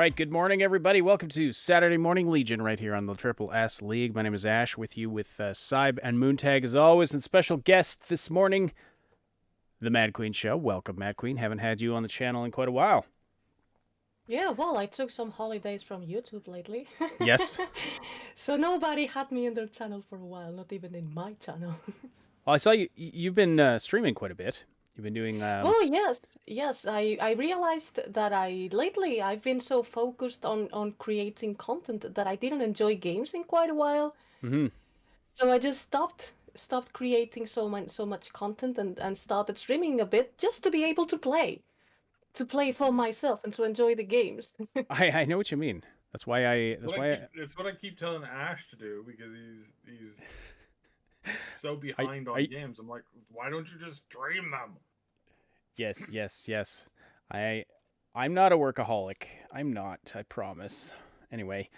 right, good morning, everybody. Welcome to Saturday Morning Legion right here on the Triple S League. My name is Ash, with you with Cyb and Moontag as always, and special guest this morning, the Mad Queen Show. Welcome, Mad Queen. Haven't had you on the channel in quite a while. Yeah, well, I took some holidays from YouTube lately. Yes. So nobody had me in their channel for a while, not even in my channel. Well, I saw you've been streaming quite a bit. You've been doing... Oh yes, yes. I realized that lately I've been so focused on creating content that I didn't enjoy games in quite a while. mhm. So I just stopped creating so much content and started streaming a bit just to be able to play for myself and to enjoy the games. I know what you mean. That's why I... That's why It's what I keep telling Ash to do because he's so I... behind on I... games. I'm like, why don't you just stream them? Yes. I'm not a workaholic. I'm not, I promise. Anyway,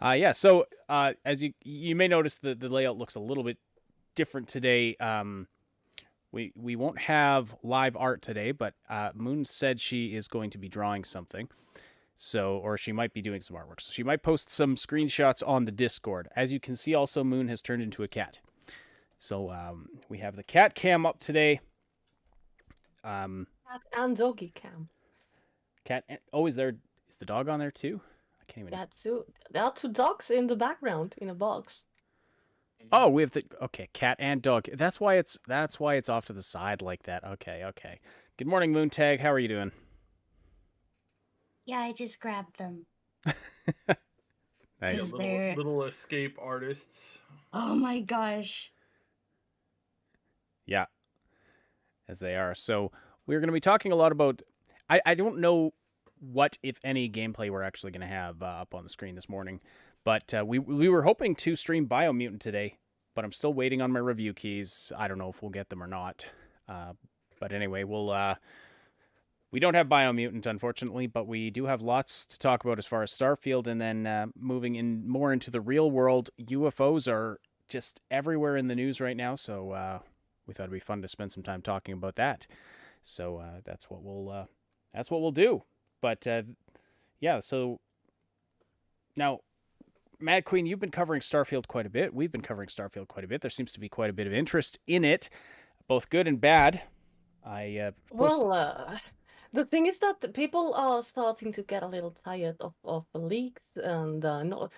yeah, so as you may notice, the layout looks a little bit different today. We won't have live art today, but Moon said she is going to be drawing something. So, or she might be doing some artwork. So she might post some screenshots on the Discord. As you can see, also Moon has turned into a cat. So we have the cat cam up today. Cat and doggy cam. Cat. Oh, is the dog on there too? I can't even. There are two dogs in the background in a box. Oh, we have the cat and dog. That's why it's off to the side like that. Okay. Good morning, Moontag. How are you doing? Yeah, I just grabbed them. Nice. Yeah, little escape artists. Oh my gosh. Yeah, as they are. So we're going to be talking a lot about. I don't know what, if any, gameplay we're actually going to have up on the screen this morning, but we were hoping to stream Biomutant today, but I'm still waiting on my review keys. I don't know if we'll get them or not. But anyway, we don't have Biomutant, unfortunately, but we do have lots to talk about as far as Starfield, and then moving in more into the real world. UFOs are just everywhere in the news right now, so we thought it'd be fun to spend some time talking about that. So that's what we'll do. But yeah, so now, Mad Queen, you've been covering Starfield quite a bit. We've been covering Starfield quite a bit. There seems to be quite a bit of interest in it, both good and bad. The thing is that the people are starting to get a little tired of the leaks and not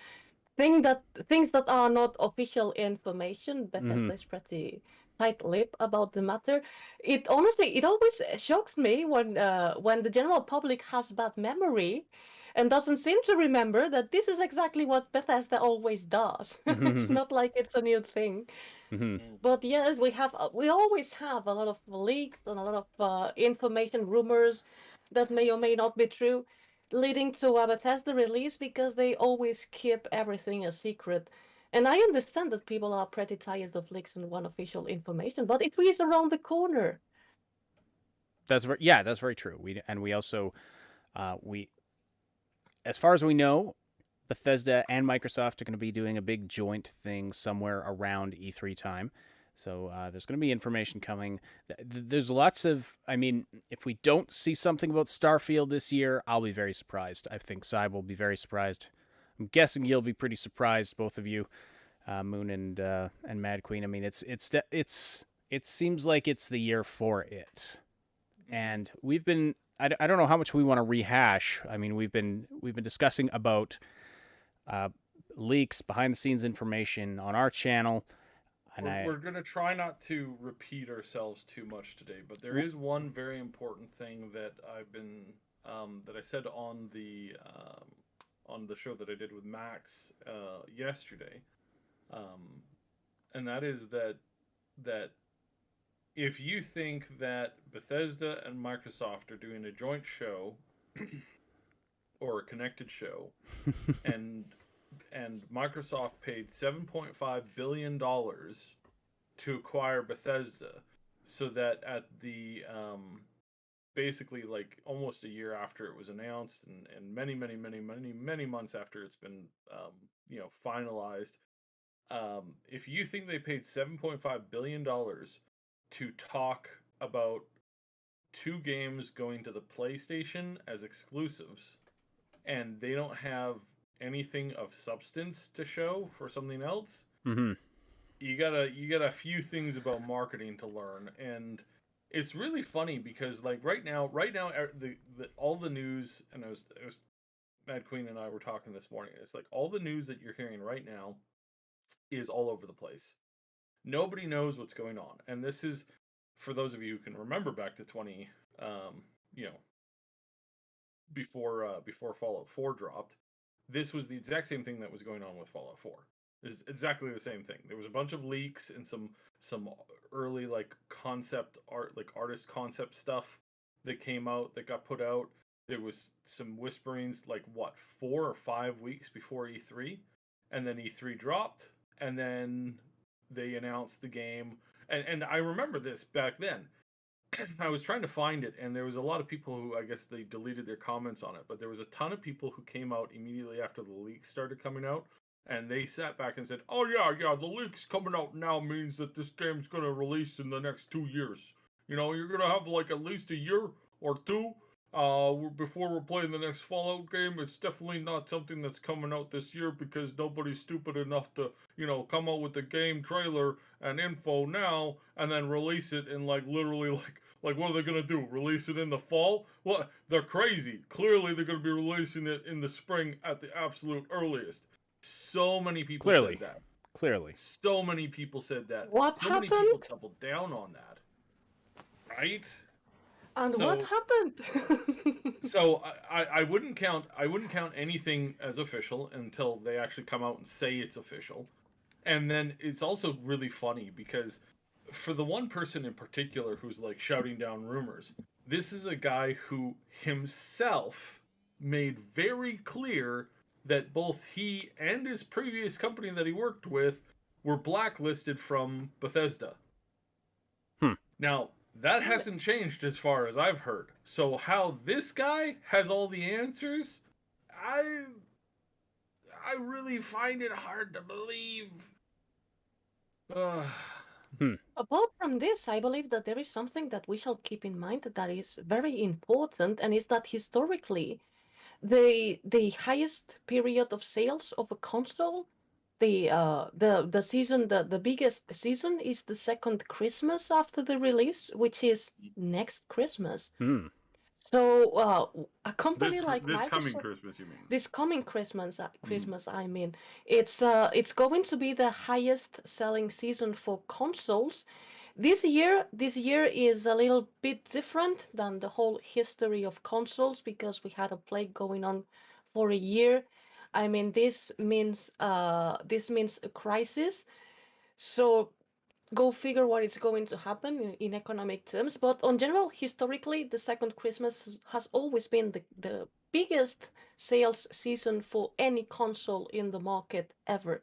things that are not official information. Bethesda is pretty tight-lipped about the matter. It honestly, it always shocks me when the general public has bad memory and doesn't seem to remember that this is exactly what Bethesda always does. It's not like it's a new thing. But yes, we always have a lot of leaks and a lot of information, rumors that may or may not be true, leading to a Bethesda release because they always keep everything a secret. And I understand that people are pretty tired of leaks and unofficial information, but it is around the corner. That's very true. We also we as far as we know, Bethesda and Microsoft are going to be doing a big joint thing somewhere around E3 time. So there's going to be information coming. There's lots of... I mean, if we don't see something about Starfield this year, I'll be very surprised. I think Cyb will be very surprised. I'm guessing you'll be pretty surprised, both of you, Moon and Mad Queen. I mean, it seems like it's the year for it, and we've been... I don't know how much we want to rehash. I mean, we've been discussing about leaks, behind the scenes information on our channel. And we're going to try not to repeat ourselves too much today, but there is one very important thing that that I said on the show that I did with Max yesterday, and that is that if you think that Bethesda and Microsoft are doing a joint show or a connected show, and Microsoft paid $7.5 billion to acquire Bethesda, so that at the basically like almost a year after it was announced, and many months after it's been finalized, if you think they paid $7.5 billion to talk about two games going to the PlayStation as exclusives, and they don't have anything of substance to show for something else, Mm-hmm. you got a few things about marketing to learn. And it's really funny because like right now the all the news, and it was Mad Queen and I were talking this morning, it's like all the news that you're hearing right now is all over the place. Nobody knows what's going on. And this is, for those of you who can remember back to 20, you know, before Fallout 4 dropped, this was the exact same thing that was going on with Fallout 4. This is exactly the same thing. There was a bunch of leaks and some early like concept art, like artist concept stuff that came out, that got put out. There was some whisperings like what, 4 or 5 weeks before E3, and then E3 dropped, and then they announced the game. And I remember this back then. I was trying to find it, and there was a lot of people who, I guess, they deleted their comments on it, but there was a ton of people who came out immediately after the leaks started coming out, and they sat back and said, "Oh yeah, the leaks coming out now means that this game's going to release in the next 2 years. You know, you're going to have like at least a year or two before we're playing the next Fallout game. It's definitely not something that's coming out this year because nobody's stupid enough to, you know, come out with the game trailer and info now and then release it in like literally like what are they gonna do? Release it in the fall? What? They're crazy. Clearly they're gonna be releasing it in the spring at the absolute earliest." So many people Clearly. said that. Clearly. So many people said that. What so many people happened? doubled down on that. Right? And So- what happened? So I wouldn't count anything as official until they actually come out and say it's official. And then it's also really funny because for the one person in particular who's like shouting down rumors, this is a guy who himself made very clear that both he and his previous company that he worked with were blacklisted from Bethesda. Now, that hasn't changed as far as I've heard. So how this guy has all the answers, I really find it hard to believe. Apart from this, I believe that there is something that we shall keep in mind that is very important, and is that historically, the highest period of sales of a console, the season, the biggest season is the second Christmas after the release, which is next Christmas. Hmm. So a company like This coming Microsoft, Christmas, you mean? this coming Christmas, I mean, it's going to be the highest selling season for consoles. This year is a little bit different than the whole history of consoles because we had a plague going on for a year. I mean, this means a crisis. So go figure what is going to happen in economic terms. But on general, historically, the second Christmas has always been the biggest sales season for any console in the market ever.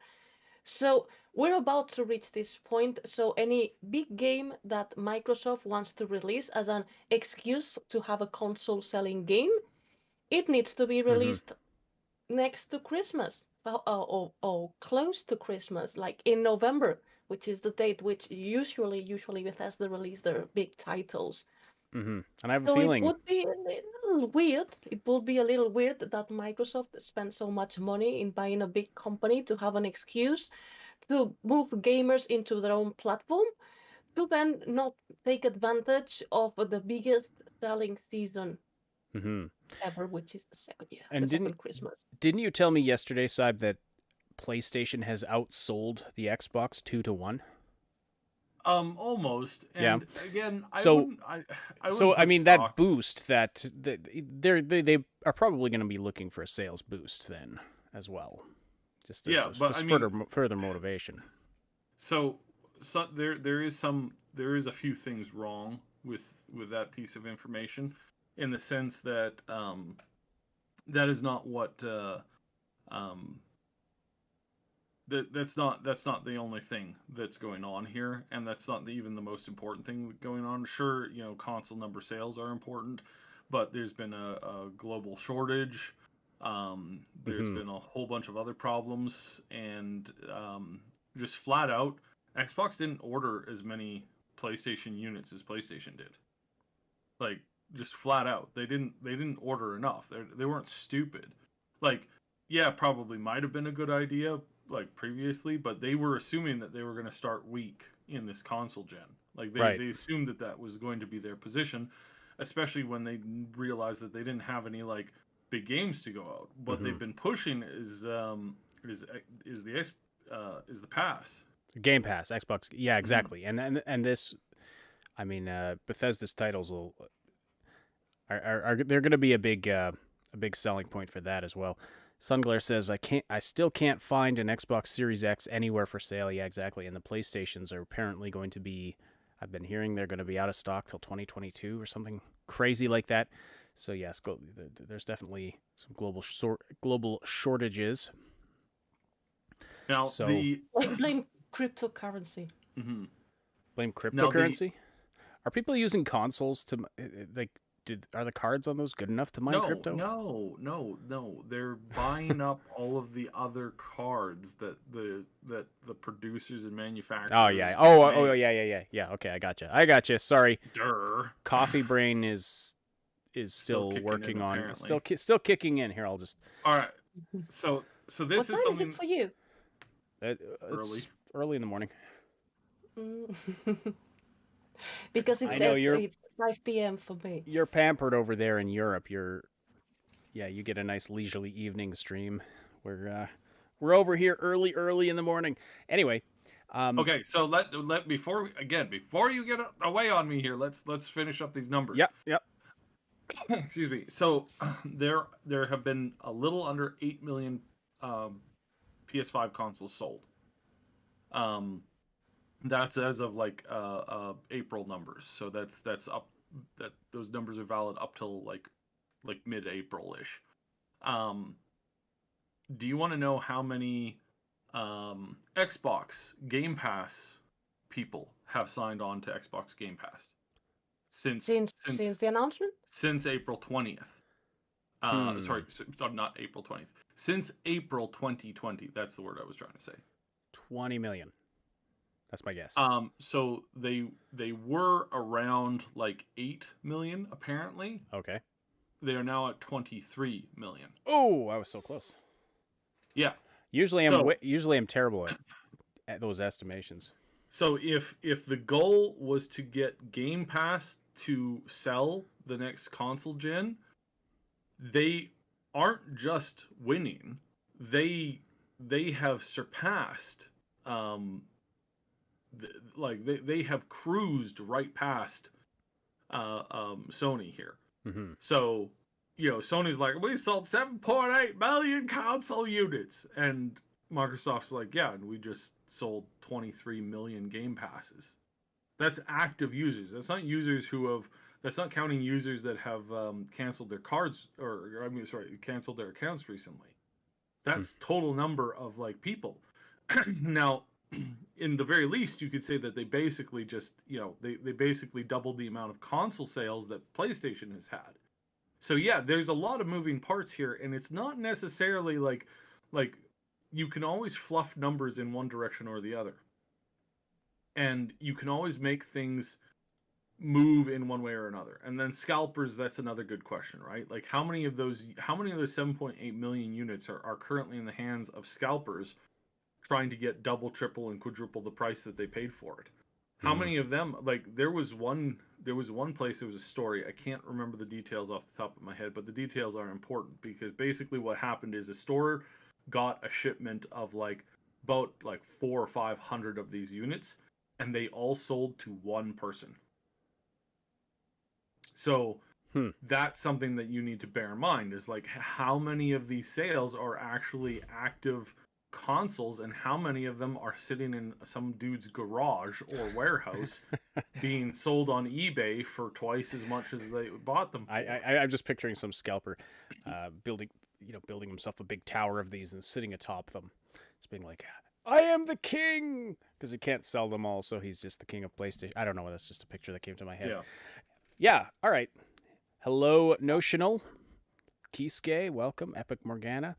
So we're about to reach this point. So any big game that Microsoft wants to release as an excuse to have a console selling game, it needs to be released next to Christmas or close to Christmas, like in November, which is the date which usually Bethesda release their big titles. And I have a So it feeling. would be a little weird. It would be a little weird that Microsoft spent so much money in buying a big company to have an excuse to move gamers into their own platform, to then not take advantage of the biggest selling season ever, which is the second And second Christmas. Didn't you tell me yesterday, Saib, that PlayStation has outsold the Xbox 2-1? Almost. And again, I So- wouldn't. I So wouldn't I put mean stock- that boost that they are probably going to be looking for a sales boost then as well, just as, Yeah, but just I mean- further motivation. So there is a few things wrong with that piece of information, in the sense that that is not what that's not the only thing that's going on here, and that's not even the most important thing going on. Sure, you know, console number sales are important, but there's been a global shortage. There's been a whole bunch of other problems, and just flat out, Xbox didn't order as many PlayStation units as PlayStation did. Like, just flat out, they didn't order enough. They weren't stupid. like, yeah, probably might have been a good idea, like, previously, but they were assuming that they were going to start weak in this console gen. Like, they assumed that that was going to be their position, especially when they realized that they didn't have any, like, big games to go out. What they've been pushing is the pass. Game Pass, Xbox. Yeah, exactly. And this, I mean, Bethesda's titles are they're going to be a big selling point for that as well. Sunglare says, I still can't find an Xbox Series X anywhere for sale. Yeah, exactly. And the PlayStations are apparently going to be, I've been hearing they're going to be out of stock till 2022 or something crazy like that. So yes, there's definitely some global shortages. Now, blame cryptocurrency. Mm-hmm. Blame cryptocurrency? Are people using consoles to, like, are the cards on those good enough to mine crypto? No. They're buying up all of the other cards that the producers and manufacturers. Oh yeah. Yeah. Okay, I gotcha. Sorry. Durr. Coffee brain is still working on. Apparently. Still kicking in. Here, I'll just. All right. So this is something. What time is it you? for It's early in the morning. Because it's 5 p.m. for me. You're pampered over there in Europe. You get a nice leisurely evening stream. We're over here early in the morning. Anyway, okay. So let before you get away on me here, let's finish up these numbers. Yep. Excuse me. So there have been a little under 8 million PS5 consoles sold. That's as of like April numbers. So that's up. That those numbers are valid up till like mid-April-ish. Do you want to know how many Xbox Game Pass people have signed on to Xbox Game Pass since the announcement? Since April 20th. Sorry, not April 20th. Since April 2020. That's the word I was trying to say. 20 million. That's my guess. So they were around like 8 million apparently. Okay. They are now at 23 million. Oh, I was so close. Yeah. Usually I'm terrible at those estimations. So if the goal was to get Game Pass to sell the next console gen, they aren't just winning. They have surpassed they have cruised right past Sony here. Mm-hmm. So, Sony's like, we sold 7.8 million console units, and Microsoft's like, yeah, and we just sold 23 million Game Passes. That's active users. That's not users that's not counting users that have canceled their cards canceled their accounts recently. That's total number of like people. Now, in the very least, you could say that they basically just, they basically doubled the amount of console sales that PlayStation has had. So yeah, there's a lot of moving parts here, and it's not necessarily like you can always fluff numbers in one direction or the other. And you can always make things move in one way or another. And then scalpers, that's another good question, right? Like how many of those 7.8 million units are currently in the hands of scalpers trying to get double, triple, and quadruple the price that they paid for it? How many of them, like there was one place, there was a story, I can't remember the details off the top of my head, but the details are important because basically what happened is a store got a shipment of about 400 or 500 of these units, and they all sold to one person. So that's something that you need to bear in mind is like how many of these sales are actually active consoles and how many of them are sitting in some dude's garage or warehouse being sold on eBay for twice as much as they bought them for. I'm just picturing some scalper building himself a big tower of these and sitting atop them. It's being like, I am the king, because he can't sell them all, so he's just the king of PlayStation. I don't know, that's just a picture that came to my head. Yeah, all right. Hello, Notional. Kisuke, welcome. Epic Morgana.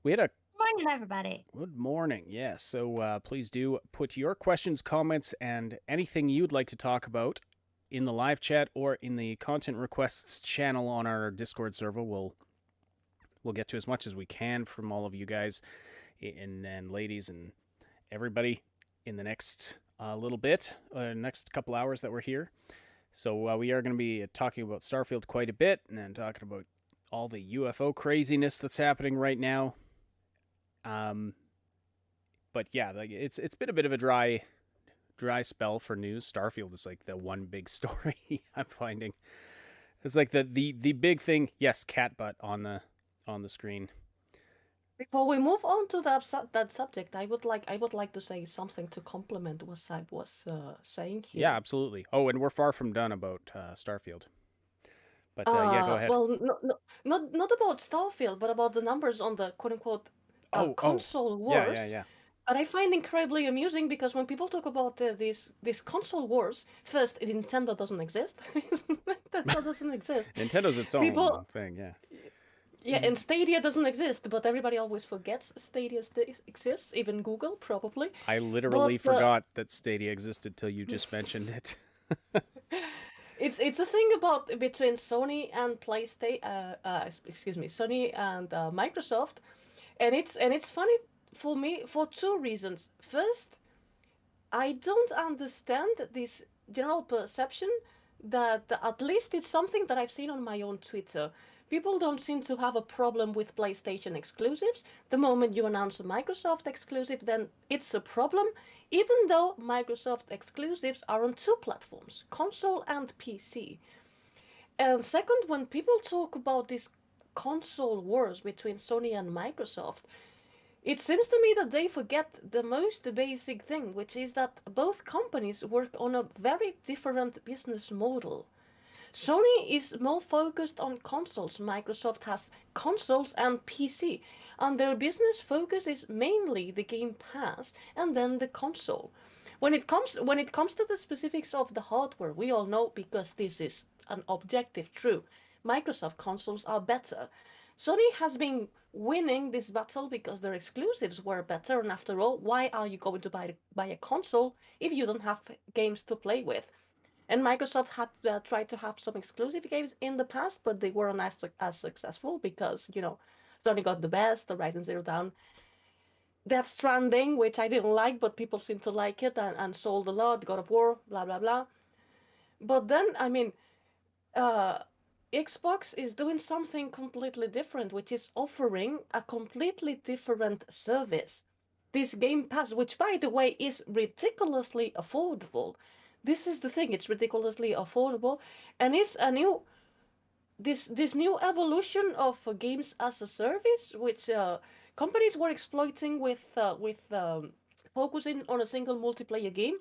We had a morning, everybody. Good morning. Yes. So please do put your questions, comments, and anything you'd like to talk about in the live chat or in the content requests channel on our Discord server. We'll we'll get to as much as we can from all of you guys and ladies and everybody in the next little bit, next couple hours that we're here. So we are going to be talking about Starfield quite a bit, and then talking about all the UFO craziness that's happening right now. But yeah, like it's been a bit of a dry spell for news. Starfield is like the one big story I'm finding. It's like the big thing. Yes, cat butt on the screen. Before we move on to that subject, I would like to say something to complement what Saib was saying here. Yeah, absolutely. Oh, and we're far from done about Starfield. But yeah, go ahead. Well, not about Starfield, but about the numbers on the quote unquote console wars. Yeah. And I find incredibly amusing because when people talk about these console wars, first, Nintendo doesn't exist. Nintendo doesn't exist. Nintendo's its own thing, yeah. Yeah, and Stadia doesn't exist, but everybody always forgets Stadia exists, even Google, probably. I literally forgot that Stadia existed till you just mentioned it. It's a thing about between Sony and Sony and Microsoft, and it's funny for me for two reasons. First, I don't understand this general perception that at least it's something that I've seen on my own Twitter. People don't seem to have a problem with PlayStation exclusives. The moment you announce a Microsoft exclusive, then it's a problem, even though Microsoft exclusives are on two platforms, console and PC. And second, when people talk about these console wars between Sony and Microsoft, it seems to me that they forget the most basic thing, which is that both companies work on a very different business model. Sony is more focused on consoles. Microsoft has consoles and PC, and their business focus is mainly the Game Pass and then the console. When it comes to the specifics of the hardware, we all know because this is an objective truth. Microsoft consoles are better. Sony has been winning this battle because their exclusives were better, and after all, why are you going to buy a console if you don't have games to play with? And Microsoft had tried to have some exclusive games in the past, but they weren't as successful because, Sony got the best, Horizon Zero Dawn, Death Stranding, which I didn't like, but people seem to like it and sold a lot, God of War, blah, blah, blah. But then, uh, Xbox is doing something completely different, which is offering a completely different service. This Game Pass, which by the way is ridiculously affordable. This is the thing, it's ridiculously affordable, and it's a new this new evolution of games as a service, which companies were exploiting with focusing on a single multiplayer game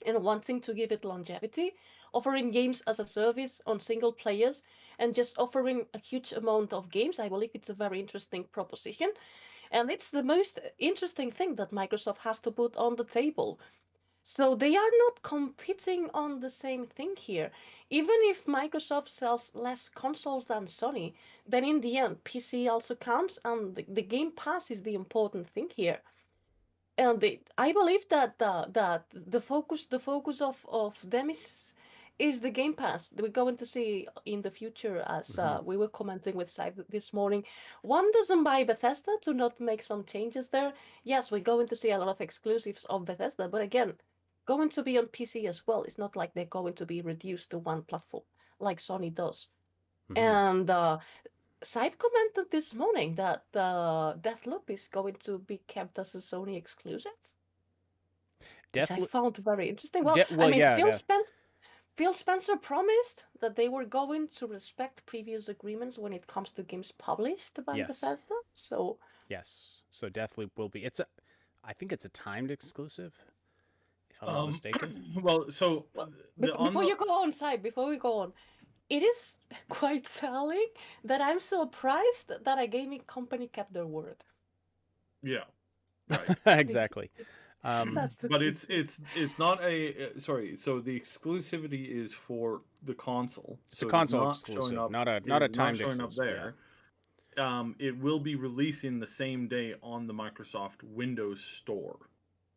and wanting to give it longevity, offering games as a service on single players, and just offering a huge amount of games. I believe it's a very interesting proposition, and it's the most interesting thing that Microsoft has to put on the table. So they are not competing on the same thing here. Even if Microsoft sells less consoles than Sony, then in the end, PC also counts, and the Game Pass is the important thing here. And I believe that the focus of them is the Game Pass. We're going to see in the future, as we were commenting with Saib this morning. One doesn't buy Bethesda to not make some changes there. Yes, we're going to see a lot of exclusives of Bethesda, but again, going to be on PC as well. It's not like they're going to be reduced to one platform like Sony does. And Saib commented this morning that Deathloop is going to be kept as a Sony exclusive, which I found very interesting. Well, Phil Spencer promised that they were going to respect previous agreements when it comes to games published by Bethesda. So yes, so Deathloop will be. I think it's a timed exclusive, if I'm not mistaken. Well, so before you go on, Saib, before we go on, it is quite telling that I'm surprised that a gaming company kept their word. Yeah, right. Exactly. But it's not a sorry. So the exclusivity is for the console. It's a console exclusive, not a timed exclusive. Up there. Yeah. It will be releasing the same day on the Microsoft Windows Store,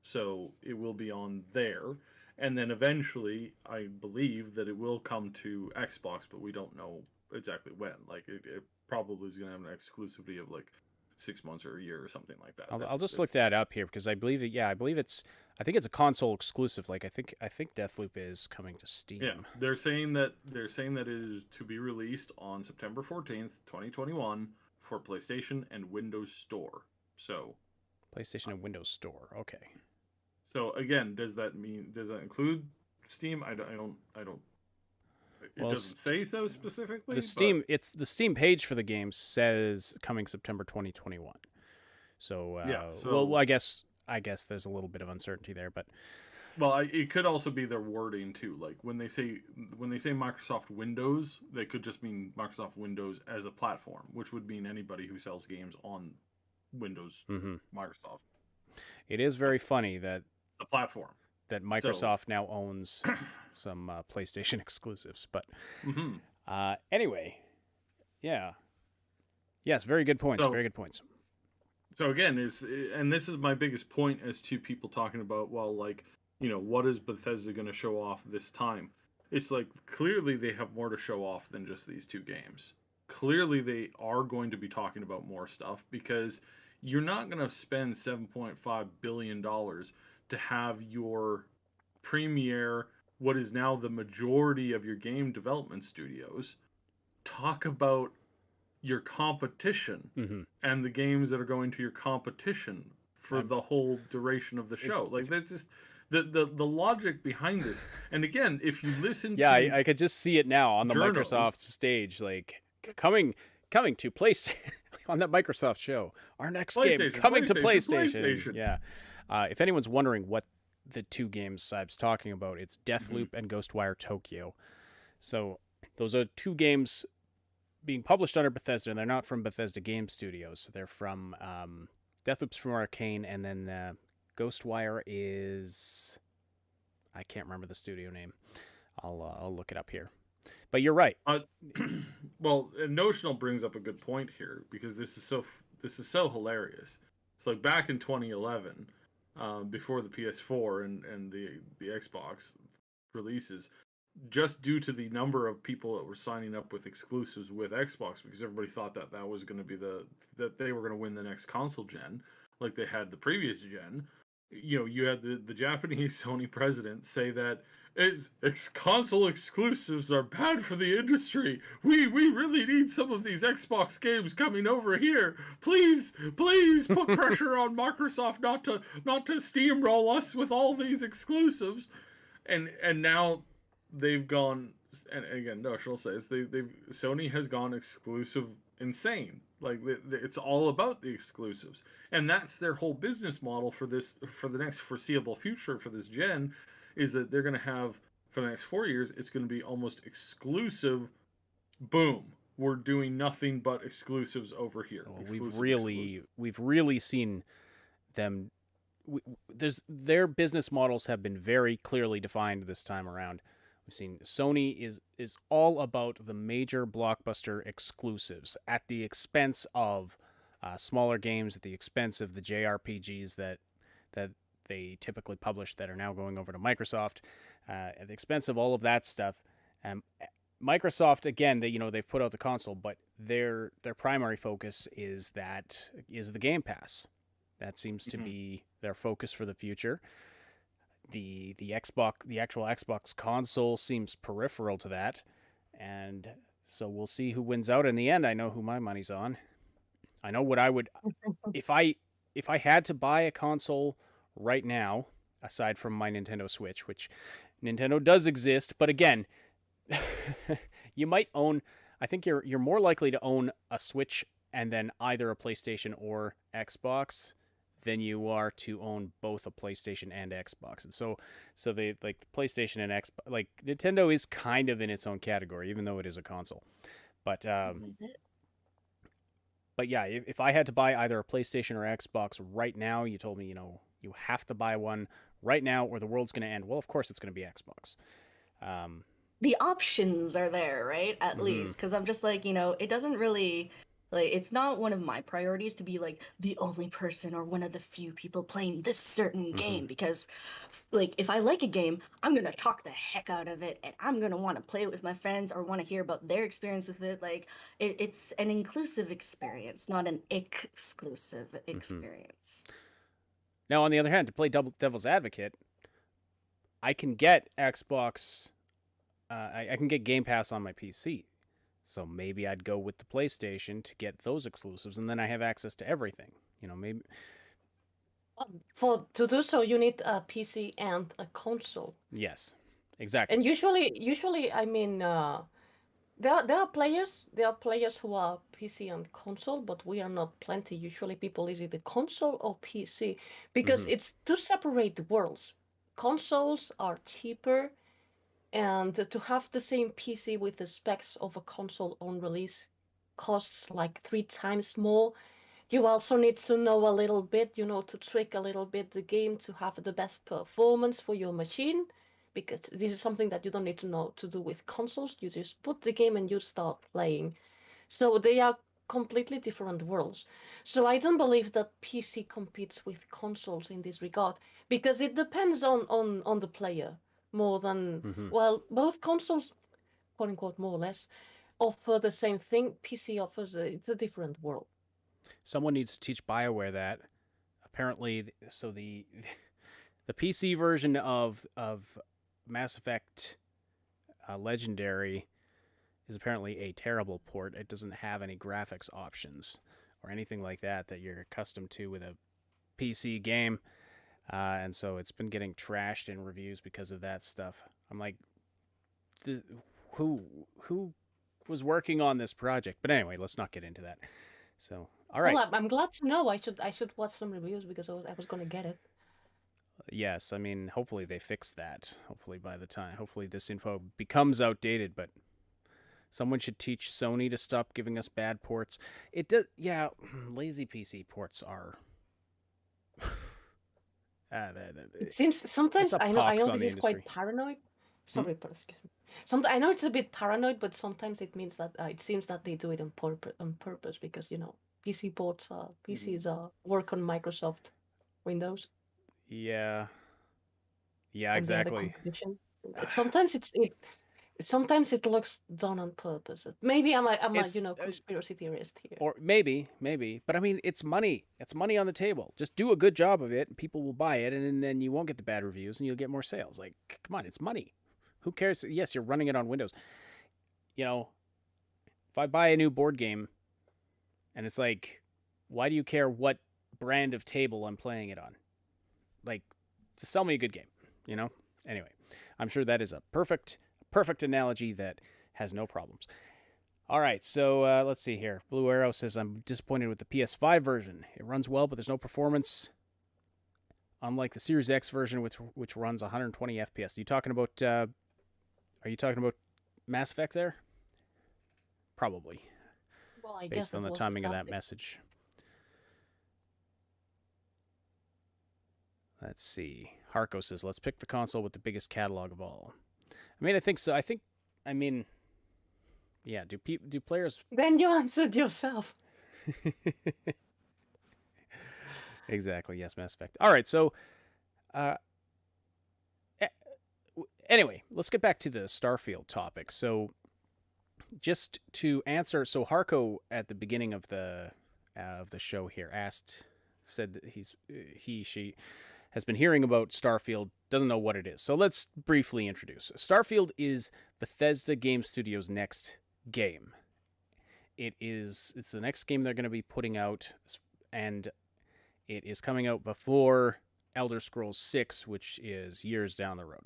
so it will be on there. And then eventually, I believe that it will come to Xbox, but we don't know exactly when. Like it probably is going to have an exclusivity of like 6 months or a year or something like that. I'll just look that up here because I believe it. Yeah, I believe I think it's a console exclusive. Like I think Deathloop is coming to Steam. Yeah, they're saying that it is to be released on September 14th, 2021 for PlayStation and Windows Store. So PlayStation and Windows Store. Okay. So again, does that include Steam? I don't. It doesn't say so specifically. The Steam page for the game says coming September 2021. So well, I guess there's a little bit of uncertainty there, but it could also be their wording too. Like when they say Microsoft Windows, they could just mean Microsoft Windows as a platform, which would mean anybody who sells games on Windows, Microsoft. It is very funny that the platform that Microsoft now owns some PlayStation exclusives, but anyway, yeah, yes, very good points. Very good points. So again, this is my biggest point as to people talking about, well, like, what is Bethesda going to show off this time? It's like clearly they have more to show off than just these two games. Clearly they are going to be talking about more stuff because you're not going to spend $7.5 billion to have your premier, what is now the majority of your game development studios, talk about your competition and the games that are going to your competition for the whole duration of the show. Like that's just the logic behind this. And again, if you listen to I could just see it now on the Microsoft stage, like coming to PlayStation on that Microsoft show. Our next game coming to PlayStation. Yeah. If anyone's wondering what the two games Saib's talking about, it's Deathloop and Ghostwire Tokyo. So those are two games being published under Bethesda, and they're not from Bethesda Game Studios. They're from Deathloop's from Arcane, and then Ghostwire is, I can't remember the studio name. I'll look it up here. But you're right. Well, Notional brings up a good point here because this is so hilarious. It's like back in 2011, before the PS4 and the Xbox releases, just due to the number of people that were signing up with exclusives with Xbox, because everybody thought that was going to be that they were going to win the next console gen, like they had the previous gen. You had the Japanese Sony president say that console exclusives are bad for the industry. We really need some of these Xbox games coming over here. Please put pressure on Microsoft not to steamroll us with all these exclusives. And now they've gone, and again, Notional says Sony has gone exclusive insane. Like it's all about the exclusives, and that's their whole business model for the next foreseeable future for this gen, is that they're going to have for the next 4 years. It's going to be almost exclusive. Boom, we're doing nothing but exclusives over here. Well, we've really seen them. Their business models have been very clearly defined this time around. We've seen Sony is all about the major blockbuster exclusives at the expense of smaller games, at the expense of the JRPGs that they typically publish that are now going over to Microsoft, at the expense of all of that stuff. Microsoft, again, they've put out the console, but their primary focus is the Game Pass. That seems to be their focus for the future. The actual Xbox console seems peripheral to that, and so we'll see who wins out in the end. I know who my money's on. I know what I would if I had to buy a console right now, aside from my Nintendo Switch, which Nintendo does exist, but again, you might own. I think you're more likely to own a Switch and then either a PlayStation or Xbox than you are to own both a PlayStation and Xbox. And so they like the PlayStation and Xbox, like Nintendo is kind of in its own category, even though it is a console. But yeah, if I had to buy either a PlayStation or Xbox right now, you told me, you have to buy one right now or the world's going to end. Well, of course it's going to be Xbox. The options are there, right? At least, because I'm just like, it doesn't really, Like, it's not one of my priorities to be like the only person or one of the few people playing this certain game, because like if I like a game, I'm gonna talk the heck out of it, and I'm gonna want to play it with my friends or want to hear about their experience with it. Like, it's an inclusive experience, not an exclusive experience. Now, on the other hand, to play devil's advocate, I can get Xbox, I can get Game Pass on my PC. So maybe I'd go with the PlayStation to get those exclusives, and then I have access to everything. You know, maybe. To do so, you need a PC and a console. Yes, exactly. And usually, I mean, there are players who are PC and console, but we are not plenty. Usually, people is either console or PC because it's two separate worlds. Consoles are cheaper, and to have the same PC with the specs of a console on release costs like 3 times more. You also need to know a little bit, to trick a little bit the game to have the best performance for your machine, because this is something that you don't need to know to do with consoles. You just put the game and you start playing. So they are completely different worlds. So I don't believe that PC competes with consoles in this regard, because it depends on the player more than, well, both consoles, quote unquote, more or less, offer the same thing. PC offers it's a different world. Someone needs to teach BioWare that. Apparently, so the PC version of Mass Effect Legendary is apparently a terrible port. It doesn't have any graphics options or anything like that you're accustomed to with a PC game, and so it's been getting trashed in reviews because of that stuff. I'm like, who was working on this project? But anyway, let's not get into that. So, all right. Well, I'm glad to know. I should watch some reviews because I was going to get it. Yes, I mean, hopefully they fix that. Hopefully this info becomes outdated, but someone should teach Sony to stop giving us bad ports. It does, yeah, lazy PC ports are. It seems sometimes I know this is quite paranoid. Sorry, but excuse me. I know it's a bit paranoid, but sometimes it means that it seems that they do it on purpose because PCs work on Microsoft Windows. Yeah, And exactly. The competition. Sometimes it looks done on purpose. Maybe I'm a conspiracy theorist here. Or maybe, but I mean, it's money. It's money on the table. Just do a good job of it, and people will buy it, and then you won't get the bad reviews, and you'll get more sales. Like, come on, it's money. Who cares? Yes, you're running it on Windows. You know, if I buy a new board game, and it's like, why do you care what brand of table I'm playing it on? Like, to sell me a good game, you know? Anyway, I'm sure that is a perfect analogy that has no problems. All right, so let's see here. Blue Arrow says, I'm disappointed with the PS5 version. It runs well, but there's no performance, unlike the Series X version, which runs 120 FPS. Are you talking about Mass Effect there? Probably. Well, I based on the timing of that message. Let's see. Harko says, let's pick the console with the biggest catalog of all. I mean, I think so. Yeah, do players... Then you answered yourself. Exactly, yes, Mass Effect. All right, so... anyway, let's get back to the Starfield topic. So, just to answer... So, Harko, at the beginning of the show here, said that she has been hearing about Starfield, doesn't know what it is. So let's briefly introduce. Starfield is Bethesda Game Studios' next game. It's the next game they're going to be putting out, and it is coming out before Elder Scrolls 6, which is years down the road.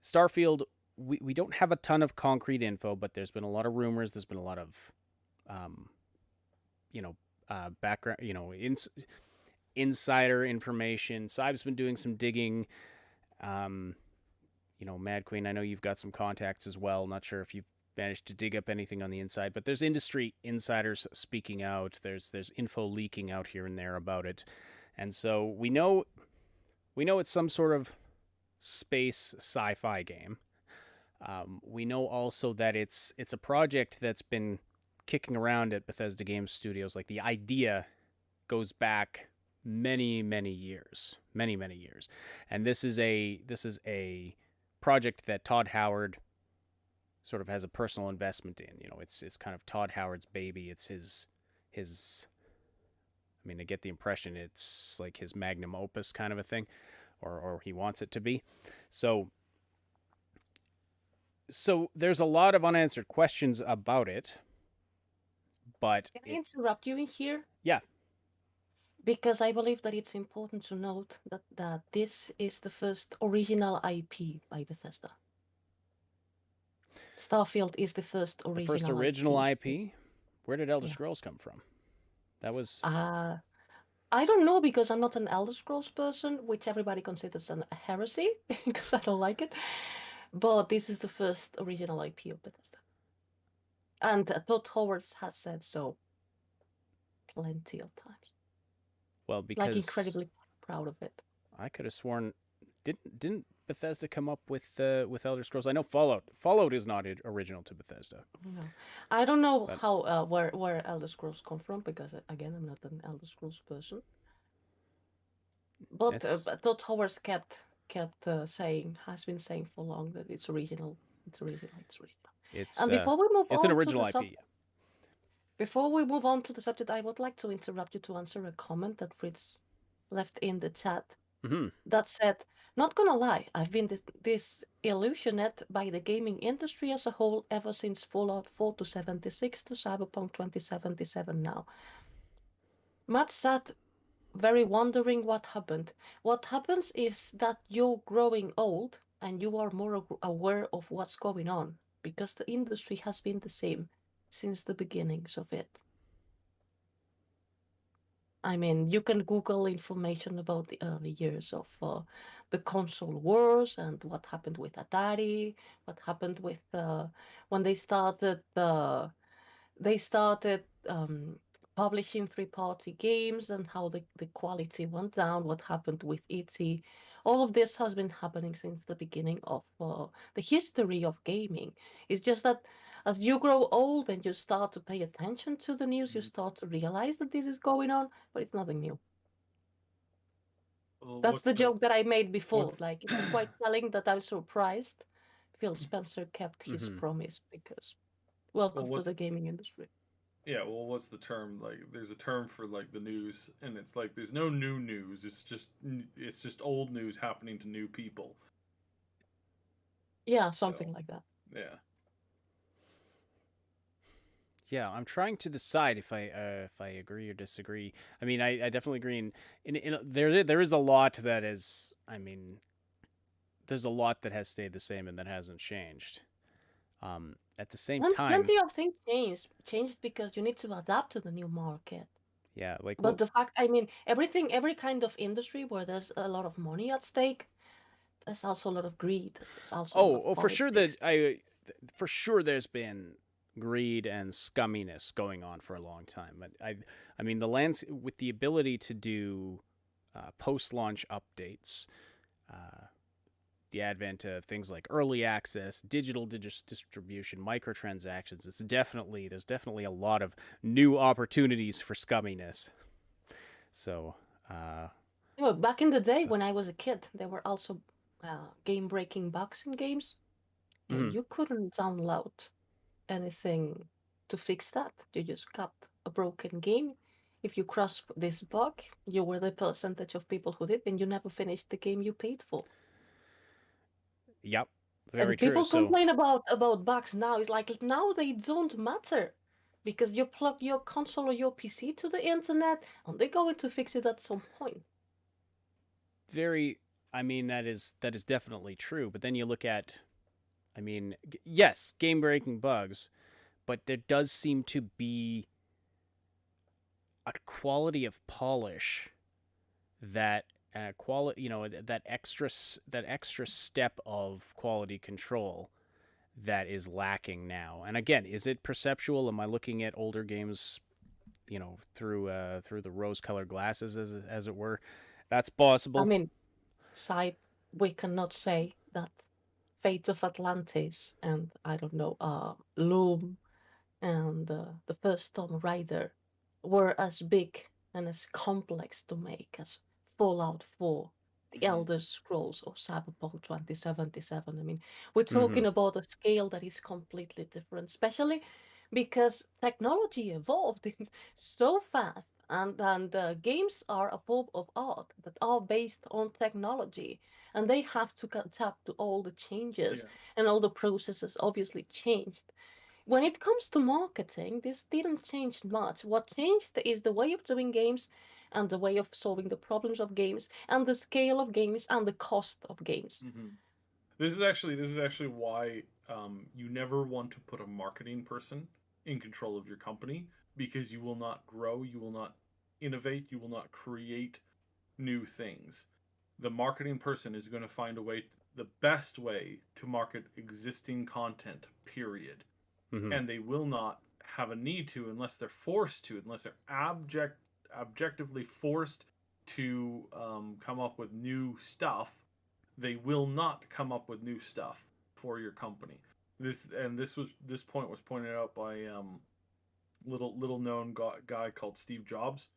Starfield, we don't have a ton of concrete info, but there's been a lot of rumors. There's been a lot of, background, insider information. Cybe's been doing some digging. Mad Queen, I know you've got some contacts as well. Not sure if you've managed to dig up anything on the inside, but there's industry insiders speaking out. There's info leaking out here and there about it. And so we know it's some sort of space sci-fi game. We know also that it's a project that's been kicking around at Bethesda Game Studios. Like the idea goes back many years, many years, and this is a project that Todd Howard sort of has a personal investment in. You know, it's kind of Todd Howard's baby. It's his. I mean, I get the impression it's like his magnum opus kind of a thing, or he wants it to be. So there's a lot of unanswered questions about it. But Can I interrupt you in here? Yeah. Because I believe that it's important to note that this is the first original IP by Bethesda. Starfield is the first original IP. The first original IP? Where did Elder Scrolls come from? That was... I don't know, because I'm not an Elder Scrolls person, which everybody considers a heresy, because I don't like it. But this is the first original IP of Bethesda. And Todd Howard has said so plenty of times. Well, because... Like, incredibly proud of it. I could have sworn... Didn't Bethesda come up with Elder Scrolls? I know Fallout. Fallout is not original to Bethesda. No. I don't know how where Elder Scrolls come from, because again, I'm not an Elder Scrolls person. But Todd Howard has been saying for long that it's original. It's original. And before we move on, it's an original IP. Before we move on to the subject, I would like to interrupt you to answer a comment that Fritz left in the chat. Mm-hmm. That said, not gonna lie, I've been disillusioned by the gaming industry as a whole ever since Fallout 4 to 76 to Cyberpunk 2077 now. Matt said, very wondering what happened. What happens is that you're growing old and you are more aware of what's going on, because the industry has been the same since the beginnings of it. I mean, you can Google information about the early years of the console wars and what happened with Atari, what happened with when they started publishing three-party games, and how the quality went down, what happened with E.T. All of this has been happening since the beginning of the history of gaming. It's just that as you grow old and you start to pay attention to the news, you start to realize that this is going on, but it's nothing new. Well, that's the joke that I made before. Like, it's quite telling that I'm surprised Phil Spencer kept his promise, because welcome to the gaming industry. Yeah, well, what's the term? Like, there's a term for like the news, and it's like there's no new news. It's just old news happening to new people. Yeah, something like that. Yeah. Yeah, I'm trying to decide if I agree or disagree. I mean, I definitely agree. There is a lot that is. I mean, there's a lot that has stayed the same and that hasn't changed. At the same time, plenty of things changed because you need to adapt to the new market. Yeah, like. But the fact, I mean, every kind of industry where there's a lot of money at stake, there's also a lot of greed. There's also for sure for sure there's been greed and scumminess going on for a long time. But I mean, the with the ability to do post-launch updates, the advent of things like early access, digital distribution, microtransactions, there's definitely a lot of new opportunities for scumminess. So, back in the day when I was a kid, there were also game-breaking bugs in games, and you couldn't download anything to fix that. You just got a broken game. If you cross this bug, you were the percentage of people who did, and you never finished the game you paid for. Yep, very true. People complain about bugs now. It's like, now they don't matter, because you plug your console or your PC to the internet, and they're going to fix it at some point. I mean, that is definitely true. But then you look at, I mean, yes, game-breaking bugs, but there does seem to be a quality of polish that that extra step of quality control that is lacking now. And again, is it perceptual? Am I looking at older games, through the rose-colored glasses, as it were? That's possible. I mean, we cannot say that Fate of Atlantis and I don't know, Loom and the first Tomb Raider were as big and as complex to make as Fallout 4, The Elder Scrolls, or Cyberpunk 2077. I mean, we're talking about a scale that is completely different, especially because technology evolved so fast, and games are a form of art that are based on technology, and they have to adapt to all the changes, and all the processes obviously changed. When it comes to marketing, this didn't change much. What changed is the way of doing games, and the way of solving the problems of games, and the scale of games, and the cost of games. This is actually why you never want to put a marketing person in control of your company, because you will not grow, you will not innovate, you will not create new things. The marketing person is going to find a way, the best way to market existing content, period. And they will not have a need to, unless they're forced to, unless they're objectively forced to come up with new stuff. They will not come up with new stuff for your company. This point was pointed out by little known guy called Steve Jobs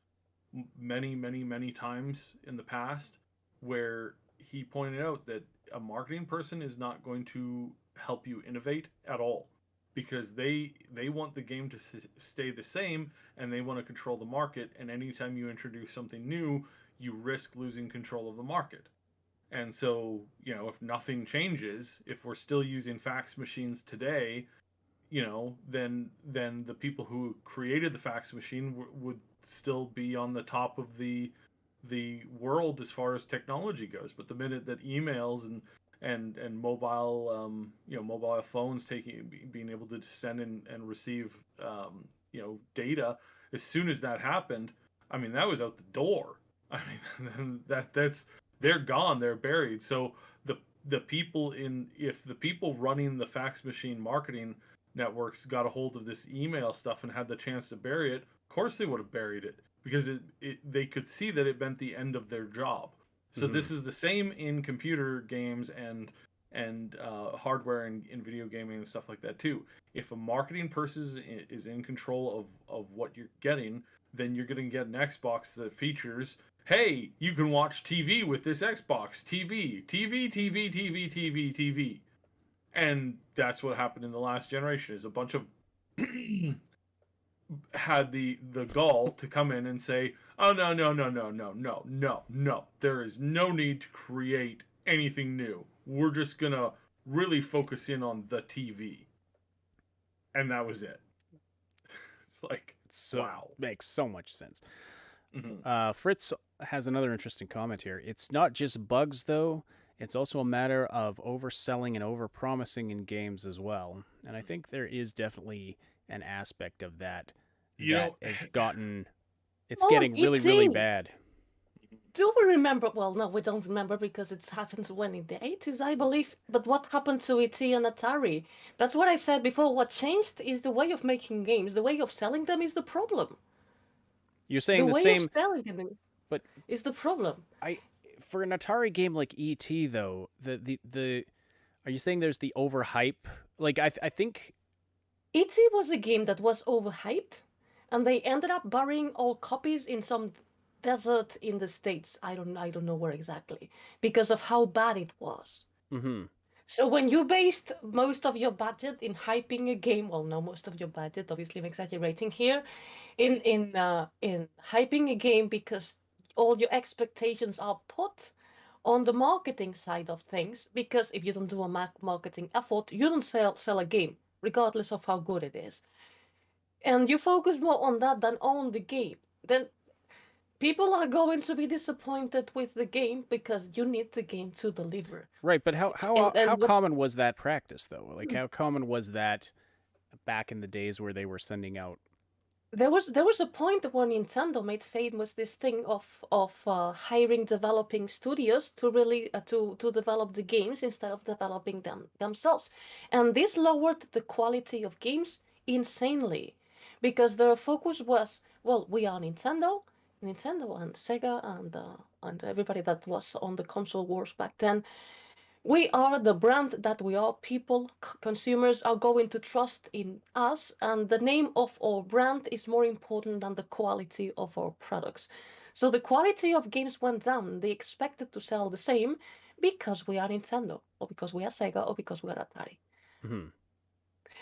many times in the past, where he pointed out that a marketing person is not going to help you innovate at all, because they want the game to stay the same, and they want to control the market, and anytime you introduce something new, you risk losing control of the market. And so, if nothing changes, if we're still using fax machines today, then the people who created the fax machine would still be on the top of the world as far as technology goes. But the minute that emails and mobile mobile phones being able to send and receive data, as soon as that happened, I mean, that was out the door. I mean, that's they're gone, they're buried. So the people if the people running the fax machine marketing networks got a hold of this email stuff and had the chance to bury it, of course they would have buried it, because they could see that it meant the end of their job. So this is the same in computer games and hardware and in video gaming and stuff like that too. If a marketing person is in control of what you're getting, then you're going to get an Xbox that features, hey, you can watch TV with this Xbox, TV. And that's what happened in the last generation, is a bunch of had the gall to come in and say, oh, no, there is no need to create anything new, we're just gonna really focus in on the TV. And that was it. It's like, wow. Makes so much sense. Fritz has another interesting comment here. It's not just bugs, though. It's also a matter of overselling and overpromising in games as well. And I think there is definitely an aspect of that has gotten... It's getting really, really bad. Do we remember? Well, no, we don't remember, because it happened when in the 80s, I believe. But what happened to E.T. and Atari? That's what I said before. What changed is the way of making games. The way of selling them is the problem. You're saying the the way same... of selling them but is the problem. For an Atari game like E.T., though, the are you saying there's the overhype? Like, I think E.T. was a game that was overhyped, and they ended up burying all copies in some desert in the States. I don't know where exactly, because of how bad it was. So when you based most of your budget in hyping a game, well, no, most of your budget, obviously I'm exaggerating here, in hyping a game, because all your expectations are put on the marketing side of things, because if you don't do a marketing effort, you don't sell a game, regardless of how good it is. And you focus more on that than on the game, then people are going to be disappointed with the game, because you need the game to deliver. Right, but how common was that practice, though? Like, how common was that back in the days where they were sending out... There was a point where Nintendo made famous this thing of hiring developing studios to really to develop the games instead of developing them themselves, and this lowered the quality of games insanely, because their focus was, well, we are Nintendo and Sega and everybody that was on the console wars back then. We are the brand that we are. People, consumers are going to trust in us, and the name of our brand is more important than the quality of our products. So the quality of games went down. They expected to sell the same because we are Nintendo, or because we are Sega, or because we are Atari. Mm-hmm.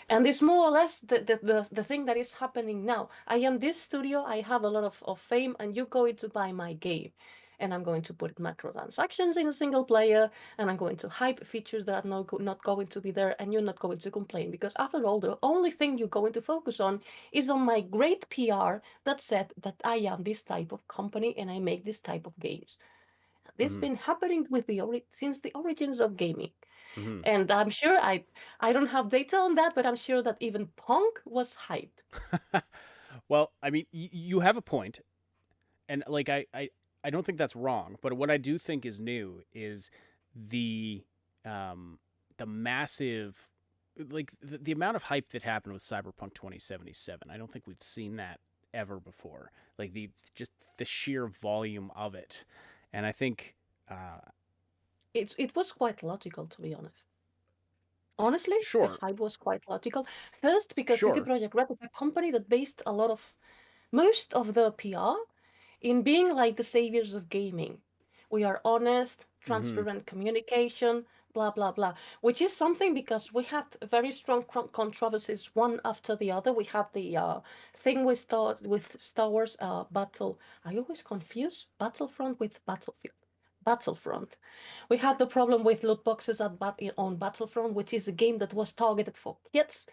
And it's more or less the thing that is happening now. I am this studio, I have a lot of fame, and you're going to buy my game. And I'm going to put microtransactions in a single player, and I'm going to hype features that are not going to be there, and you're not going to complain. Because after all, the only thing you're going to focus on is on my great PR that said that I am this type of company and I make this type of games. This has Mm-hmm. been happening with since the origins of gaming. Mm-hmm. And I'm sure I don't have data on that, but I'm sure that even Punk was hype. Well, I mean, you have a point, and like I don't think that's wrong. But what I do think is new is the the massive like the amount of hype that happened with Cyberpunk 2077. I don't think we've seen that ever before. Like the just the sheer volume of it, and I think It was quite logical, to be honest. Honestly, the sure, hype was quite logical. First, because CD sure, Projekt Red is a company that based a lot of most of the PR in being like the saviors of gaming. We are honest, mm-hmm, transparent communication, blah blah blah. Which is something because we had very strong controversies one after the other. We had the thing with Star Wars Battle. I always confuse Battlefront with Battlefield. Battlefront. We had the problem with loot boxes on Battlefront, which is a game that was targeted for kids.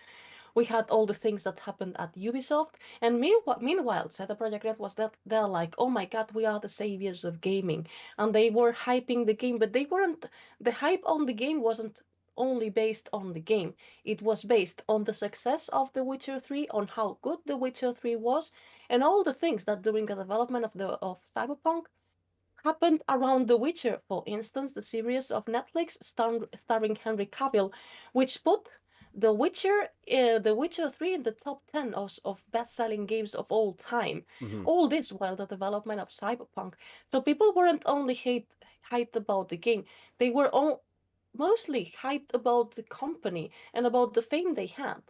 We had all the things that happened at Ubisoft, and meanwhile, CD Projekt Red was that they're like, oh my god, we are the saviors of gaming, and they were hyping the game, but they weren't. The hype on the game wasn't only based on the game; it was based on the success of The Witcher 3, on how good The Witcher 3 was, and all the things that during the development of Cyberpunk happened around The Witcher. For instance, the series of Netflix starring Henry Cavill, which put The Witcher 3 in the top 10 of best-selling games of all time. mm-hmm, All this while the development of Cyberpunk. So people weren't only hyped about the game, they were all mostly hyped about the company and about the fame they had.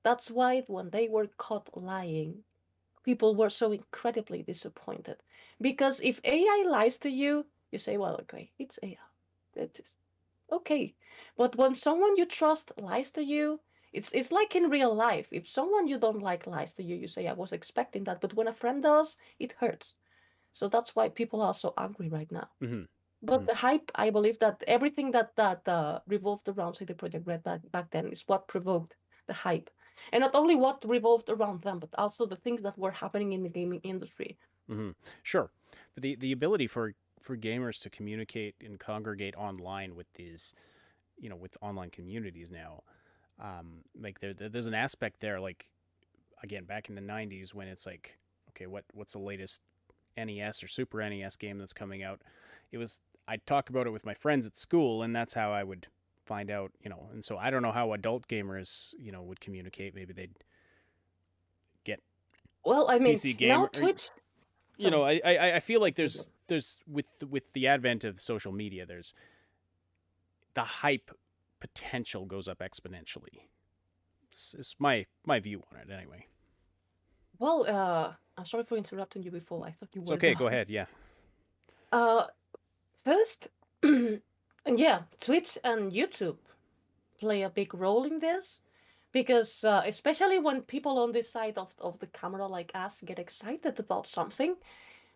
That's why when they were caught lying, people were so incredibly disappointed. Because if AI lies to you, you say, well, okay, it's AI. That is okay. But when someone you trust lies to you, it's like in real life. If someone you don't like lies to you, you say, I was expecting that. But when a friend does, it hurts. So that's why people are so angry right now. mm-hmm, But the hype, I believe that everything that revolved around CD Projekt Red back then is what provoked the hype, and not only what revolved around them, but also the things that were happening in the gaming industry. mm-hmm. Sure. But the ability for gamers to communicate and congregate online with these, with online communities now, like there's an aspect there, like again back in the '90s when it's like, okay, what's the latest NES or Super NES game that's coming out? It was I'd talk about it with my friends at school, and that's how I would find out, And so I don't know how adult gamers, would communicate. Maybe they'd get Well, I mean, PC now gamer. Twitch. Sorry. I feel like there's with the advent of social media, there's the hype potential goes up exponentially. It's my view on it anyway. Well, I'm sorry for interrupting you before. I thought you It's were okay. done. Go ahead. Yeah. Uh, First, yeah, Twitch and YouTube play a big role in this because especially when people on this side of the camera like us get excited about something,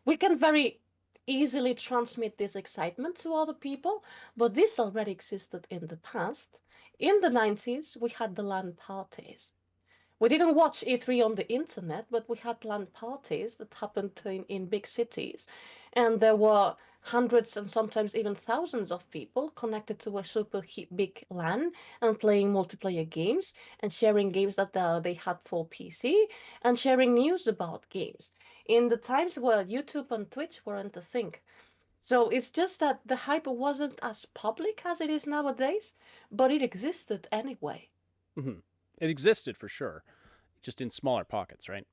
we can very easily transmit this excitement to other people, but this already existed in the past. In the 90s, we had the LAN parties. We didn't watch E3 on the internet, but we had LAN parties that happened in big cities. And there were hundreds and sometimes even thousands of people connected to a super big LAN and playing multiplayer games and sharing games that they had for PC and sharing news about games. In the times where YouTube and Twitch weren't a thing. So it's just that the hype wasn't as public as it is nowadays, but it existed anyway. Mm-hmm. It existed for sure, just in smaller pockets, right?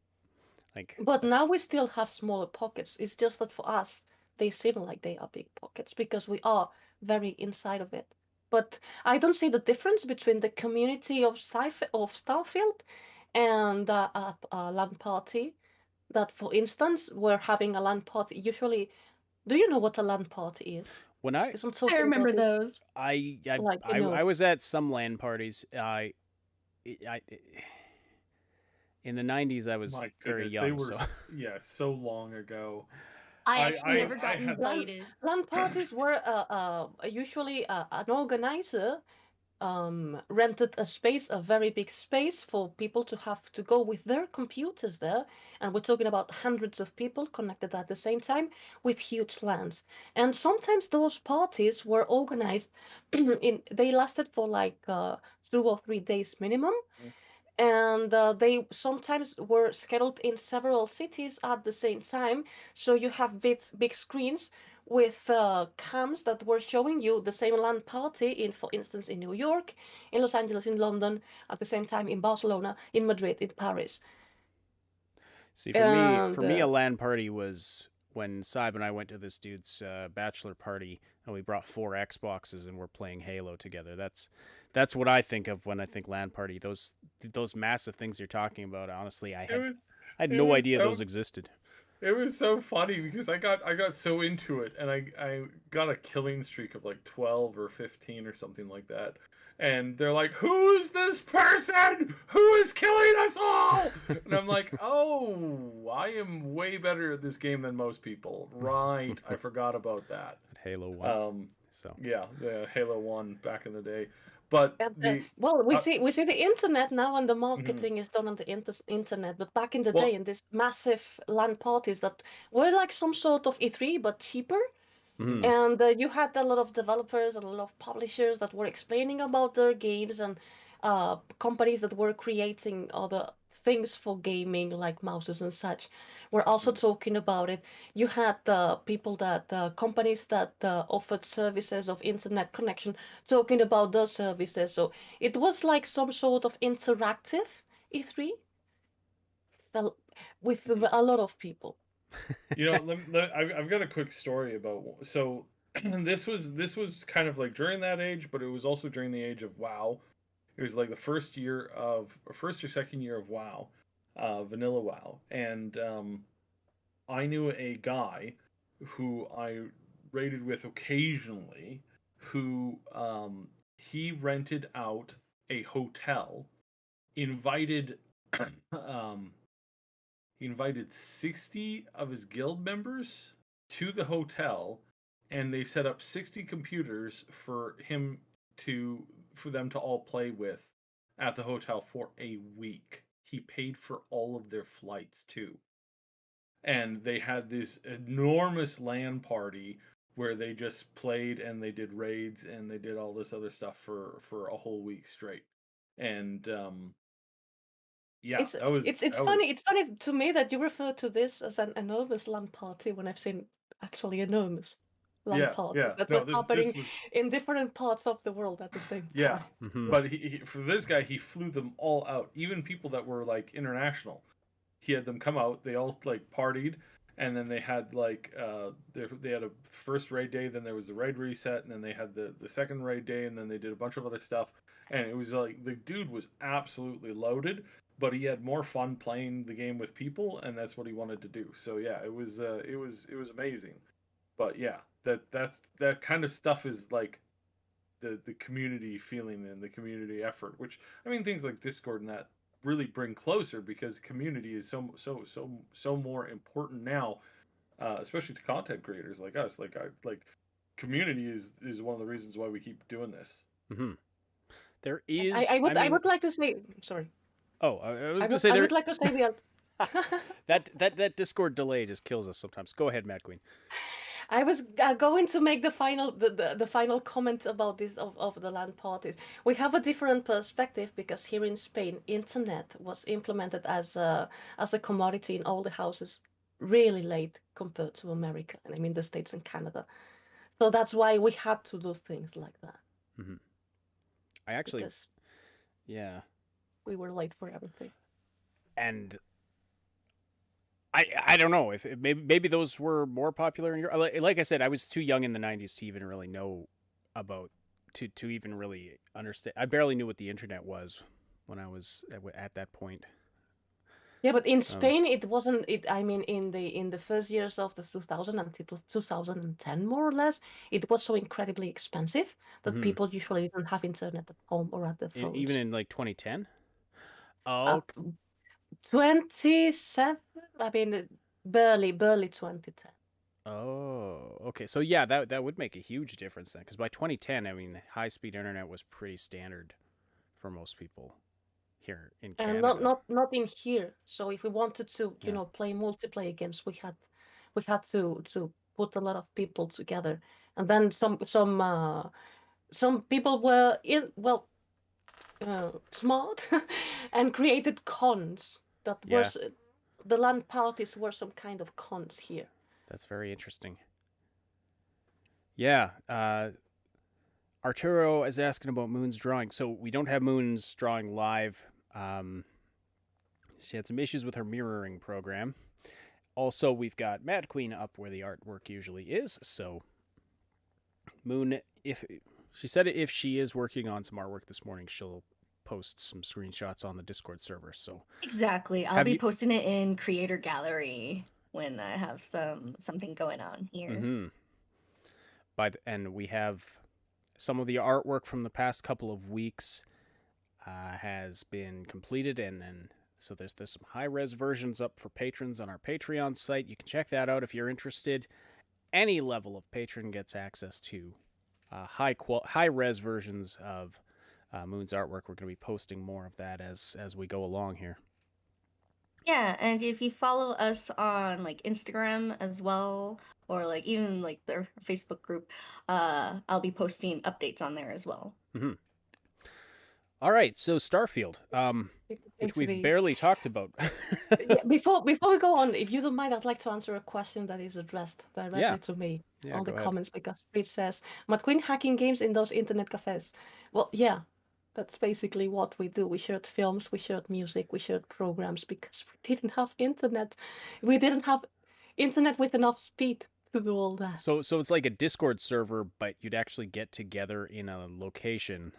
Like, But now we still have smaller pockets. It's just that for us, they seem like they are big pockets because we are very inside of it. but I don't see the difference between the community of Starfield and a LAN party. That, for instance, we're having a LAN party. Usually, do you know what a LAN party is? When I Because I'm I talking remember about it, those. like, I was at some LAN parties. I in the 90s I was My very goodness, they young, were so so long ago. I actually never got I had invited. LAN parties were usually an organizer rented a space, a very big space for people to have to go with their computers there. And we're talking about hundreds of people connected at the same time with huge LANs. And sometimes those parties were organized they lasted for like 2 or 3 days minimum. And they sometimes were scheduled in several cities at the same time. So you have big screens with cams that were showing you the same LAN party in, for instance, in New York, in Los Angeles, in London, at the same time in Barcelona, in Madrid, in Paris. see, And for me, a LAN party was when Saib and I went to this dude's bachelor party, and we brought 4 Xboxes and we're playing Halo together. That's what I think of when I think LAN party. Those massive things you're talking about. Honestly, it was I had it no was idea so those existed. it was so funny because I got so into it, and I got a killing streak of like 12 or 15 or something like that. And they're like, "Who's this person? Who is killing us all?" And I'm like, "Oh, I am way better at this game than most people." Right, I forgot about that. At Halo 1. So Yeah, the Halo 1 back in the day. But well, we uh, see the internet now, and the mhm. marketing is done on the internet. But back in the day, Well, in these massive LAN parties that were like some sort of E3 but cheaper. mhm. And you had a lot of developers and a lot of publishers that were explaining about their games, and companies that were creating other things for gaming, like mouses and such, were also talking about it. You had people that companies that offered services of internet connection talking about those services. So it was like some sort of interactive E3 felt with a lot of people. I've got a quick story about so this was kind of like during that age, but it was also during the age of WoW. It was like the first or second year of WoW, vanilla WoW, and I knew a guy who I raided with occasionally, who he rented out a hotel, invited um, he invited 60 of his guild members to the hotel, and they set up 60 computers for them to all play with at the hotel for a week. He paid for all of their flights too. And they had this enormous LAN party where they just played and they did raids and they did all this other stuff for a whole week straight. And yeah, It's that was it's that was funny. It's funny to me that you refer to this as an enormous LAN party when I've seen actually enormous LAN parties yeah. that No, was this happening was in different parts of the world at the same yeah. time. Mhm. But for this guy, he flew them all out, even people that were like international. He had them come out. They all like partied, and then they had like they had a first raid day, then there was the raid reset, and then they had the second raid day, and then they did a bunch of other stuff. And it was like the dude was absolutely loaded, but he had more fun playing the game with people, and that's what he wanted to do. So yeah, it was amazing. But yeah, that kind of stuff is like the community feeling and the community effort, which I mean things like Discord and that really bring closer because community is so more important now, especially to content creators like us. Like community is one of the reasons why we keep doing this. Mhm. There I, I is, I would I mean, would like to say sorry. oh, I was I gonna would say I there. would like to say the That Discord delay just kills us sometimes. Go ahead, Mad Queen. I was going to make the final comment about this of the LAN parties. We have a different perspective because here in Spain, internet was implemented as a commodity in all the houses really late compared to America, and I mean the States and Canada. So that's why we had to do things like that Mhm. I actually, because yeah, we were late for everything. and I don't know if maybe those were more popular in Europe. Like I said, I was too young in the '90s to even really know about to even really understand. I barely knew what the internet was when I was at that point. Yeah, but in Spain it wasn't. I mean, in the first years of the 2000 until 2010, more or less, it was so incredibly expensive that people usually didn't have internet at home or at their phones. Even in like 2010. Uh, 27. I mean, barely 2010. Oh, okay. So yeah, that would make a huge difference then, because by 2010, I mean, high-speed internet was pretty standard for most people here in And Canada. not in here. So if we wanted to, Yeah. play multiplayer games, we had to put a lot of people together, and then some people were smart and created cons that were Yeah, the LAN parties were some kind of cons here. that's very interesting. Yeah, Arturo is asking about Moon's drawing. So we don't have Moon's drawing live. She had some issues with her mirroring program. Also, we've got Mad Queen up where the artwork usually is. So Moon, if she said if she is working on some artwork this morning, she'll post some screenshots on the Discord server. So Exactly. I'll be posting it in Creator Gallery when I have something going on here. Mm-hmm. And we have some of the artwork from the past couple of weeks has been completed, and then so there's some high-res versions up for patrons on our Patreon site. You can check that out if you're interested. Any level of patron gets access to high-res versions of Moon's artwork. We're going to be posting more of that as we go along here. Yeah, and if you follow us on like Instagram as well, or like even like their Facebook group, I'll be posting updates on there as well. Mm-hmm. All right, so Starfield, which we've barely talked about. Yeah, before we go on, if you don't mind, I'd like to answer a question that is addressed directly to me on the comments, because Reed says, "Mad Queen hacking games in those internet cafes." Well, yeah, that's basically what we do. We shared films, we shared music, we shared programs because we didn't have internet. We didn't have internet with enough speed to do all that. So it's like a Discord server, but you'd actually get together in a location.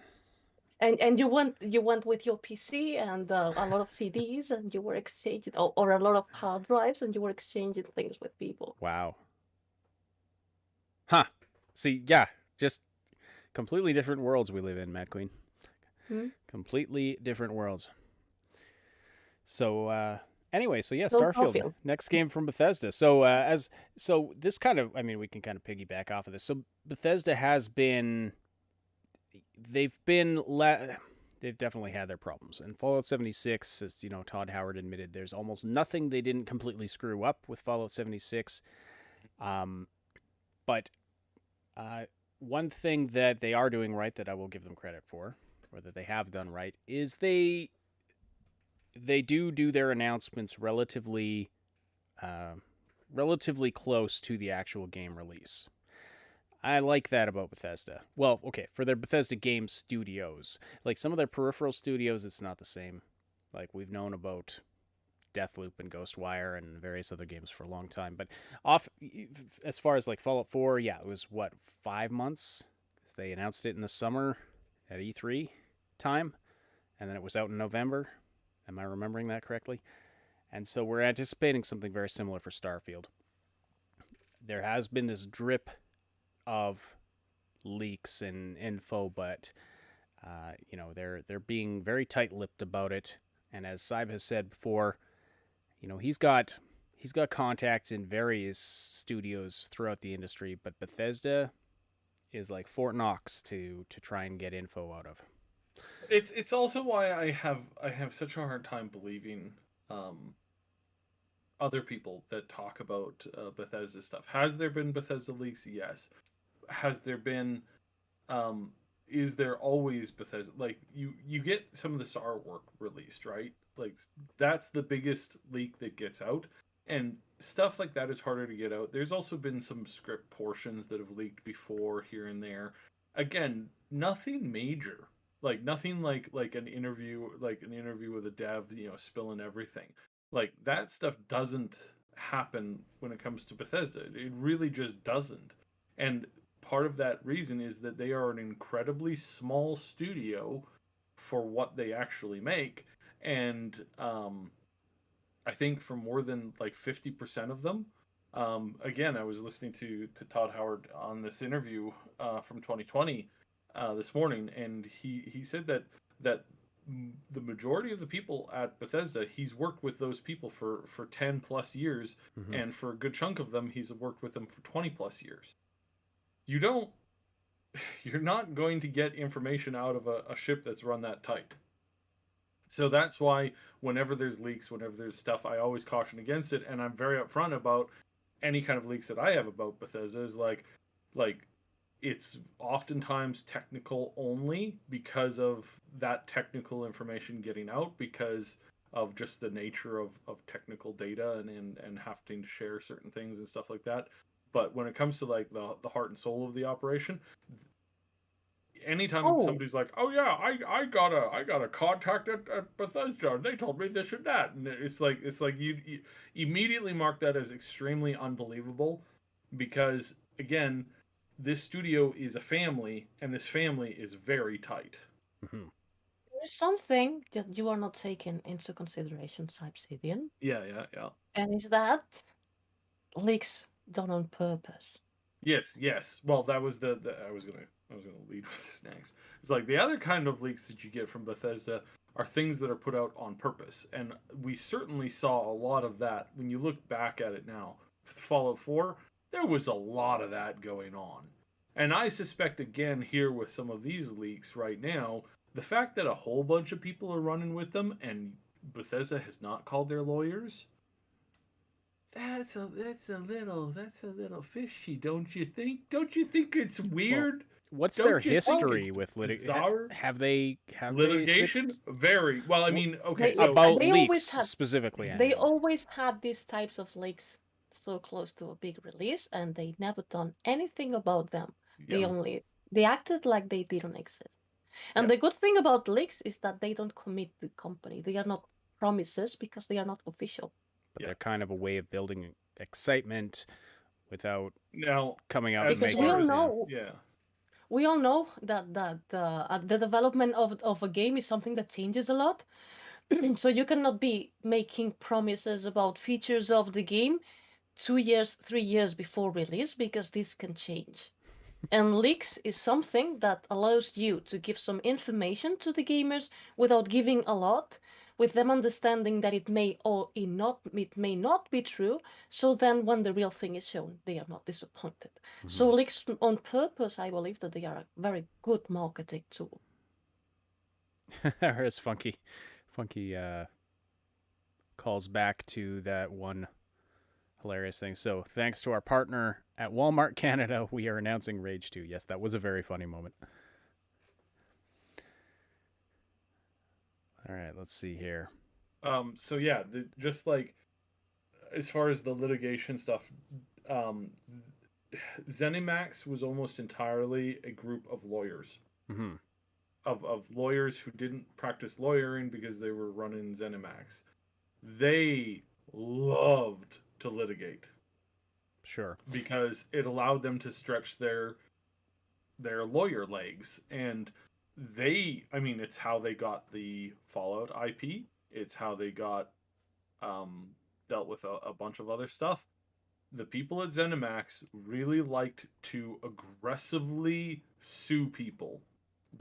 And you went with your PC and a lot of CDs, and you were exchanging, or a lot of hard drives, and you were exchanging things with people. Wow. Huh. See, yeah, just completely different worlds we live in, Mad Queen. Completely different worlds. So, anyway, so yeah, Starfield, next game from Bethesda. So, this kind of, I mean, we can kind of piggyback off of this. So, Bethesda has been, they've definitely had their problems. And Fallout 76, as Todd Howard admitted, there's almost nothing they didn't completely screw up with Fallout 76. But one thing that they are doing right, that I will give them credit for, or that they have done right, is they do their announcements relatively close to the actual game release. I like that about Bethesda. Well, okay, for their Bethesda game studios. Like some of their peripheral studios, it's not the same. Like we've known about Deathloop and Ghostwire and various other games for a long time. But as far as like Fallout 4, yeah, it was 5 months? They announced it in the summer at E3 time, and then it was out in November. Am I remembering that correctly? And so we're anticipating something very similar for Starfield. There has been this drip of leaks and info, but they're being very tight-lipped about it. And as Saib has said before, he's got contacts in various studios throughout the industry, but Bethesda is like Fort Knox to try and get info out of. It's also why I have such a hard time believing other people that talk about Bethesda stuff. Has there been Bethesda leaks? Yes. Has there been? Is there always Bethesda? Like you get some of this artwork released, right? Like that's the biggest leak that gets out, and stuff like that is harder to get out. There's also been some script portions that have leaked before here and there. Again, nothing major. Like nothing like an interview with a dev, spilling everything. Like that stuff doesn't happen when it comes to Bethesda. It really just doesn't. And part of that reason is that they are an incredibly small studio for what they actually make, and I think for more than like 50% of them. Again, I was listening to Todd Howard on this interview from 2020 this morning, and he said that the majority of the people at Bethesda, he's worked with those people for 10 plus years, and for a good chunk of them, he's worked with them for 20 plus years. You're not going to get information out of a ship that's run that tight. So that's why whenever there's leaks, whenever there's stuff, I always caution against it, and I'm very upfront about any kind of leaks that I have about Bethesda is like it's oftentimes technical only because of that technical information getting out, because of just the nature of technical data and having to share certain things and stuff like that. But when it comes to like the heart and soul of the operation, anytime somebody's like, "Oh yeah, I got a contact at Bethesda, and they told me this and that," and it's like you immediately mark that as extremely unbelievable, because again, this studio is a family, and this family is very tight. There's something that you are not taking into consideration, Obsidian. Yeah. And is that leaks done on purpose? Yes. Well, that was the I was gonna lead with this next. It's like the other kind of leaks that you get from Bethesda are things that are put out on purpose, and we certainly saw a lot of that when you look back at it now. With Fallout 4, there was a lot of that going on, and I suspect again here with some of these leaks right now, the fact that a whole bunch of people are running with them and Bethesda has not called their lawyers. That's a little fishy, don't you think? Don't you think it's weird? What's Don't their you think history it's with bizarre? Have they litigation? Very well. I mean, okay, They- so about they leaks always had- specifically? They anyway. always had these types of leaks so close to a big release, and they never done anything about them. yeah, They acted like they didn't exist. And the good thing about leaks is that they don't commit the company. They are not promises because they are not official. But Yeah. they're kind of a way of building excitement without now coming out as and Because making we all far as know yeah, we all know that the development of a game is something that changes a lot. So you cannot be making promises about features of the game 2 years, 3 years before release, because this can change. And leaks is something that allows you to give some information to the gamers without giving a lot, with them understanding that it may or it may not be true. So then, when the real thing is shown, they are not disappointed. So leaks on purpose, I believe that they are a very good marketing tool. His funky calls back to that one hilarious thing. So thanks to our partner at Walmart Canada, we are announcing Rage 2. Yes, that was a very funny moment. All right, let's see here. so yeah, just like as far as the litigation stuff, ZeniMax was almost entirely a group of lawyers. Of lawyers who didn't practice lawyering because they were running ZeniMax. They loved to litigate. Sure. Because it allowed them to stretch their lawyer legs, and it's how they got the Fallout IP. It's how they got dealt with a bunch of other stuff. The people at ZeniMax really liked to aggressively sue people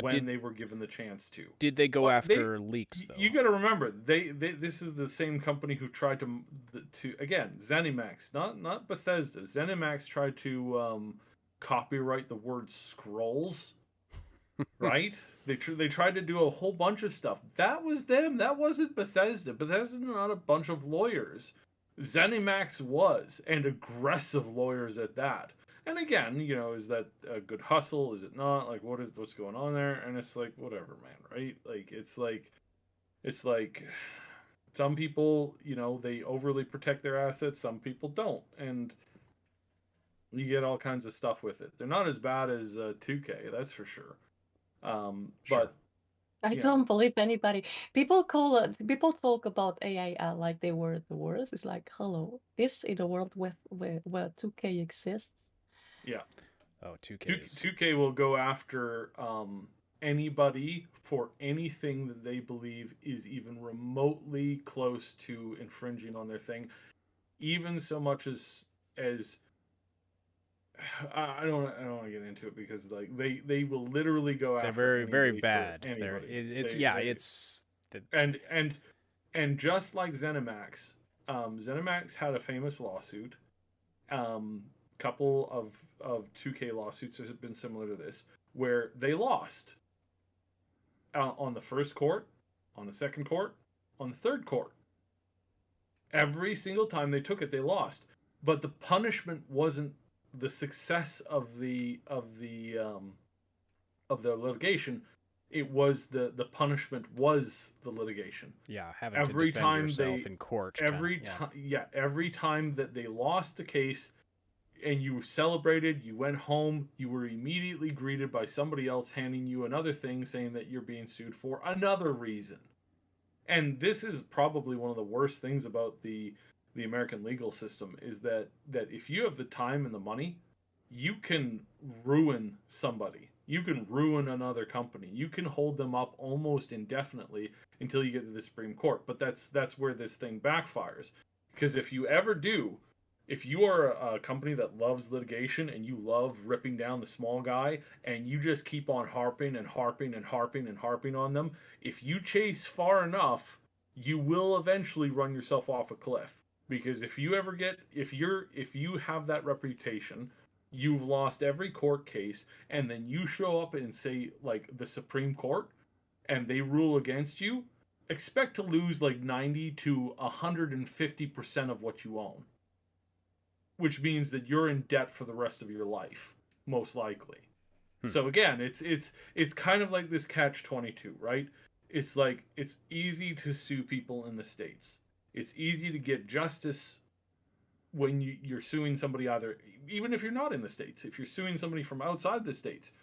when they were given the chance to. Did they go after leaks, though? You got to remember, they this is the same company who tried to again, ZeniMax, not Bethesda. ZeniMax tried to copyright the word scrolls, right? They tried to do a whole bunch of stuff. That was them. That wasn't Bethesda. Bethesda's not a bunch of lawyers. ZeniMax was, and aggressive lawyers at that. And again, is that a good hustle? Is it not? Like, what's going on there? And it's like, whatever, man, right? Like, it's like some people, they overly protect their assets. Some people don't, and you get all kinds of stuff with it. They're not as bad as 2K, that's for sure. But I don't believe anybody. People talk about AI like they were the worst. It's like, hello, this in a world where 2K exists. Yeah. Oh, 2K is... 2K will go after anybody for anything that they believe is even remotely close to infringing on their thing, even so much as I don't want to get into it because like they will literally go They're after very anybody bad. for anybody. It's and just like ZeniMax, ZeniMax had a famous lawsuit. Couple of 2K lawsuits have been similar to this, where they lost on the first court, on the second court, on the third court. Every single time they took it, they lost. But the punishment wasn't the success of the litigation. It was the punishment was the litigation. Yeah, having every to defend time yourself in court. Every time that they lost a case and you celebrated, you went home, you were immediately greeted by somebody else handing you another thing saying that you're being sued for another reason. And this is probably one of the worst things about the American legal system is that if you have the time and the money, you can ruin somebody. You can ruin another company. You can hold them up almost indefinitely until you get to the Supreme Court. But that's where this thing backfires. Because if you ever do, if you are a company that loves litigation and you love ripping down the small guy and you just keep on harping and harping and harping and harping on them, if you chase far enough, you will eventually run yourself off a cliff. Because if you have that reputation, you've lost every court case, and then you show up and say like the Supreme Court and they rule against you, expect to lose like 90 to 150% of what you own. Which means that you're in debt for the rest of your life, most likely. So again, it's kind of like this catch-22, right? It's like it's easy to sue people in the States. It's easy to get justice when you're suing somebody, either even if you're not in the States, if you're suing somebody from outside the States.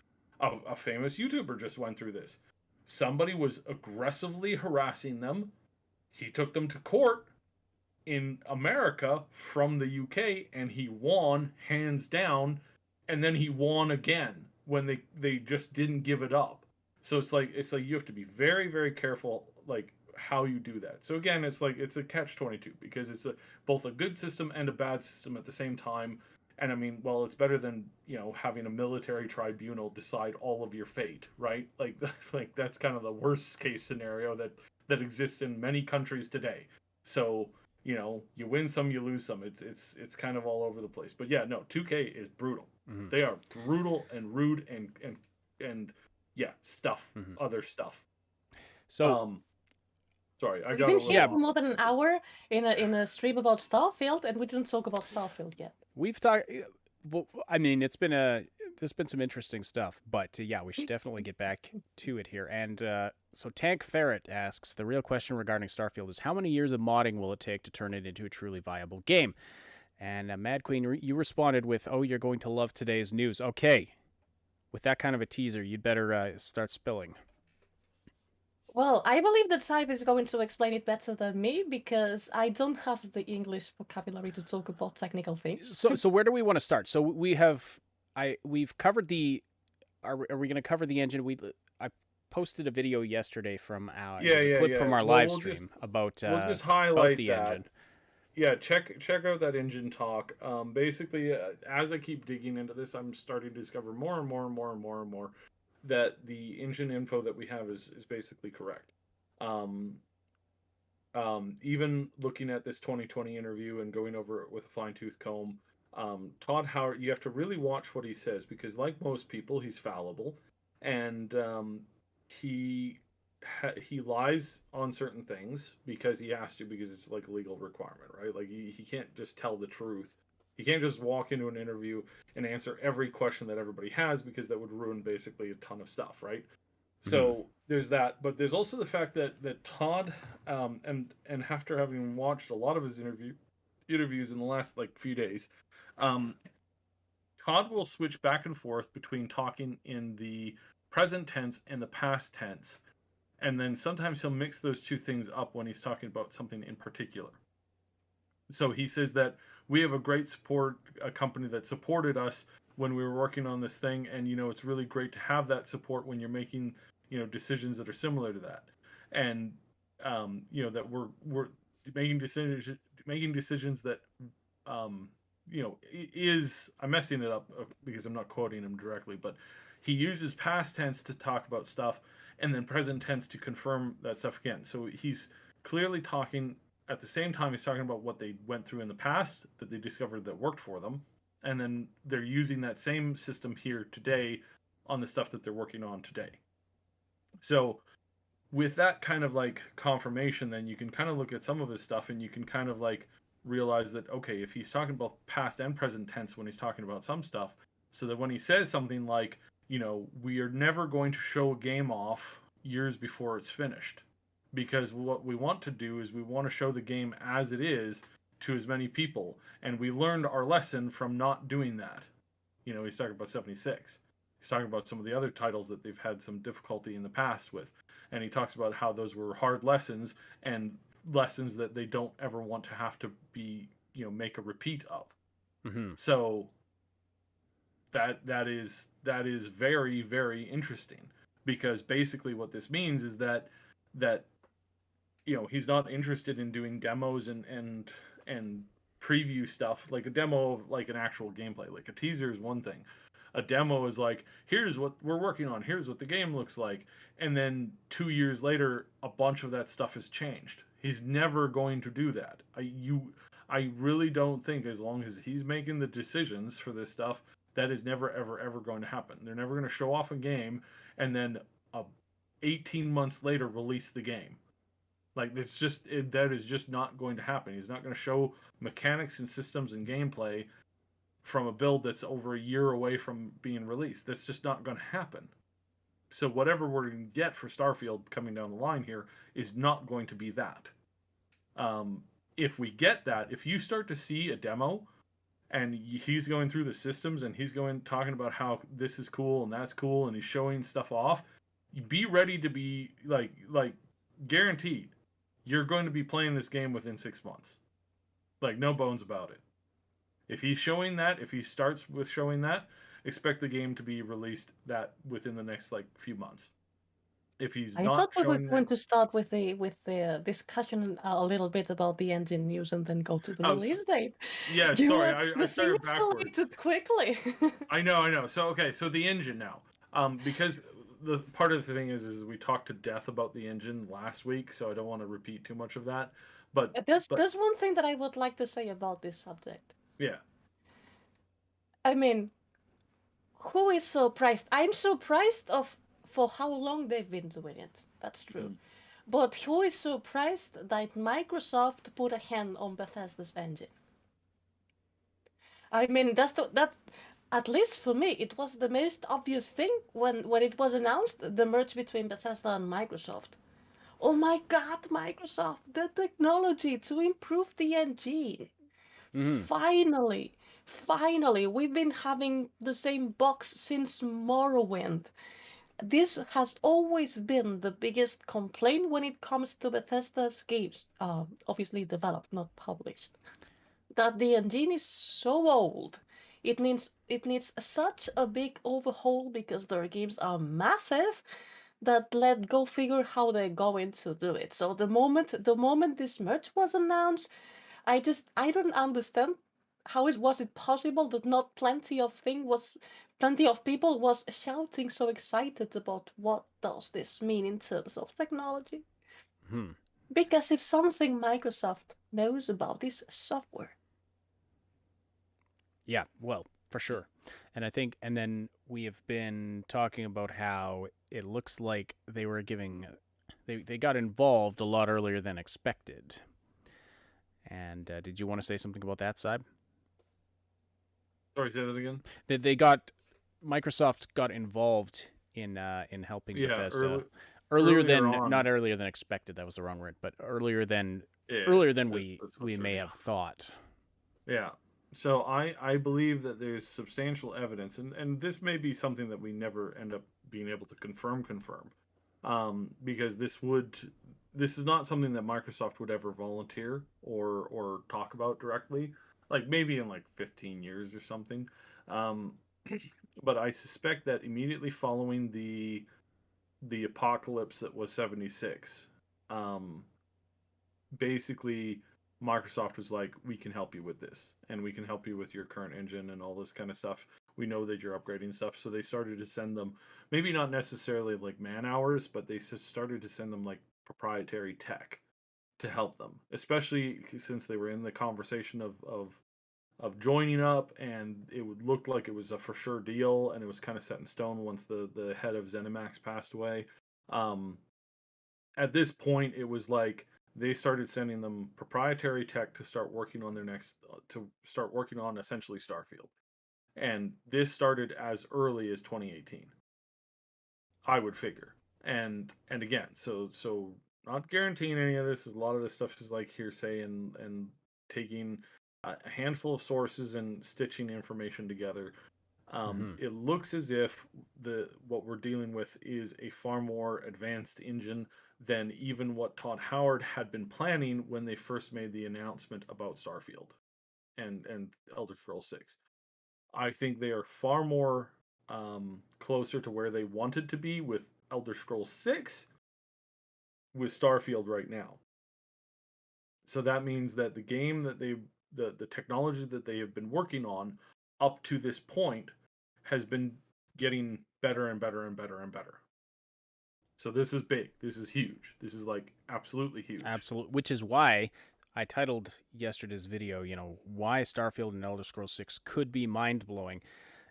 A famous YouTuber just went through this. Somebody was aggressively harassing them. He took them to court in America from the UK, and he won hands down, and then he won again when they just didn't give it up. So it's like you have to be very, very careful like how you do that. So again, it's a catch-22 because it's both a good system and a bad system at the same time. And I mean, well, it's better than, having a military tribunal decide all of your fate, right? Like that's kind of the worst case scenario that exists in many countries today. So you win some, you lose some. It's kind of all over the place. But yeah, no, 2K is brutal. Mm-hmm. They are brutal and rude and yeah, other stuff. So, sorry, We've been here for more than an hour in a stream about Starfield, and we didn't talk about Starfield yet. We've talked. Well, I mean, there's been some interesting stuff, but yeah, we should definitely get back to it here. And so Tank Ferret asks, the real question regarding Starfield is how many years of modding will it take to turn it into a truly viable game? And Mad Queen, you responded with, "Oh, you're going to love today's news." Okay, with that kind of a teaser, you'd better start spilling. Well, I believe that Saif is going to explain it better than me because I don't have the English vocabulary to talk about technical things. So where do we want to start? So we've covered the. Are we going to cover the engine? I posted a video yesterday from our clip from our live stream about we'll just highlight the that. engine. Yeah, check out that engine talk. Basically, as I keep digging into this, I'm starting to discover more and more that the engine info that we have is basically correct. Even looking at this 2020 interview and going over it with a fine-tooth comb, Todd Howard, you have to really watch what he says because, like most people, he's fallible, and he lies on certain things because he has to, because it's like a legal requirement, right? Like he can't just tell the truth. He can't just walk into an interview and answer every question that everybody has because that would ruin basically a ton of stuff, right? Mm-hmm. So there's that, but there's also the fact that Todd, and after having watched a lot of his interviews in the last few days, Todd will switch back and forth between talking in the present tense and the past tense, and then sometimes he'll mix those two things up when he's talking about something in particular. So he says that we have a great company that supported us when we were working on this thing, and it's really great to have that support when you're making decisions that are similar to that, and that we're making decisions that is, I'm messing it up because I'm not quoting him directly, but he uses past tense to talk about stuff and then present tense to confirm that stuff again. So he's clearly talking at the same time, he's talking about what they went through in the past that they discovered that worked for them. And then they're using that same system here today on the stuff that they're working on today. So with that kind of like confirmation, then you can kind of look at some of his stuff and you can kind of like realize that, okay, if he's talking both past and present tense when he's talking about some stuff, so that when he says something like, we are never going to show a game off years before it's finished, because what we want to do is we want to show the game as it is to as many people, and we learned our lesson from not doing that. He's talking about 76. He's talking about some of the other titles that they've had some difficulty in the past with, and he talks about how those were hard lessons and lessons that they don't ever want to have to be, make a repeat of. Mm-hmm. So that is very, very interesting, because basically what this means is that he's not interested in doing demos and preview stuff. Like a demo of like an actual gameplay, like a teaser is one thing. A demo is like, here's what we're working on, here's what the game looks like, and then 2 years later a bunch of that stuff has changed. He's never going to do that. I really don't think, as long as he's making the decisions for this stuff, that is never ever going to happen. They're never going to show off a game and then 18 months later release the game. Like, that is just not going to happen. He's not going to show mechanics and systems and gameplay from a build that's over a year away from being released. That's just not going to happen. So whatever we're going to get for Starfield coming down the line here is not going to be that. If we get that, if you start to see a demo and he's going through the systems and he's talking about how this is cool and that's cool and he's showing stuff off, be ready to be like guaranteed you're going to be playing this game within 6 months. Like, no bones about it. If he's showing that, if he starts with showing that, expect the game to be released that within the next like few months. If he's I not thought we were showing going that, to start with the discussion a little bit about the engine news and then go to the release date. Yeah, You sorry, were- I the thing started backwards. escalated quickly. I know. So okay, so the engine now, because the part of the thing is we talked to death about the engine last week, so I don't want to repeat too much of that. But There's one thing that I would like to say about this subject. yeah, I mean, who is surprised? I'm surprised for how long they've been doing it. That's true. But who is surprised that Microsoft put a hand on Bethesda's engine? I mean, that at least for me, it was the most obvious thing when it was announced, the merge between Bethesda and Microsoft. Oh my God, Microsoft, the technology to improve the engine. Finally, we've been having the same box since Morrowind. This has always been the biggest complaint when it comes to Bethesda's games, obviously developed, not published, that the engine is so old. It needs such a big overhaul because their games are massive that let go figure how they're going to do it. So the moment this merge was announced, I don't understand how was it possible that not plenty of people was shouting so excited about what does this mean in terms of technology? Because if something Microsoft knows about is software. Yeah, well, for sure. And I think, and then we have been talking about how it looks like they were they got involved a lot earlier than expected. And did you want to say something about that, Saib? sorry, say that again. Microsoft got involved in helping Bethesda earlier than on. not earlier than expected. That was the wrong word, but earlier than we may have thought. Yeah. So I believe that there's substantial evidence, and this may be something that we never end up being able to confirm, because this is not something that Microsoft would ever volunteer or talk about directly. Like maybe in like 15 years or something. but I suspect that immediately following the apocalypse that was 76, basically Microsoft was like, we can help you with this, and we can help you with your current engine and all this kind of stuff. We know that you're upgrading stuff, so they started to send them, maybe not necessarily like man hours, but they started to send them like proprietary tech to help them, especially since they were in the conversation of joining up, and it would look like it was a for sure deal, and it was kind of set in stone once the head of ZeniMax passed away. Um, at this point, it was like they started sending them proprietary tech to start working on their next to start working on essentially Starfield, and this started as early as 2018. I would figure, and again, so not guaranteeing any of this. Is a lot of this stuff is like hearsay and taking a handful of sources and stitching information together. It looks as if what we're dealing with is a far more advanced engine than even what Todd Howard had been planning when they first made the announcement about Starfield and Elder Scrolls 6. I think they are far more closer to where they wanted to be with Elder Scrolls 6 with Starfield right now. So that means that the game that the technology that they have been working on up to this point has been getting better and better and better and better. So this is big. This is huge. This is like absolutely huge. Absolutely. Which is why I titled yesterday's video, why Starfield and Elder Scrolls 6 could be mind-blowing.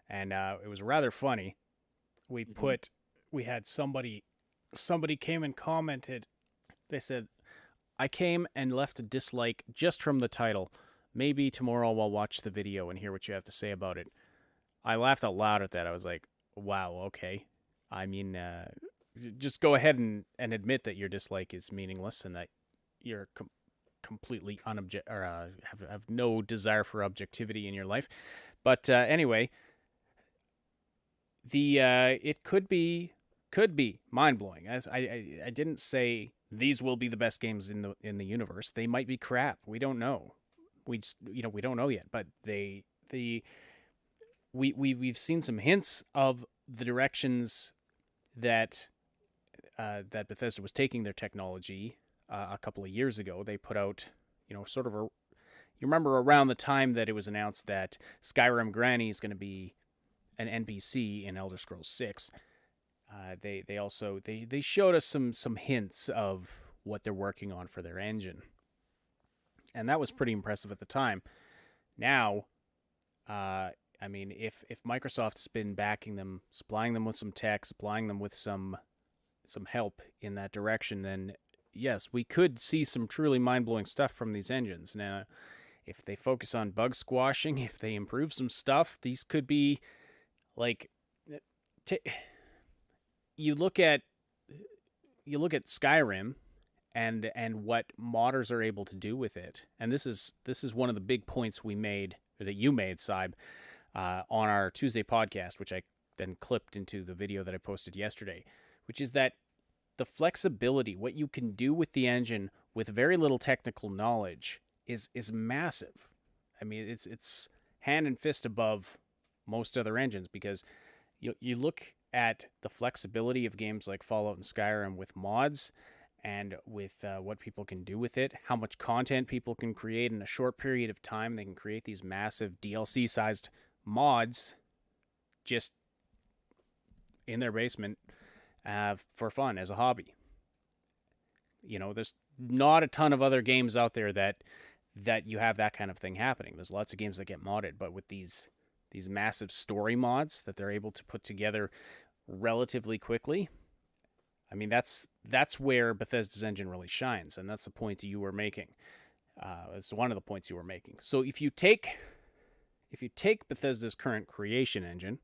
And it was rather funny. We had somebody came and commented. They said, I came and left a dislike just from the title. Maybe tomorrow I'll watch the video and hear what you have to say about it. I laughed out loud at that. I was like, wow, okay. I mean, just go ahead and admit that your dislike is meaningless and that you're completely have no desire for objectivity in your life. But anyway, it could be mind-blowing. As I didn't say these will be the best games in the universe. They might be crap. We don't know. We just we don't know yet. But we've seen some hints of the directions that that Bethesda was taking their technology a couple of years ago. They put out sort of you remember around the time that it was announced that Skyrim Granny is going to be an NPC in Elder Scrolls 6. They also showed us some hints of what they're working on for their engine, and that was pretty impressive at the time. Now, I mean, if Microsoft's been backing them, supplying them with some tech, supplying them with some help in that direction, then yes, we could see some truly mind-blowing stuff from these engines. Now, if they focus on bug squashing, if they improve some stuff, these could be like you look at Skyrim and what modders are able to do with it. And this is one of the big points we made, or that you made, Cyb, on our Tuesday podcast, which I then clipped into the video that I posted yesterday, which is that the flexibility, what you can do with the engine with very little technical knowledge is massive. I mean, it's hand and fist above most other engines, because you look at the flexibility of games like Fallout and Skyrim with mods and with what people can do with it, how much content people can create in a short period of time. They can create these massive DLC-sized mods just in their basement for fun as a hobby. There's not a ton of other games out there that you have that kind of thing happening. There's lots of games that get modded, but with these massive story mods that they're able to put together relatively quickly, I mean, that's where Bethesda's engine really shines, and that's the point you were making. It's one of the points you were making. So if you take Bethesda's current creation engine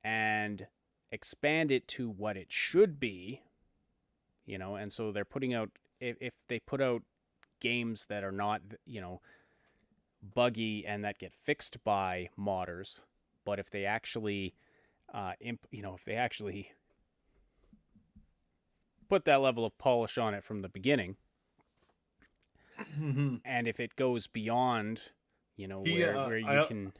and expand it to what it should be, and so they're putting out, if they put out games that are not, buggy and that get fixed by modders, but if they actually, if they actually put that level of polish on it from the beginning, and if it goes beyond, where you can.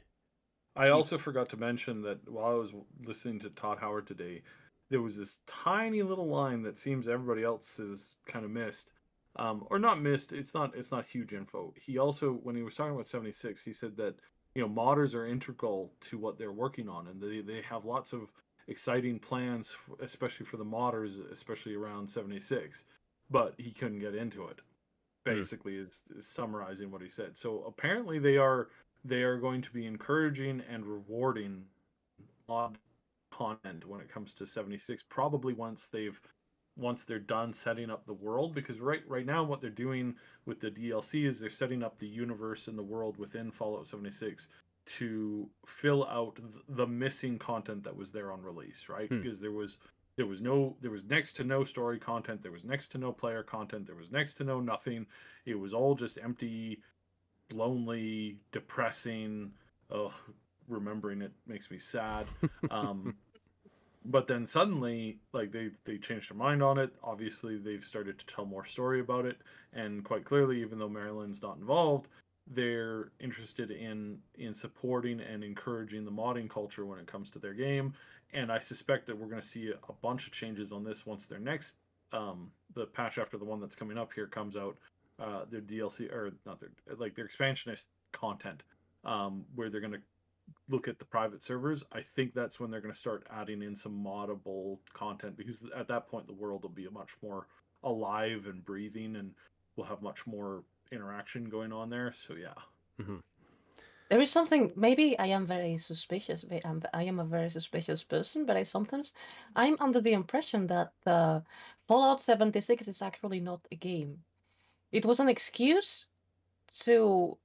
I also forgot to mention that while I was listening to Todd Howard today, there was this tiny little line that seems everybody else has kind of missed, or not missed. It's not huge info. He also, when he was talking about 76, he said that modders are integral to what they're working on, and they have lots of exciting plans, especially for the modders, especially around 76. But he couldn't get into it. Basically, is summarizing what he said. So apparently, they are going to be encouraging and rewarding mod content when it comes to 76, probably once they're done setting up the world, because right now what they're doing with the DLC is they're setting up the universe and the world within Fallout 76 to fill out the missing content that was there on release, right? Because there was next to no story content, there was next to no player content, there was next to no nothing. It was all just empty, lonely, depressing. Ugh, remembering it makes me sad. But then suddenly, like they changed their mind on it. Obviously, they've started to tell more story about it, and quite clearly, even though Maryland's not involved, they're interested in supporting and encouraging the modding culture when it comes to their game. And I suspect that we're going to see a bunch of changes on this once their next the patch after the one that's coming up here comes out. Their DLC, or not their expansionist content, where they're going to look at the private servers. I think that's when they're going to start adding in some moddable content, because at that point the world will be much more alive and breathing, and we'll have much more interaction going on there. So yeah. Mm-hmm. There is something, maybe I am very suspicious. I am a very suspicious person, but I'm under the impression that Fallout 76 is actually not a game. It was an excuse to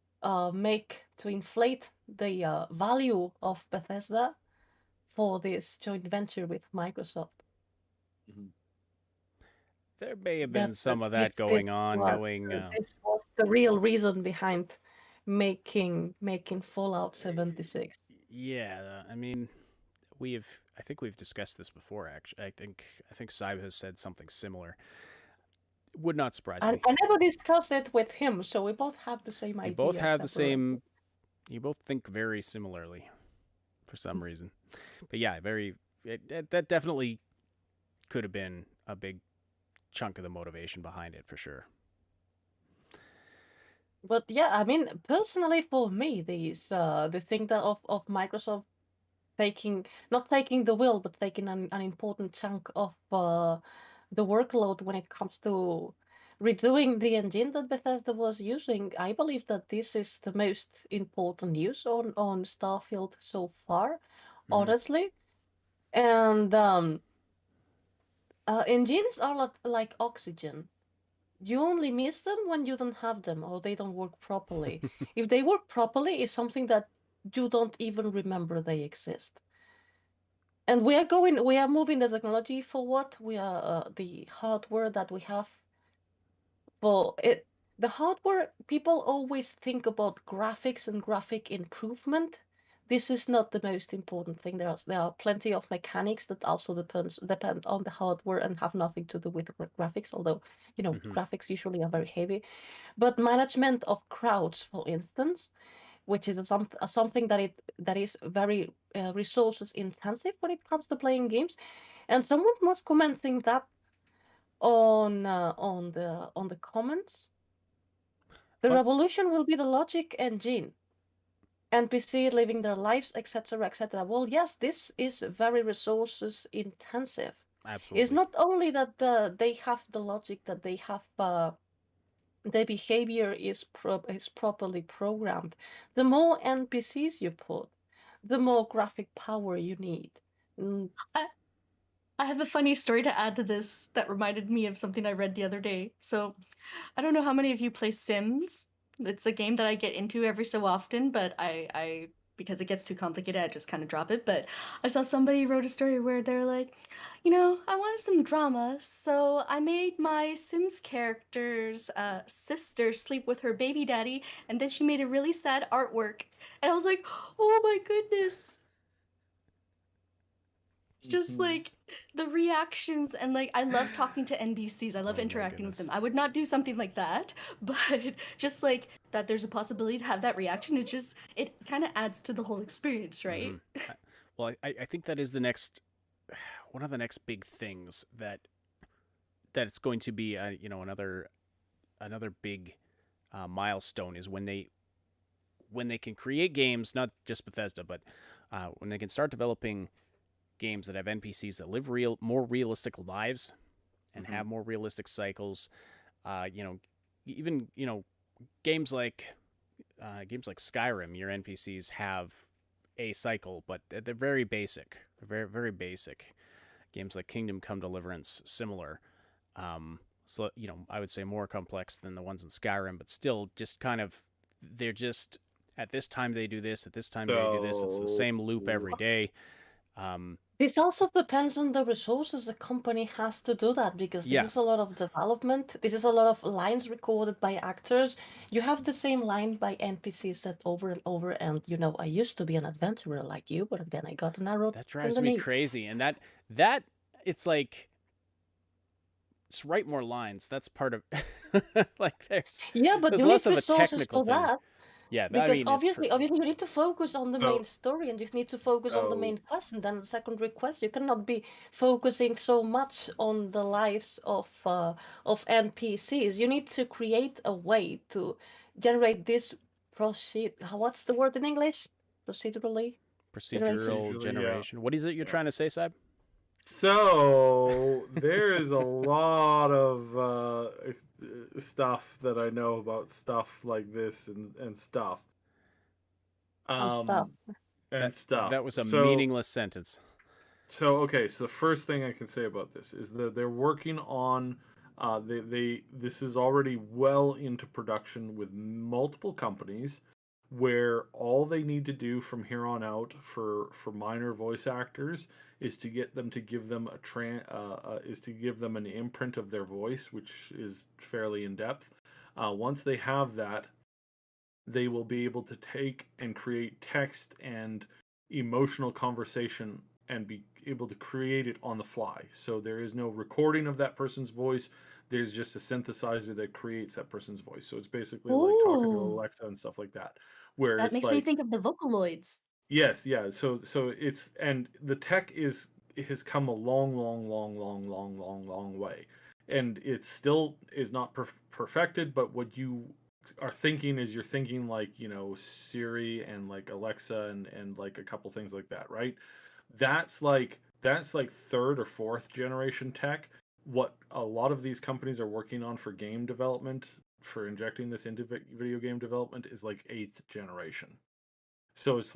inflate the value of Bethesda for this joint venture with Microsoft. Mm-hmm. There may have been some of that going on. This was the real reason behind making Fallout 76. Yeah, I mean, I think we've discussed this before. Actually, I think Cyber has said something similar. Would not surprise me. I never discussed it with him, so we both had the same idea. You both have the same. You both think very similarly, for some reason. But yeah, that definitely could have been a big chunk of the motivation behind it, for sure. But yeah, I mean, personally, for me, the thing that of Microsoft not taking the wheel, but taking an important chunk of the workload when it comes to redoing the engine that Bethesda was using, I believe that this is the most important news on Starfield so far, honestly. And engines are like oxygen. You only miss them when you don't have them or they don't work properly. If they work properly, it's something that you don't even remember they exist. And we are moving the technology forward. We are the hardware that we have. For it, the hardware, people always think about graphics and graphic improvement. This is not the most important thing. There are plenty of mechanics that also depend on the hardware and have nothing to do with graphics, although, graphics usually are very heavy. But management of crowds, for instance, which is something that is very resources intensive when it comes to playing games. And someone was commenting that on the comments. The revolution will be the logic engine, NPC living their lives, etc., etc. Well, yes, this is very resources intensive. Absolutely. It's not only that they have the logic, that they have the behavior is properly programmed. The more NPCs you put, the more graphic power you need. I have a funny story to add to this that reminded me of something I read the other day. So, I don't know how many of you play Sims. It's a game that I get into every so often, but I because it gets too complicated, I just kind of drop it. But I saw somebody wrote a story where they're like, I wanted some drama, so I made my Sims character's sister sleep with her baby daddy, and then she made a really sad artwork. And I was like, oh my goodness. just like the reactions and like I love talking to NPCs. I love Oh my interacting with them. goodness. I would not do something like that, but just like that there's a possibility to have that reaction is just it kind of adds to the whole experience, right? Well, I think that is the next one of the next big things that it's going to be another big milestone is when they can create games, not just Bethesda, but when they can start developing games that have NPCs that live more realistic lives and have more realistic cycles. Even games like Skyrim, your NPCs have a cycle, but they're very basic. They're very very basic. Games like Kingdom Come Deliverance, similar. So I would say more complex than the ones in Skyrim, but still just kind of they're just at this time they do this, at this time they do this. It's the same loop every day. This also depends on the resources the company has to do that, because this Yeah, is a lot of development. This is a lot of lines recorded by actors. You have the same line by NPCs said over and over. And I used to be an adventurer like you, but then I got an arrow that in drives the me knee. crazy, and that it's like just write more lines. That's part of like Yeah, but there's you less need of a resources technical for thing. that. Yeah, I Because mean it's true. obviously you need to focus on the main So, story, and you need to focus on the so main quest, and then the secondary quest. You cannot be focusing so much on the lives of NPCs. You need to create a way to generate this what's the word in English? Procedurally generation. Procedural procedurally, yeah, generation. What is it you're yeah. trying to say, Sab? So there is a lot of stuff that I know about stuff like this and stuff. And stuff. Um, and That stuff. that was a So meaningless sentence. okay. So the first thing I can say about this is that they're working on. This is already well into production with multiple companies, where all they need to do from here on out for minor voice actors is to get them to give them is to give them an imprint of their voice, which is fairly in depth. Once they have that, they will be able to take and create text and emotional conversation and be able to create it on the fly. So there is no recording of that person's voice. There's just a synthesizer that creates that person's voice. So it's basically like talking to Ooh, Alexa and stuff like that, where that it's makes me like, think of the Vocaloids. yes, yeah. So it's, and the tech is it has come a long, long, long, long, long, long, long way, and it still is not perfected. But what you are thinking is you're thinking like Siri and like Alexa and like a couple things like that, right? That's like third or fourth generation tech. What a lot of these companies are working on for game development, for injecting this into video game development, is like eighth generation. So it's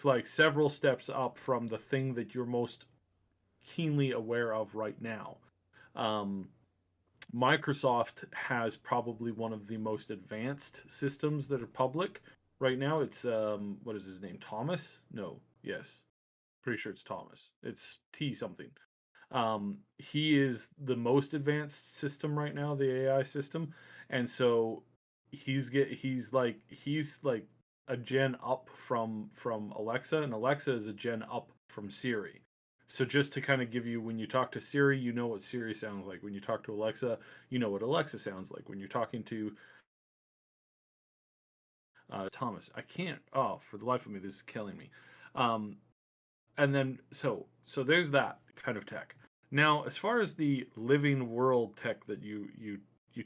like several steps up from the thing that you're most keenly aware of right now. Um, Microsoft has probably one of the most advanced systems that are public right now. It's what is his name? Thomas? No, yes, pretty sure it's Thomas. It's T something. He is the most advanced system right now, the AI system, and so he's like a gen up from Alexa, and Alexa is a gen up from Siri. So just to kind of give you, when you talk to Siri, you know what Siri sounds like. When you talk to Alexa, you know what Alexa sounds like. When you're talking to Thomas, I can't. Oh, for the life of me, this is killing me. Um, and then so there's that kind of tech. Now, as far as the living world tech that you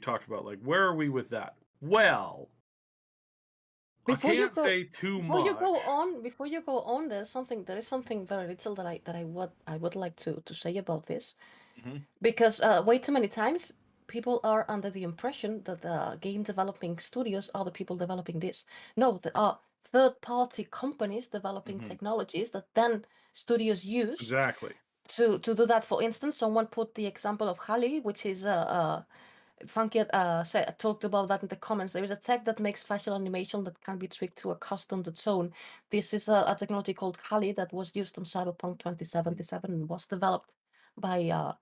talked about, like, where are we with that? Well, I Before you can't go, say too much. before you go on, there is something very little that I would like to say about this. Hmm. Because way too many times people are under the impression that the game developing studios are the people developing this. No, there are third-party companies developing Hmm. technologies that then studios use Exactly. to do that. For instance, someone put the example of Hali, which is Funky talked about that in the comments. There is a tech that makes facial animation that can be tweaked to a custom tone. This is a technology called Hali that was used on Cyberpunk 2077 and was developed by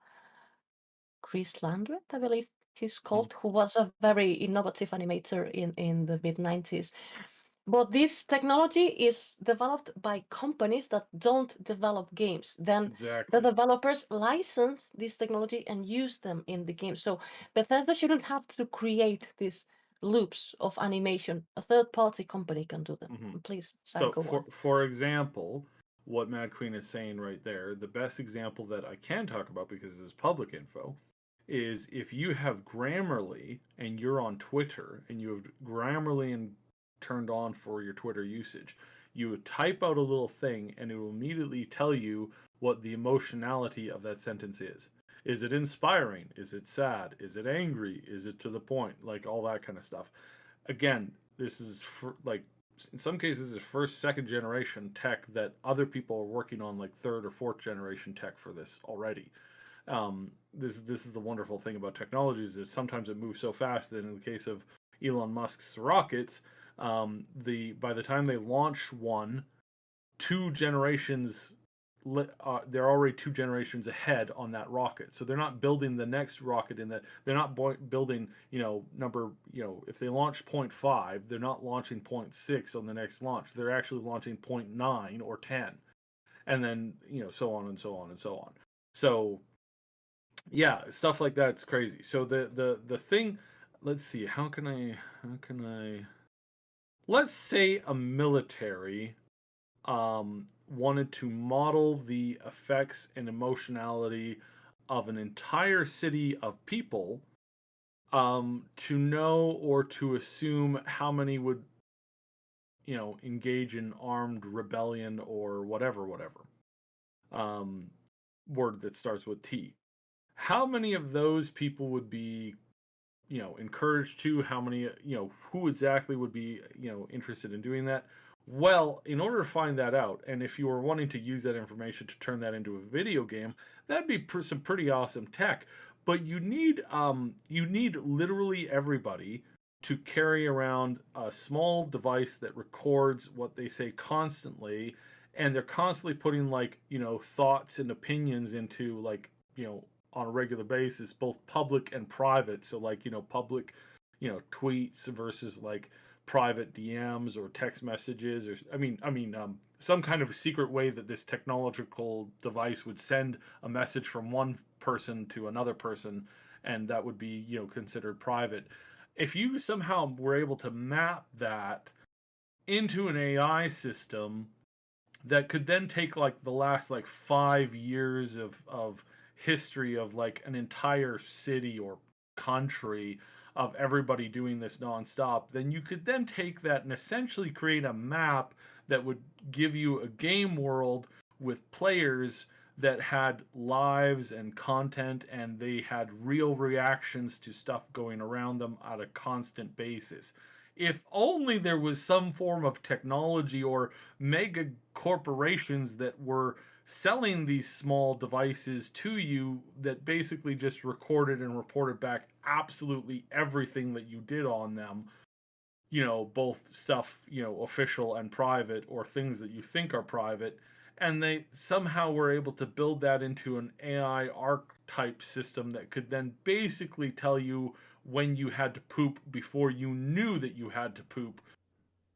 Chris Landreth, I believe he's Mhm. called, who was a very innovative animator in the mid 90s. But this technology is developed by companies that don't develop games. Then Exactly. the developers license this technology and use them in the game. So Bethesda shouldn't have to create these loops of animation. A third-party company can do them. Mhm. Please, Sam, So go on. for example, what Mad Queen is saying right there, the best example that I can talk about because this is public info, is if you have Grammarly and you're on Twitter and you have Grammarly and turned on for your Twitter usage, you would type out a little thing and it will immediately tell you what the emotionality of that sentence is. Is it inspiring? Is it sad? Is it angry? Is it to the point? Like all that kind of stuff. Again, this is for, like in some cases it's first, second generation tech that other people are working on like third or fourth generation tech for this already. This is the wonderful thing about technologies is sometimes it moves so fast that in the case of Elon Musk's rockets, the by the time they launch one, two generations they're already two generations ahead on that rocket. So they're not building the next rocket in that they're not building, if they launch point 0.5, they're not launching point 0.6 on the next launch. They're actually launching point 0.9 or 10. And then, so on and so on and so on. So yeah, stuff like that's crazy. So the thing, let's see, how can I let's say a military wanted to model the effects and emotionality of an entire city of people, to know or to assume how many would, engage in armed rebellion or whatever. Um, word that starts with T. How many of those people would be, encouraged to? How many, who exactly would be, interested in doing that? Well, in order to find that out, and if you were wanting to use that information to turn that into a video game, that'd be some pretty awesome tech. But you need literally everybody to carry around a small device that records what they say constantly, and they're constantly putting like thoughts and opinions into like on a regular basis, both public and private. So like public tweets versus like private DMs or text messages, or some kind of secret way that this technological device would send a message from one person to another person, and that would be considered private. If you somehow were able to map that into an AI system that could then take like the last like 5 years of history of like an entire city or country of everybody doing this nonstop, then you could then take that and essentially create a map that would give you a game world with players that had lives and content, and they had real reactions to stuff going around them on a constant basis. If only there was some form of technology or mega corporations that were selling these small devices to you that basically just recorded and reported back absolutely everything that you did on them, both stuff, official and private, or things that you think are private. And they somehow were able to build that into an AI archetype system that could then basically tell you when you had to poop before you knew that you had to poop.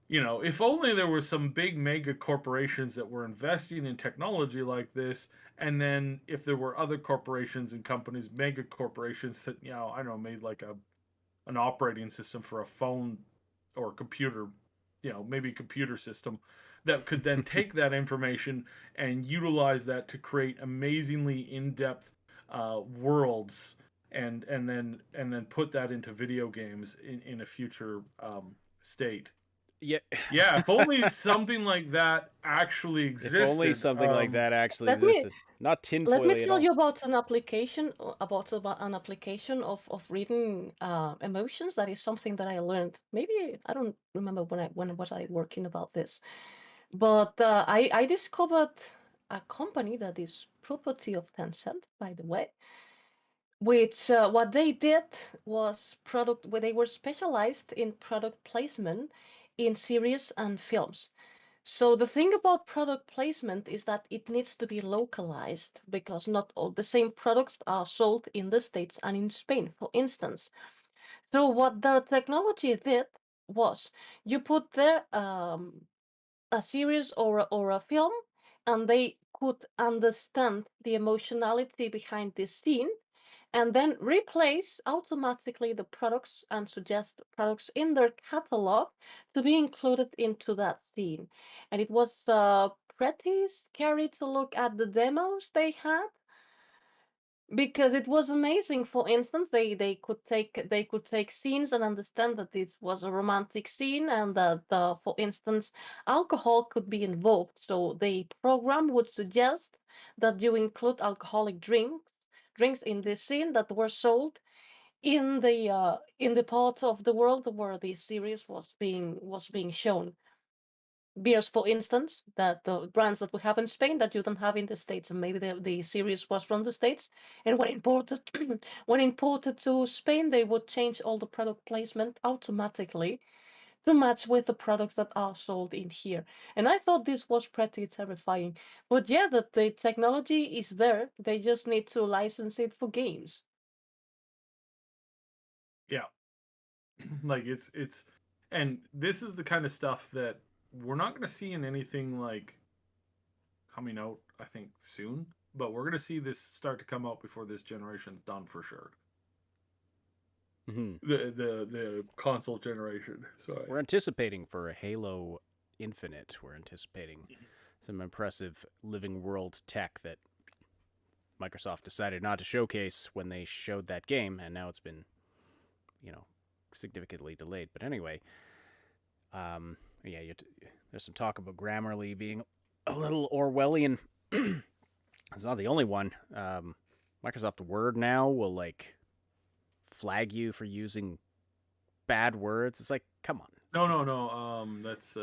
If only there were some big mega corporations that were investing in technology like this, and then if there were other corporations and companies, mega corporations that, I don't know, made like an operating system for a phone or computer, maybe a computer system that could then take that information and utilize that to create amazingly in-depth worlds, and then put that into video games in a future state. Yeah. Yeah, if only something like that actually If only existed. something like that actually Let me existed. Not let me tinfoily at tell all. you about an application about an application of reading emotions. That is something that I learned. Maybe I don't remember when was I working about this, but I discovered a company that is property of Tencent, by the way, which what they did was product where they were specialized in product placement in series and films. So the thing about product placement is that it needs to be localized because not all the same products are sold in the States and in Spain, for instance. So what the technology did was you put there a series or a film, and they could understand the emotionality behind this scene, and then replace automatically the products and suggest products in their catalog to be included into that scene. And it was pretty scary to look at the demos they had, because it was amazing. For instance, they could take scenes and understand that this was a romantic scene, and that for instance, alcohol could be involved. So the program would suggest that you include alcoholic drinks in this scene that were sold in the part of the world where the series was being shown. Beers, for instance, that the brands that we have in Spain that you don't have in the States, and maybe the series was from the States, and when imported when imported to Spain, they would change all the product placement automatically to match with the products that are sold in here. And I thought this was pretty terrifying. But yeah, that the technology is there. They just need to license it for games. Yeah. Like it's and this is the kind of stuff that we're not going to see in anything like coming out, I think, soon, but we're going to see this start to come out before this generation's done for sure. Mm-hmm. The console generation. Sorry. We're anticipating for a Halo Infinite. We're anticipating some impressive living world tech that Microsoft decided not to showcase when they showed that game, and now it's been, significantly delayed. But anyway, yeah, there's some talk about Grammarly being a little Orwellian. It's not the only one. Microsoft Word now will flag you for using bad words. It's like, come on. No. That's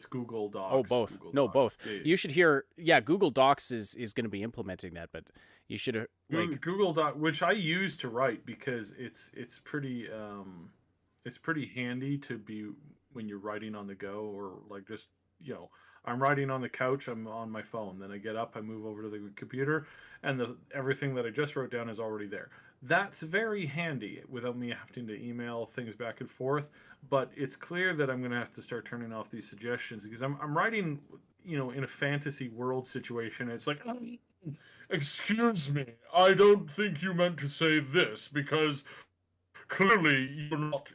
Google Docs. Oh, both. Google No, Docs. both. Yeah. You should hear. Yeah, Google Docs is going to be implementing that, but you should Google Doc, which I use to write because it's pretty handy to be when you're writing on the go, or just I'm writing on the couch, I'm on my phone, then I get up, I move over to the computer, and everything that I just wrote down is already there. That's very handy without me having to email things back and forth. But it's clear that I'm going to have to start turning off these suggestions, because I'm writing, in a fantasy world situation. It's like, excuse me, I don't think you meant to say this, because clearly you're not,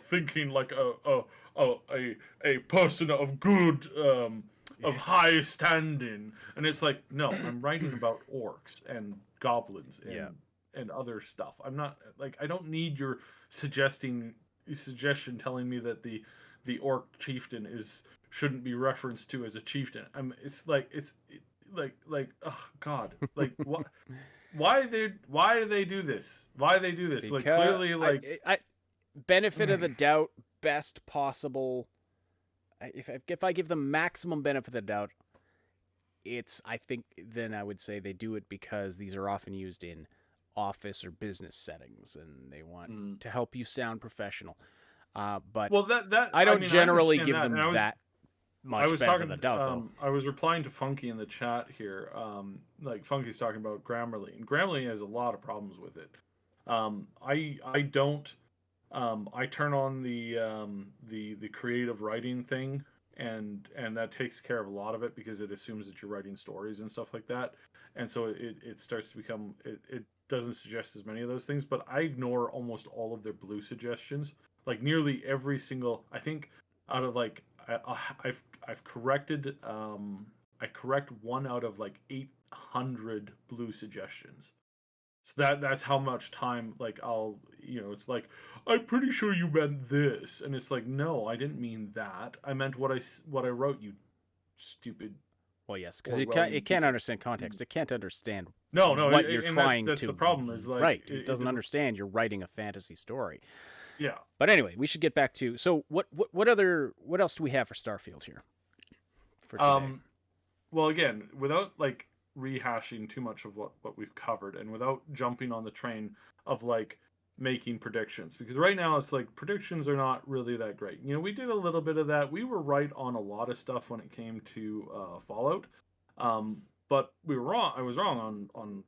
thinking like a person of good, of high standing. And it's like, no, I'm writing about orcs and goblins and other stuff. I'm not I don't need your suggestion telling me that the orc chieftain shouldn't be referenced to as a chieftain. Oh god, what? Why do they do this? Why do they do this? Because clearly, benefit of the doubt, best possible. If I give them maximum benefit of the doubt, I think then I would say they do it because these are often used in office or business settings, and they want to help you sound professional. But I don't generally give them that much benefit of the doubt, though. I was replying to Funky in the chat here. Funky's talking about Grammarly, and Grammarly has a lot of problems with it. I don't. I turn on the creative writing thing, and that takes care of a lot of it, because it assumes that you're writing stories and stuff like that, and so it starts to become it doesn't suggest as many of those things. But I ignore almost all of their blue suggestions. Like nearly every single, I think, out of I've corrected I correct 1 out of 800 blue suggestions. So that's how much time it's like, I'm pretty sure you meant this, and it's like, no, I didn't mean that. I meant what I wrote, you stupid. Well, yes, because it can't understand context. It can't understand what you're trying that's to. The problem is right. It doesn't understand you're writing a fantasy story. Yeah. But anyway, we should get back to. So what else do we have for Starfield here? For today? Well, again, without rehashing too much of what we've covered, and without jumping on the train of making predictions, because right now it's predictions are not really that great. We did a little bit of that. We were right on a lot of stuff when it came to Fallout, but we were wrong. I was wrong on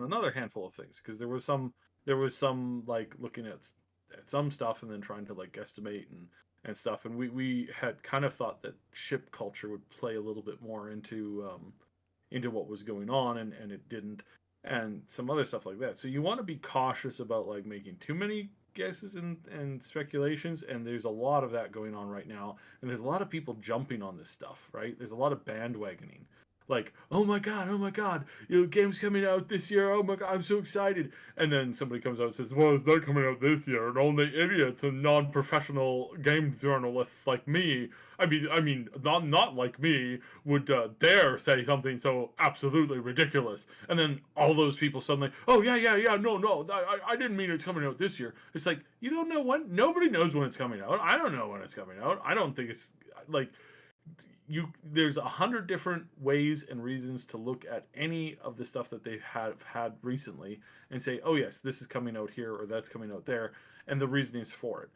another handful of things, because there was some looking at at some stuff and then trying to like guesstimate and stuff. And we had kind of thought that ship culture would play a little bit more into what was going on, and it didn't, and some other stuff like that. So you want to be cautious about like making too many guesses and speculations, and there's a lot of that going on right now, and there's a lot of people jumping on this stuff, right? There's a lot of bandwagoning. Like, oh my god, game's coming out this year. Oh my god, I'm so excited. And then somebody comes out and says, well, it's not coming out this year, and only idiots and non-professional game journalists like me, I mean, not like me, would dare say something so absolutely ridiculous. And then all those people suddenly, oh yeah, no, I didn't mean it's coming out this year. It's like, you don't know when? Nobody knows when it's coming out. I don't know when it's coming out. I don't think it's like there's 100 different ways and reasons to look at any of the stuff that they have had recently and say, oh yes, this is coming out here or that's coming out there, and the reasonings for it.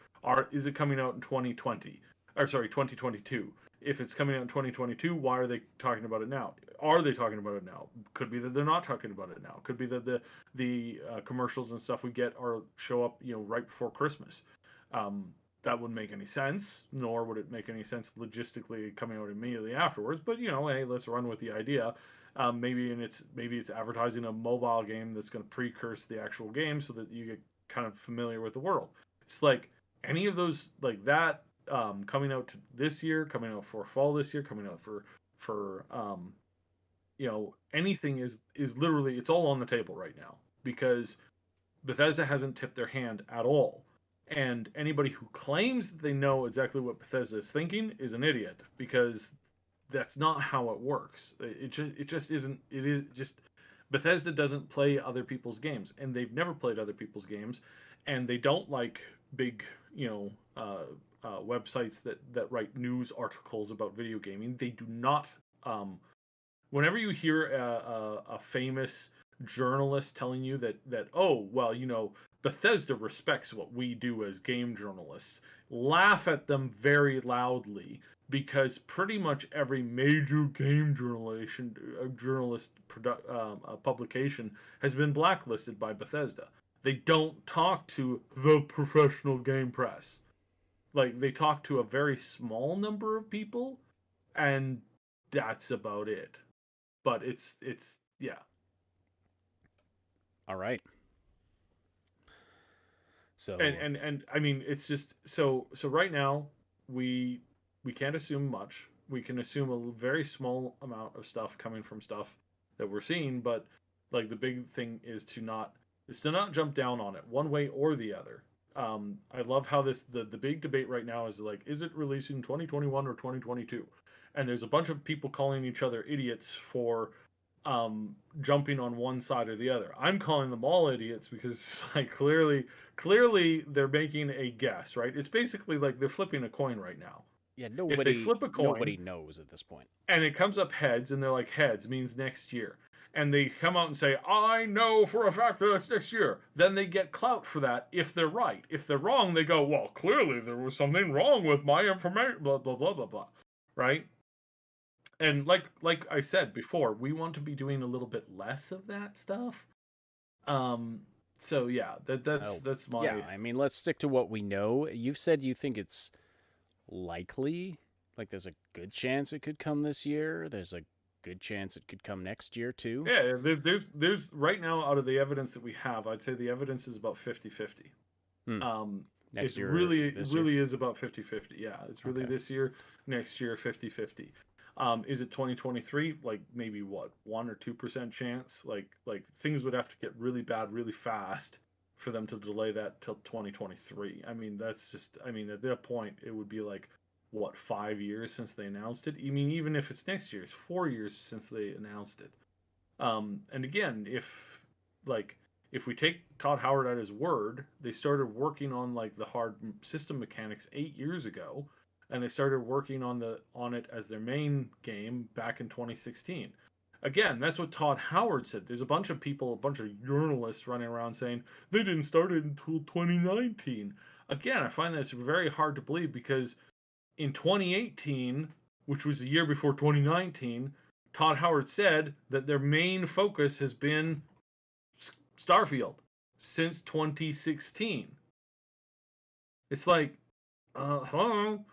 Is it coming out in 2020? Or sorry, 2022. If it's coming out in 2022, why are they talking about it now? Are they talking about it now? Could be that they're not talking about it now. Could be that the commercials and stuff we get show up right before Christmas. That wouldn't make any sense, nor would it make any sense logistically coming out immediately afterwards. But hey, let's run with the idea. Maybe it's advertising a mobile game that's going to precurse the actual game so that you get kind of familiar with the world. It's like any of those like that coming out this year, coming out for fall this year, coming out for anything is literally, it's all on the table right now because Bethesda hasn't tipped their hand at all. And anybody who claims that they know exactly what Bethesda is thinking is an idiot, because that's not how it works. It just isn't. It is just Bethesda doesn't play other people's games, and they've never played other people's games, and they don't like big websites that write news articles about video gaming. They do not. Whenever you hear a famous journalist telling you that oh well Bethesda respects what we do as game journalists, laugh at them very loudly, because pretty much every major game publication has been blacklisted by Bethesda. They don't talk to the professional game press. Like, they talk to a very small number of people, and that's about it. But it's yeah. All right. So and I mean, it's just so right now we can't assume much. We can assume a very small amount of stuff coming from stuff that we're seeing, but like the big thing is to not jump down on it one way or the other. I love how the big debate right now is like, is it releasing 2021 or 2022? And there's a bunch of people calling each other idiots for jumping on one side or the other. I'm calling them all idiots because like clearly they're making a guess, right? It's basically like they're flipping a coin right now. yeah, If they flip a coin, nobody knows at this point. and it comes up heads, and they're like, heads means next year. And they come out and say, I know for a fact that it's next year. Then they get clout for that if they're right. If they're wrong, they go, well, clearly there was something wrong with my information, blah, blah, blah, blah, blah. Right? And like I said before, we want to be doing a little bit less of that stuff. So yeah, that's my... Yeah, I mean, let's stick to what we know. You've said you think it's likely, like there's a good chance it could come this year. There's a good chance it could come next year too. Yeah, there's right now, out of the evidence that we have, I'd say the evidence is about 50-50. Next year, it really is about 50-50. Yeah, it's really Okay. this year, next year, 50-50. Is it 2023? Like maybe what, 1 or 2% chance? Like things would have to get really bad really fast for them to delay that till 2023. I mean, that's just, I mean, at that point it would be like, what, 5 years since they announced it? I mean, even if it's next year, it's 4 years since they announced it. And again, if we take Todd Howard at his word, they started working on like the hard system mechanics 8 years ago, and they started working on it as their main game back in 2016. Again, that's what Todd Howard said. There's a bunch of people, a bunch of journalists running around saying they didn't start it until 2019. Again, I find that's very hard to believe, because in 2018, which was a year before 2019, Todd Howard said that their main focus has been Starfield since 2016. It's like, hello,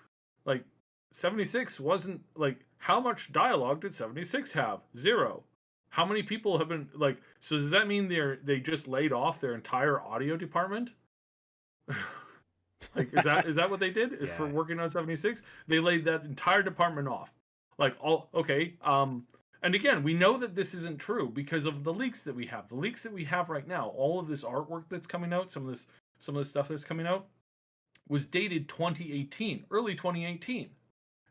like 76 wasn't like, how much dialogue did 76 have? 0. How many people have been like? So does that mean they just laid off their entire audio department? Like, is that what they did? Is for Yeah. working on 76? They laid that entire department off. Like, all okay. And again, we know that this isn't true because of the leaks that we have. The leaks that we have right now, all of this artwork that's coming out, some of this stuff that's coming out, was dated 2018, early 2018.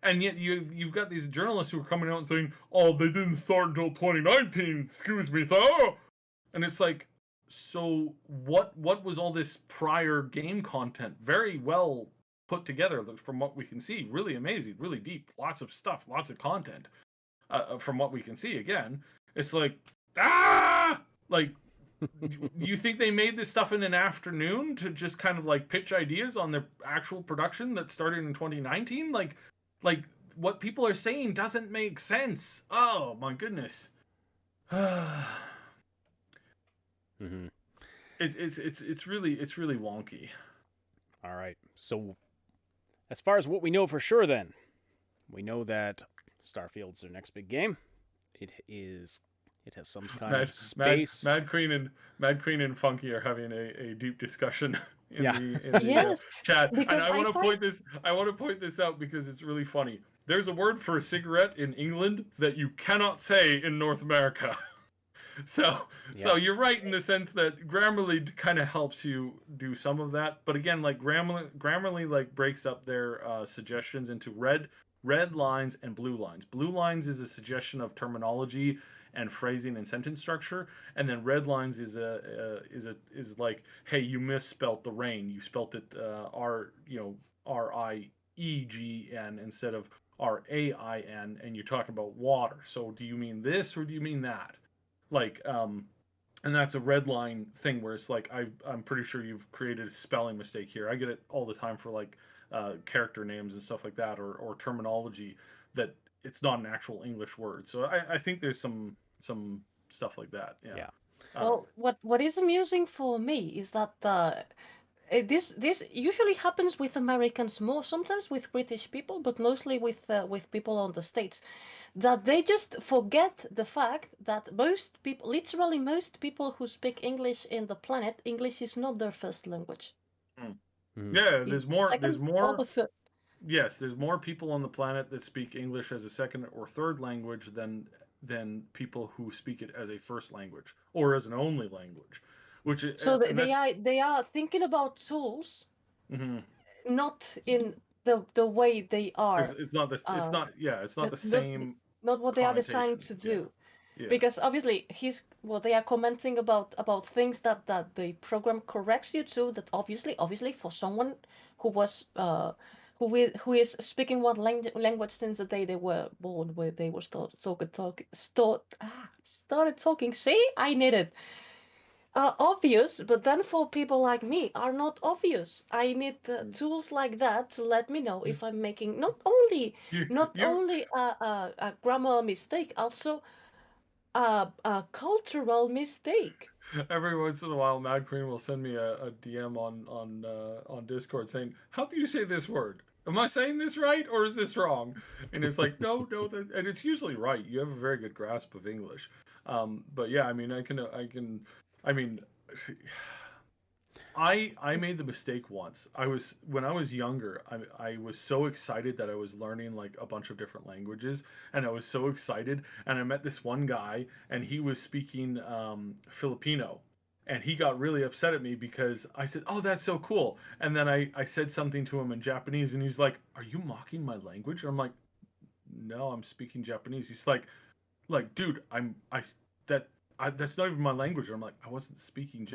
And yet you've got these journalists who are coming out and saying, "Oh, they didn't start until 2019. Excuse me, sir." And it's like, so what was all this prior game content? Very well put together from what we can see. Really amazing, really deep, lots of stuff, lots of content. From what we can see, again, it's like, like, you think they made this stuff in an afternoon to just kind of like pitch ideas on their actual production that started in 2019? Like what people are saying doesn't make sense. Oh my goodness. Mm-hmm. It's really wonky. All right. So, as far as what we know for sure, then we know that Starfield's their next big game. It has some kind of space. Mad Queen and Funky are having a deep discussion in the Yes, chat, and because I want to find point this out because it's really funny. There's a word for a cigarette in England that you cannot say in North America. So you're right in the sense that Grammarly kind of helps you do some of that, but again, like Grammarly like breaks up their suggestions into red lines and blue lines. Blue lines is a suggestion of terminology and phrasing and sentence structure, and then red lines is like, hey, you misspelt the rain. You spelt it RIEGN instead of RAIN, and you're talking about water. So do you mean this or do you mean that? Like, and that's a red line thing where it's like, I'm pretty sure you've created a spelling mistake here. I get it all the time for like character names and stuff like that, or terminology that it's not an actual English word. So I think there's some stuff like that. Yeah. well, what is amusing for me is that this usually happens with Americans more, sometimes with British people, but mostly with people on the States, that they just forget the fact that most people, literally most people who speak English in the planet, English is not their first language. Mm-hmm. Yeah, It's there's second or more. the third. Yes, there's more people on the planet that speak English as a second or third language than people who speak it as a first language or as an only language, which So and that's they are thinking about tools, mhm. not in the way they are. It's not this. It's Uh, not. Yeah, it's not the not same not what they are designed connotation. to Yeah, do. yeah. Because obviously they are commenting about things that the program corrects you to, that obviously for someone who was who is speaking one language since the day they were born, where they were started talking. See, I need it. Obvious, but then for people like me are not obvious. I need tools like that to let me know if I'm making not only You a grammar mistake, also a cultural mistake. every once in a while, Mad Queen will send me a DM on Discord saying, "How do you say this word? Am I saying this right or is this wrong?" And it's like, no, and it's usually right. You have a very good grasp of English. But yeah, I mean, I mean, I made the mistake once. When I was younger, I was so excited that I was learning like a bunch of different languages, and I was so excited. And I met this one guy, and he was speaking Filipino, and he got really upset at me because I said, "Oh, that's so cool." And then I said something to him in Japanese, and he's like, "Are you mocking my language?" And I'm like, "No, I'm speaking Japanese." He's like, dude, that that's not even my language. I'm like, I wasn't speaking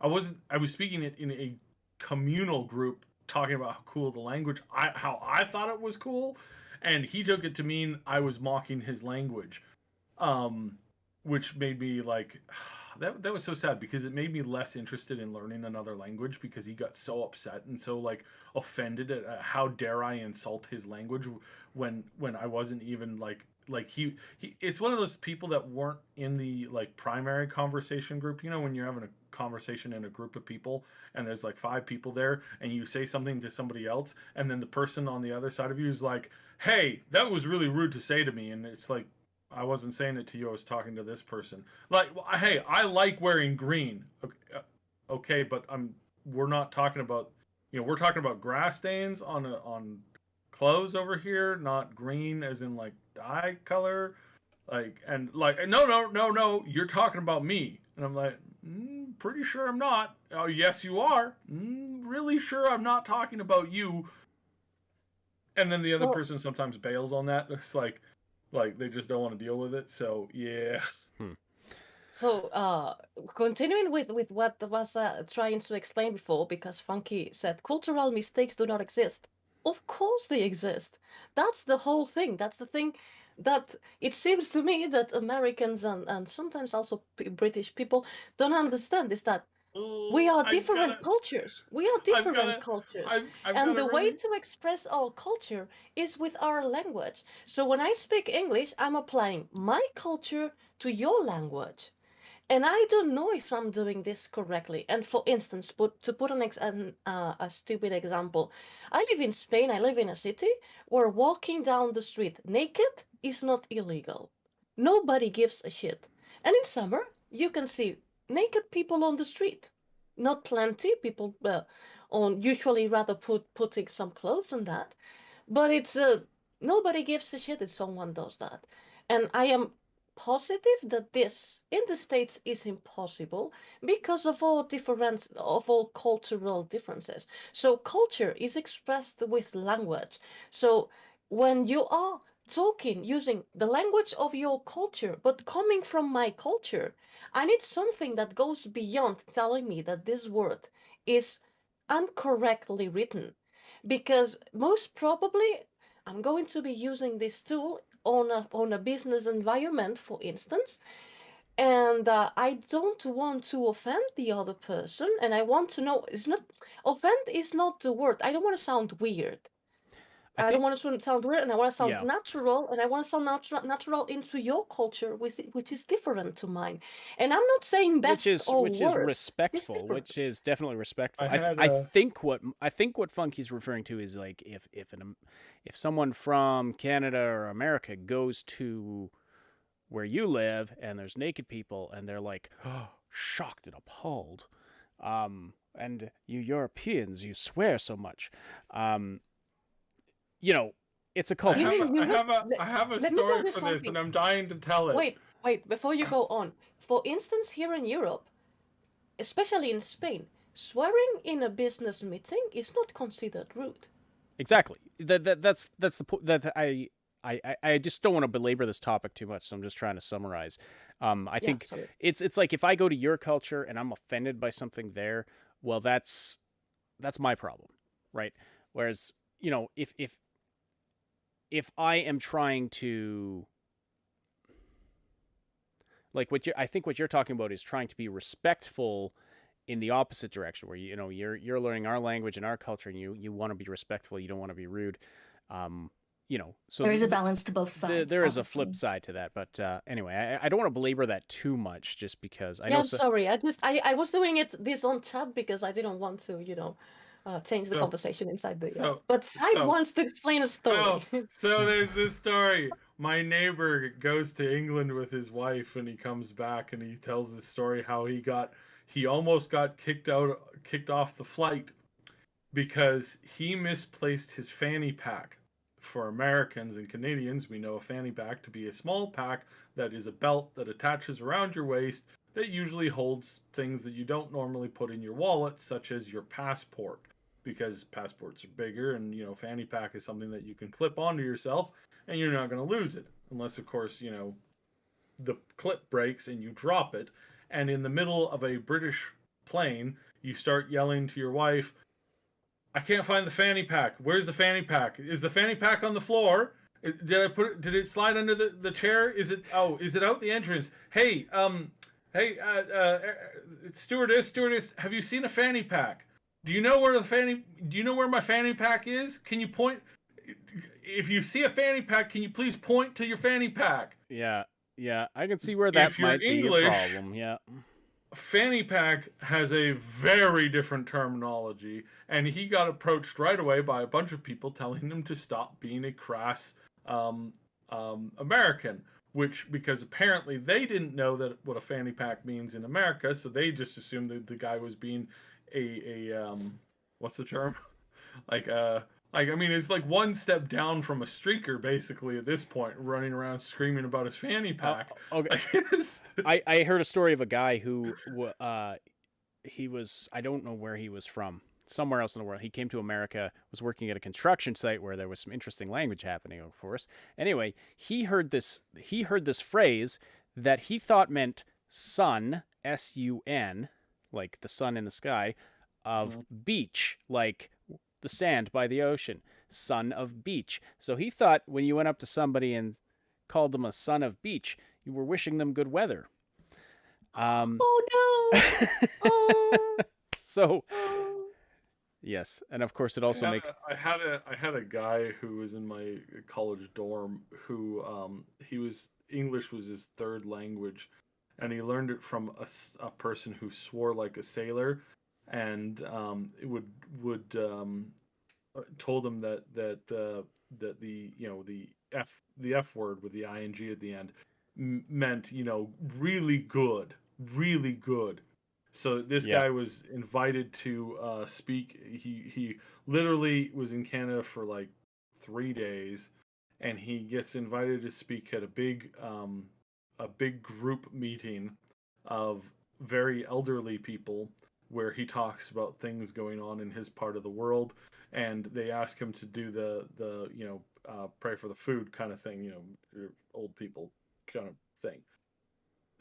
I was speaking it in a communal group talking about how cool the language, how I thought it was cool, and he took it to mean I was mocking his language, which made me like, that was so sad because it made me less interested in learning another language because he got so upset and so like offended at how dare I insult his language when I wasn't even like like he it's one of those people that weren't in the like primary conversation group. You know, when you're having a conversation in a group of people and there's like 5 people there and you say something to somebody else and then the person on the other side of you is like, hey, that was really rude to say to me. And it's like, I wasn't saying it to you, I was talking to this person. Like, hey, I like wearing green. Okay, but we're not talking about, we're talking about grass stains on clothes over here, not green as in like dye color. Like, and like, no, you're talking about me. And I'm like, pretty sure I'm not. Oh, yes, you are. Really sure I'm not talking about you. And then the other person sometimes bails on that. It's like they just don't want to deal with it. So, yeah. So, continuing with what I was trying to explain before, because Funky said cultural mistakes do not exist. Of course they exist. That's the whole thing. That's the thing that it seems to me that Americans and sometimes also British people don't understand is that we are different cultures. We are different cultures. And the way to express our culture is with our language. So when I speak English, I'm applying my culture to your language. And I don't know if I'm doing this correctly. And for instance, to put a stupid example, I live in Spain. I live in a city where walking down the street naked is not illegal. Nobody gives a shit. And in summer, you can see naked people on the street. Not plenty. People usually rather putting some clothes on that. But it's nobody gives a shit if someone does that. And I am positive that this in the States is impossible because of all cultural differences. So culture is expressed with language. So when you are talking using the language of your culture but coming from my culture, I need something that goes beyond telling me that this word is incorrectly written, because most probably I'm going to be using this tool on a business environment, for instance, and I don't want to offend the other person, and I want to know, it's not, offend is not the word. I don't want to sound weird. I don't want to sound weird, and I want to sound natural, and I want to sound natural into your culture, which is different to mine. And I'm not saying best or worst. Which is respectful, which is definitely respectful. I think what Funky's referring to is like if someone from Canada or America goes to where you live and there's naked people and they're like, oh, shocked and appalled, and you Europeans, you swear so much. It's a culture shock. I have a story for this, and I'm dying to tell it. Wait, before you go on. For instance, here in Europe, especially in Spain, swearing in a business meeting is not considered rude. Exactly. That's the point. That I just don't want to belabor this topic too much, so I'm just trying to summarize. I think it's like if I go to your culture and I'm offended by something there, well, that's my problem, right? Whereas, if I am trying to, like, I think what you're talking about is trying to be respectful in the opposite direction, where you're learning our language and our culture, and you want to be respectful, you don't want to be rude. So there is a balance to both sides. There is a flip side to that, but anyway, I don't want to belabor that too much, just because I know. Sorry, I was doing this on chat because I didn't want to, change the conversation inside the. But Side wants to explain a story. So there's this story. My neighbor goes to England with his wife, and he comes back and he tells this story how he almost got kicked off the flight because he misplaced his fanny pack. For Americans and Canadians, we know a fanny pack to be a small pack that is a belt that attaches around your waist that usually holds things that you don't normally put in your wallet, such as your passport, because passports are bigger, and fanny pack is something that you can clip onto yourself and you're not going to lose it, unless of course the clip breaks and you drop it. And in the middle of a British plane, you start yelling to your wife, I can't find the fanny pack. Where's the fanny pack? Is the fanny pack on the floor? Did it slide under the chair? Is it out the entrance? Hey, stewardess, have you seen a fanny pack? Do you know where my fanny pack is? Can you point? if you see a fanny pack, can you please point to your fanny pack? Yeah, I can see where that If you're might be English, a problem. Yeah. Fanny pack has a very different terminology, and he got approached right away by a bunch of people telling him to stop being a crass American. Which, because apparently they didn't know that what a fanny pack means in America, so they just assumed that the guy was being a what's the term? Like I mean, it's like one step down from a streaker, basically, at this point, running around screaming about his fanny pack. Okay. I heard a story of a guy who he was, I don't know where he was from, somewhere else in the world. He came to America, was working at a construction site where there was some interesting language happening, of course. Anyway, he heard this phrase that he thought meant sun, S-U-N, like the sun in the sky, of beach, like the sand by the ocean, son of beach. So he thought when you went up to somebody and called them a son of beach, you were wishing them good weather. Oh no! Oh. So, yes, and of course it also makes. I had a guy who was in my college dorm who English was his third language, and he learned it from a person who swore like a sailor, and it would told him that the F word with the ing at the end meant really good. So this guy was invited to speak. He literally was in Canada for like 3 days, and he gets invited to speak at a big group meeting of very elderly people, where he talks about things going on in his part of the world, and they ask him to do the pray for the food kind of thing, old people kind of thing.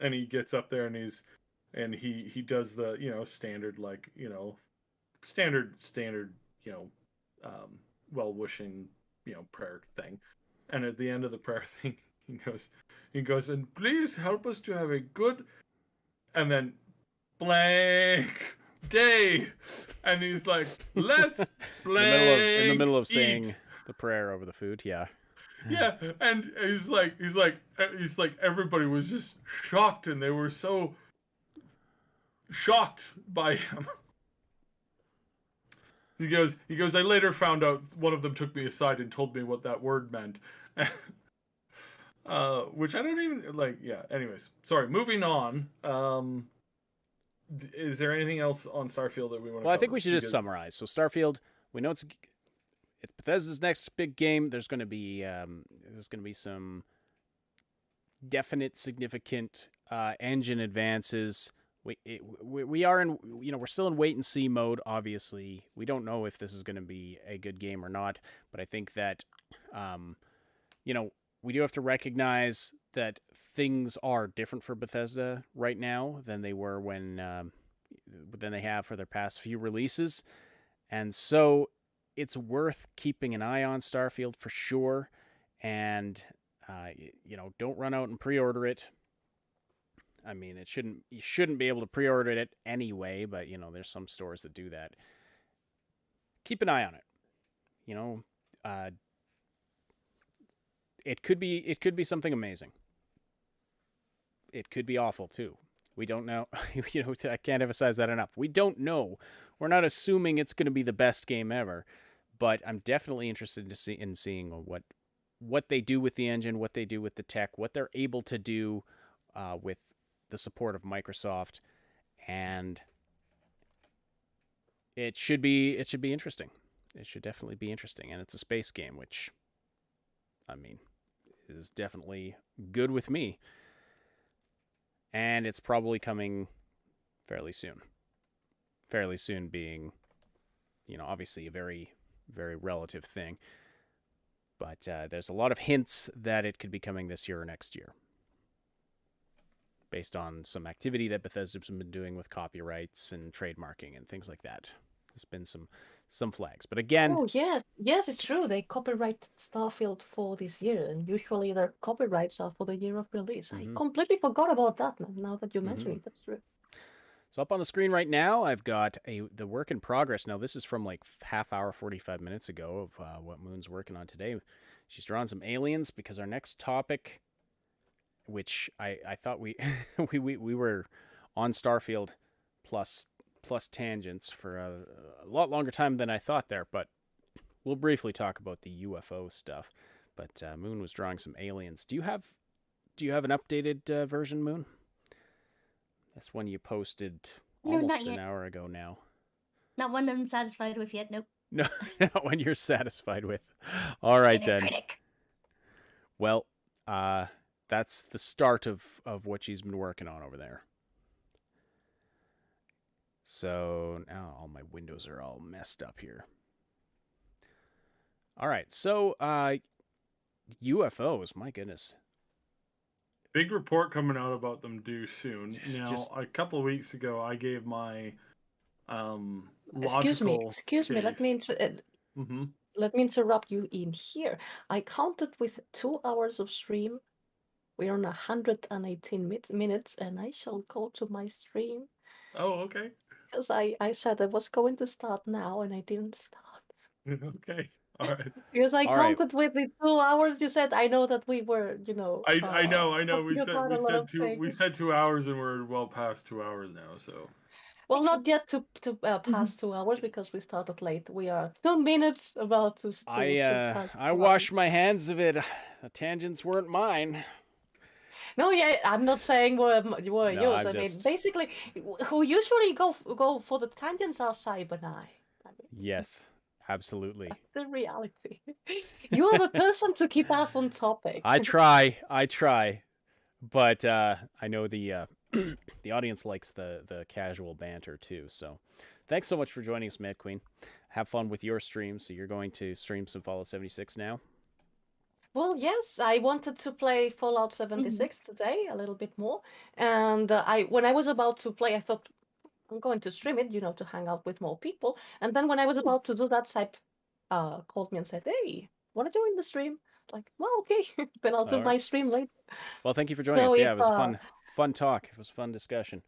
And he gets up there and he does the standard standard well wishing prayer thing. And at the end of the prayer thing, he goes, and please help us to have a good, and then blank day, and he's like, let's blank in the middle of eat. saying the prayer over the food. Yeah, and he's like everybody was just shocked, and they were so shocked by him. He goes, I later found out one of them took me aside and told me what that word meant. Which I don't even like. Yeah, anyways, sorry, moving on. Is there anything else on Starfield that we want to cover? I think we should just summarize. So Starfield, we know it's Bethesda's next big game. There's going to be some definite, significant engine advances. We are in, we're still in wait and see mode. Obviously, we don't know if this is going to be a good game or not. But I think that, we do have to recognize that things are different for Bethesda right now than they were than they have for their past few releases, and so it's worth keeping an eye on Starfield for sure. And don't run out and pre-order it. I mean, you shouldn't be able to pre-order it anyway, but there's some stores that do that. Keep an eye on it. It could be something amazing. It could be awful too. We don't know. I can't emphasize that enough. We don't know. We're not assuming it's going to be the best game ever, but I'm definitely interested in seeing what they do with the engine, what they do with the tech, what they're able to do with the support of Microsoft, and it should be interesting. It should definitely be interesting, and it's a space game, which, I mean, is definitely good with me. And it's probably coming fairly soon. Fairly soon being, obviously a very, very relative thing. But there's a lot of hints that it could be coming this year or next year, based on some activity that Bethesda's been doing with copyrights and trademarking and things like that. There's been some flags. But again... Oh, yes, it's true. They copyrighted Starfield for this year, and usually their copyrights are for the year of release. I completely forgot about that now that you mention it. That's true. So up on the screen right now, I've got the work in progress. Now, this is from like half hour, 45 minutes ago of what Moon's working on today. She's drawn some aliens because our next topic, which I thought we we were on Starfield plus tangents for a lot longer time than I thought there, but we'll briefly talk about the UFO stuff. But Moon was drawing some aliens. Do you have an updated version, Moon? That's one you posted almost an hour ago now. Not one I'm satisfied with yet. Nope. No, not one you're satisfied with. All right then. Critic. Well, that's the start of what she's been working on over there. So now all my windows are all messed up here. All right, so UFOs, my goodness. Big report coming out about them due soon. Now, a couple of weeks ago, I gave my logical Excuse me. Let me let me interrupt you in here. I counted with 2 hours of stream. We are on 118 minutes, and I shall go to my stream. Oh, okay. Because I said I was going to start now, and I didn't start. Okay. All right. Because I All right. counted with the 2 hours. You said I know that we were, I know. We talking said 2 hours, and we're well past 2 hours now. So. Well, not yet to past 2 hours because we started late. We are 2 minutes about to. I wash my hands of it. The tangents weren't mine. No, yeah, I'm not saying were No, yours. I'm I mean, just- basically, who usually go for the tangents are Cyber and I. Yes, absolutely. The reality. You are the person to keep us on topic. I try, but I know the the audience likes the casual banter too. So, thanks so much for joining us, Mad Queen. Have fun with your stream. So you're going to stream some Fallout 76 now. Well, yes, I wanted to play Fallout 76 today a little bit more, and when I was about to play, I thought I'm going to stream it, to hang out with more people. And then when I was about to do that, Sype called me and said, "Hey, want to join the stream?" Like, well, okay, then I'll do my stream later. Well, thank you for joining us. Yeah, it was fun talk. It was a fun discussion.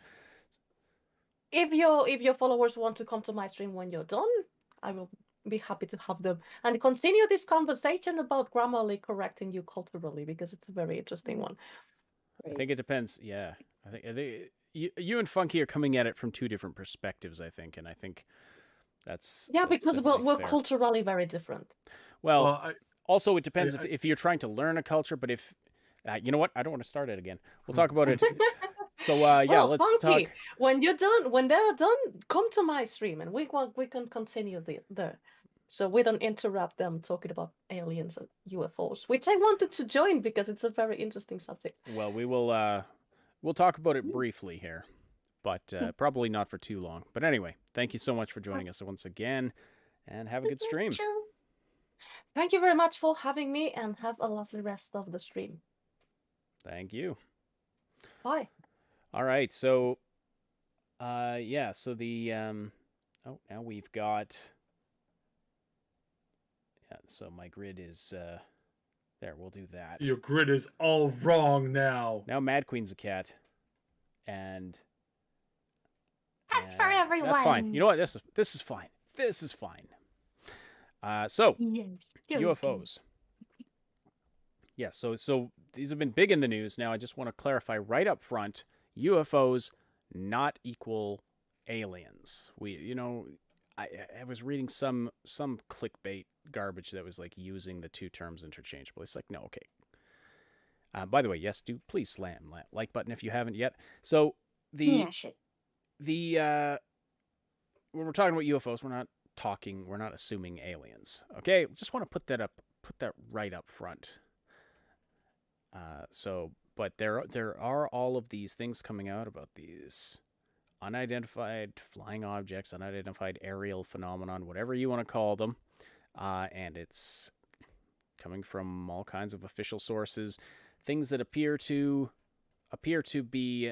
If your followers want to come to my stream when you're done, I will be happy to have them and continue this conversation about grammarly correcting you culturally, because it's a very interesting one. I think it depends. Yeah, I think you and Funky are coming at it from two different perspectives. I think, and I think that's because we're fair. culturally very different. Well, also it depends if you're trying to learn a culture, but if you know what, I don't want to start it again. We'll talk about it. So yeah, let's Funky, talk. When they're done, come to my stream and we can continue there. So we don't interrupt them talking about aliens and UFOs, which I wanted to join because it's a very interesting subject. Well, we'll talk about it briefly here, but probably not for too long. But anyway, thank you so much for joining us once again, and have a good stream. Thank you very much for having me, and have a lovely rest of the stream. Thank you. Bye. All right, so yeah, so the now we've got so my grid is there, we'll do that. Your grid is all wrong now. Now Mad Queen's a cat. And that's for everyone. That's fine. You know what? This is fine. This is fine. So yes. UFOs. Yeah, so these have been big in the news. Now I just want to clarify right up front, UFOs not equal aliens. I was reading some clickbait garbage that was like using the two terms interchangeably. It's like, no, okay. By the way, yes, do please slam that like button if you haven't yet. So when we're talking about UFOs, we're not assuming aliens. Okay, just want to put that right up front. But there are all of these things coming out about these unidentified flying objects, unidentified aerial phenomenon, whatever you want to call them, and it's coming from all kinds of official sources, things that appear to be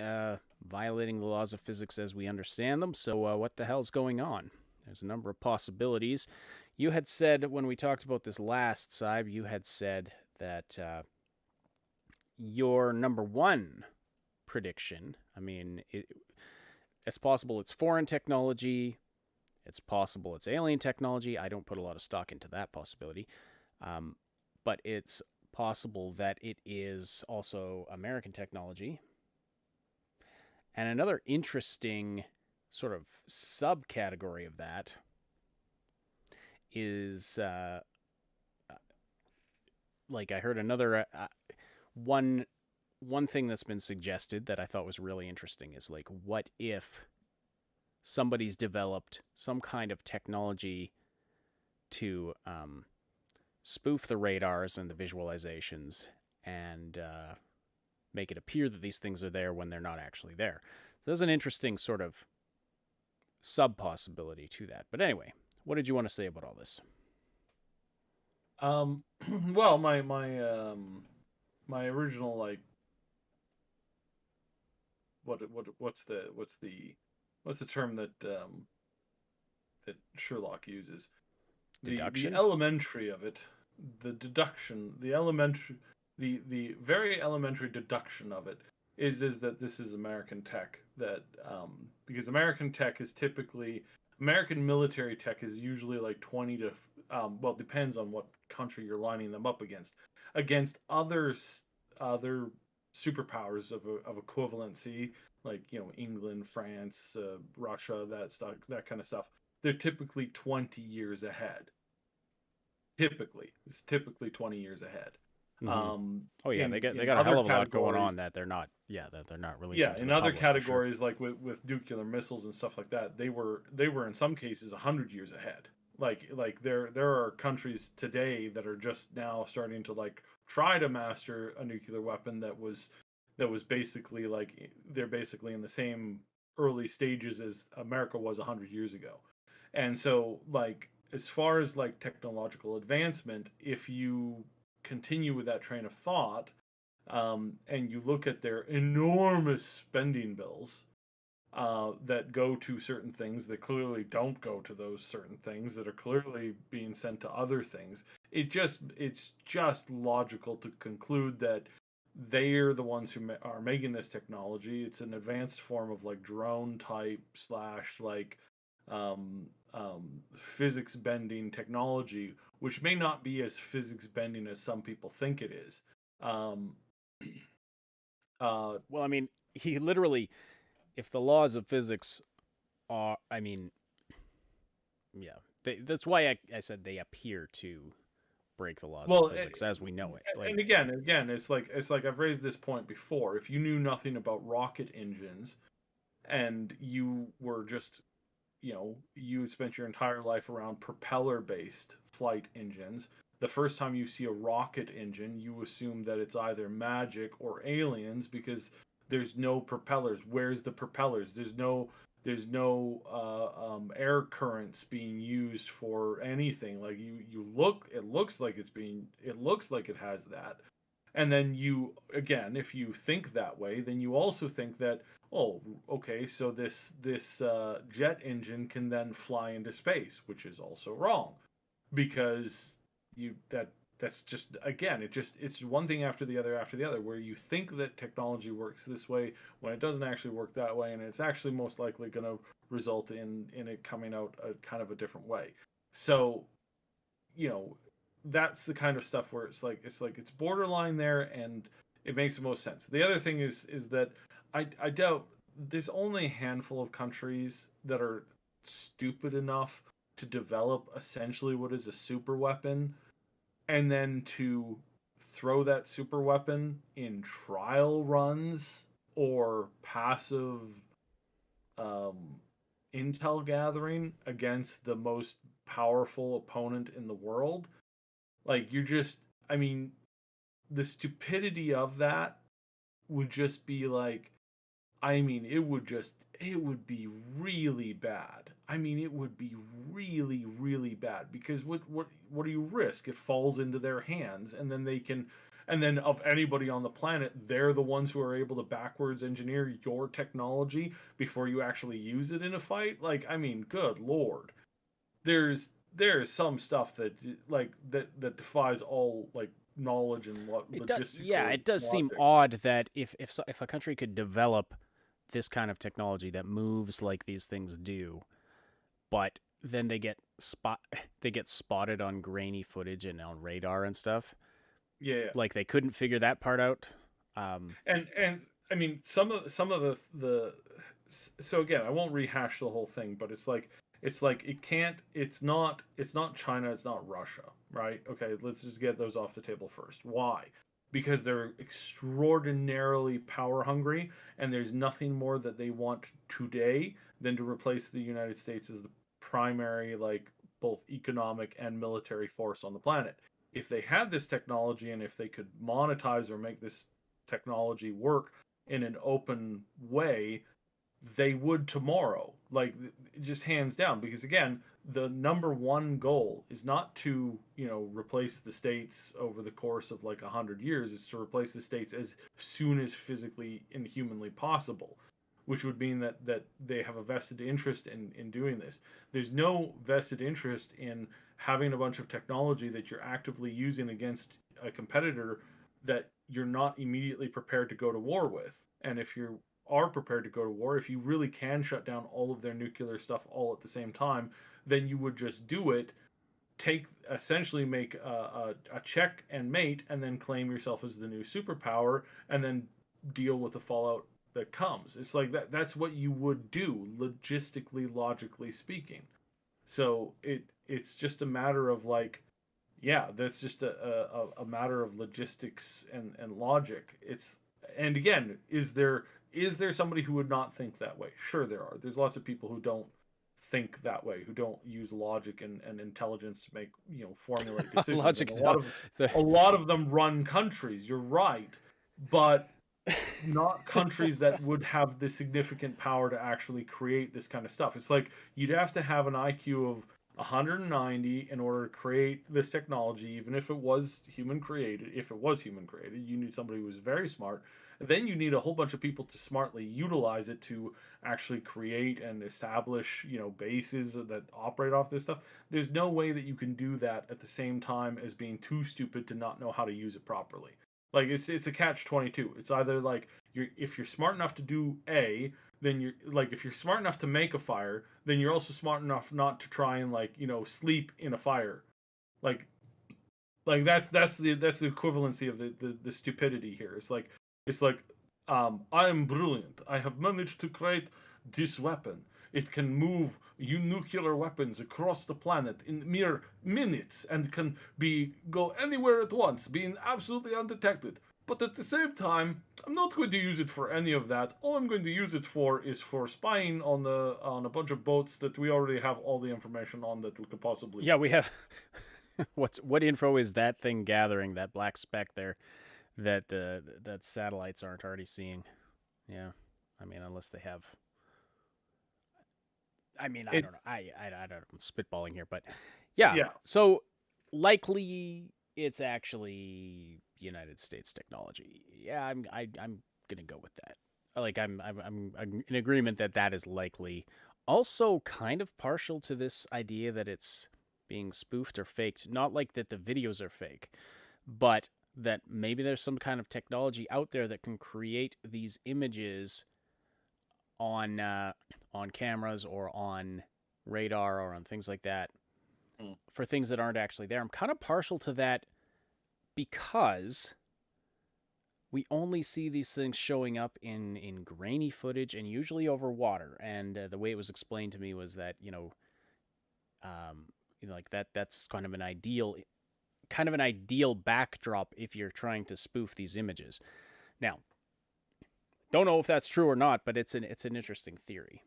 violating the laws of physics as we understand them. So what the hell's going on? There's a number of possibilities. You had said when we talked about this last, Cybe, you had said that your number one prediction, I mean, It's possible it's foreign technology. It's possible it's alien technology. I don't put a lot of stock into that possibility. But it's possible that it is also American technology. And another interesting sort of subcategory of that is like I heard another one thing that's been suggested that I thought was really interesting is like, what if somebody's developed some kind of technology to spoof the radars and the visualizations and make it appear that these things are there when they're not actually there. So there's an interesting sort of sub-possibility to that. But anyway, what did you want to say about all this? Well, my original, like, what's the term that that Sherlock uses? Deduction? The elementary of it, the deduction, the very elementary deduction of it is that this is American tech, that because American tech is typically, American military tech is usually like 20 to well, depends on what country you're lining them up against other superpowers of equivalency, like, you know, England, France, Russia, that stuff, that kind of stuff. They're typically 20 years ahead. It's typically 20 years ahead. Mm-hmm. Oh yeah, they got a hell of a lot going on that they're not releasing. Yeah, to in the other public, categories, like with nuclear missiles and stuff like that, they were in some cases 100 years ahead. Like there are countries today that are just now starting to like try to master a nuclear weapon that was basically like, they're basically in the same early stages as America was 100 years ago. And so, like, as far as like technological advancement, if you continue with that train of thought, and you look at their enormous spending bills that go to certain things that clearly don't go to those certain things that are clearly being sent to other things, it's just logical to conclude that they're the ones who are making this technology. It's an advanced form of like drone type / like physics bending technology, which may not be as physics bending as some people think it is. Well, I mean, he literally, if the laws of physics are, I mean, yeah, that's why I said they appear to break the laws of physics as we know it. Like, and again, it's like I've raised this point before. If you knew nothing about rocket engines and you were just, you know, you spent your entire life around propeller-based flight engines, the first time you see a rocket engine, you assume that it's either magic or aliens because there's no propellers. Where's the propellers? There's no air currents being used for anything. Like it looks like it has that. And then if you think that way, then you also think that, oh, okay, so this jet engine can then fly into space, which is also wrong, because that's just, again, it's one thing after the other, where you think that technology works this way when it doesn't actually work that way, and it's actually most likely going to result in it coming out a kind of a different way. So, you know, that's the kind of stuff where it's borderline there, and it makes the most sense. The other thing is that I doubt there's only a handful of countries that are stupid enough to develop essentially what is a super weapon, and then to throw that super weapon in trial runs or passive intel gathering against the most powerful opponent in the world. Like, I mean, the stupidity of that would just be like, I mean, it would be really bad. I mean, it would be really, really bad, because what do you risk? It falls into their hands, and then of anybody on the planet, they're the ones who are able to backwards engineer your technology before you actually use it in a fight. Like, I mean, good Lord. There's some stuff that defies all like knowledge and it does, logistical yeah, it does logic. seem odd that if a country could develop this kind of technology that moves like these things do, but then they get spotted on grainy footage and on radar and stuff. Yeah. Like they couldn't figure that part out. And I mean some of the so again, I won't rehash the whole thing, but it's like it's not China, it's not Russia, right? Okay, let's just get those off the table first. Why? Because they're extraordinarily power hungry, and there's nothing more that they want today than to replace the United States as the primary, like, both economic and military force on the planet. If they had this technology, and if they could monetize or make this technology work in an open way, they would tomorrow. Like, just hands down. Because again, the number one goal is not to, replace the states over the course of like 100 years. It's to replace the states as soon as physically and humanly possible, which would mean that they have a vested interest in doing this. There's no vested interest in having a bunch of technology that you're actively using against a competitor that you're not immediately prepared to go to war with. And if you are prepared to go to war, if you really can shut down all of their nuclear stuff all at the same time, then you would just do it, essentially make a check and mate, and then claim yourself as the new superpower, and then deal with the fallout that comes. It's like that's what you would do, logistically, logically speaking. So it's just a matter of like, yeah, that's just a matter of logistics and logic. And again, is there somebody who would not think that way? Sure, there are. There's lots of people who don't think that way, who don't use logic and intelligence to make, formulate decisions. Logic. A lot of them run countries. You're right, but not countries that would have the significant power to actually create this kind of stuff. It's like you'd have to have an IQ of 190 in order to create this technology, even if it was human created. If it was human created, you need somebody who was very smart. Then you need a whole bunch of people to smartly utilize it to actually create and establish, bases that operate off this stuff. There's no way that you can do that at the same time as being too stupid to not know how to use it properly. Like, it's a catch-22. It's either like if you're smart enough to do A, then you're like, if you're smart enough to make a fire, then you're also smart enough not to try and, like, sleep in a fire. Like that's the equivalency of the stupidity here. It's like I am brilliant. I have managed to create this weapon. It can move nuclear weapons across the planet in mere minutes and can go anywhere at once, being absolutely undetected. But at the same time, I'm not going to use it for any of that. All I'm going to use it for is for spying on a bunch of boats that we already have all the information on that we could possibly. Yeah, we have. What info is that thing gathering? That black speck there, that that satellites aren't already seeing. Yeah, I mean, unless they have. I mean, I don't know. I don't know. I'm spitballing here, but yeah. So likely it's actually United States technology. Yeah, I'm gonna go with that. Like I'm in agreement that is likely. Also, kind of partial to this idea that it's being spoofed or faked. Not like that the videos are fake, but that maybe there's some kind of technology out there that can create these images on cameras or on radar or on things like that for things that aren't actually there. I'm kind of partial to that because we only see these things showing up in grainy footage and usually over water. And the way it was explained to me was that like that's kind of an ideal backdrop if you're trying to spoof these images. Now, don't know if that's true or not, but it's an interesting theory.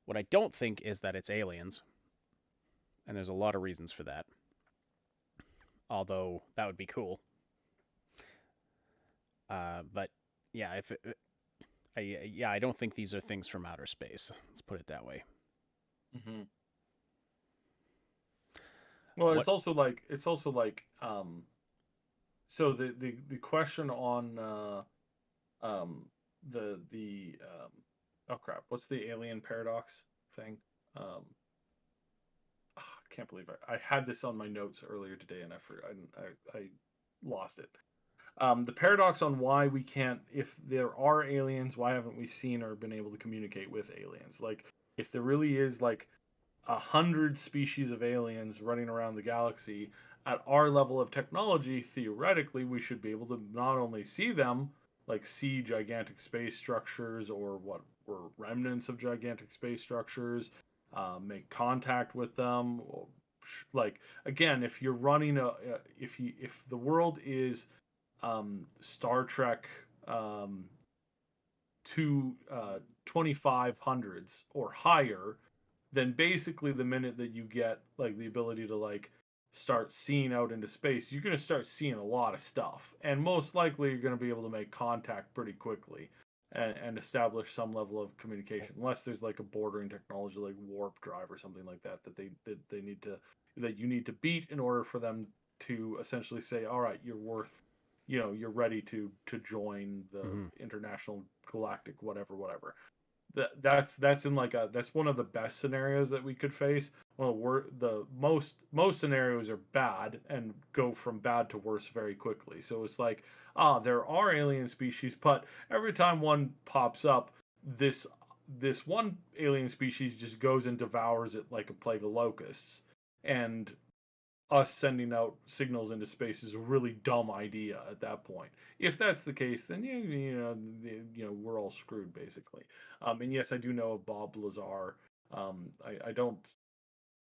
What I don't think is that it's aliens, and there's a lot of reasons for that. Although that would be cool. But yeah, I don't think these are things from outer space. Let's put it that way. Mm-hmm. Well, it's also like so the question on oh crap, what's the alien paradox thing? I can't believe I had this on my notes earlier today and I lost it. The paradox on why we can't, if there are aliens, why haven't we seen or been able to communicate with aliens? Like, if there really is like 100 species of aliens running around the galaxy at our level of technology, theoretically, we should be able to not only see them, like see gigantic space structures or what were remnants of gigantic space structures, make contact with them. Like again, if you're running if the world is Star Trek to 2500s or higher, then basically the minute that you get like the ability to like start seeing out into space, you're going to start seeing a lot of stuff, and most likely you're going to be able to make contact pretty quickly and establish some level of communication, unless there's like a bordering technology like warp drive or something like that they need to, that you need to beat in order for them to essentially say, all right, you're worth, you're ready to join the international galactic whatever. That's in like that's one of the best scenarios that we could face. Well, the most scenarios are bad and go from bad to worse very quickly. So it's like, there are alien species, but every time one pops up, this one alien species just goes and devours it like a plague of locusts. And us sending out signals into space is a really dumb idea at that point. If that's the case, then we're all screwed basically. And yes, I do know of Bob Lazar. I don't.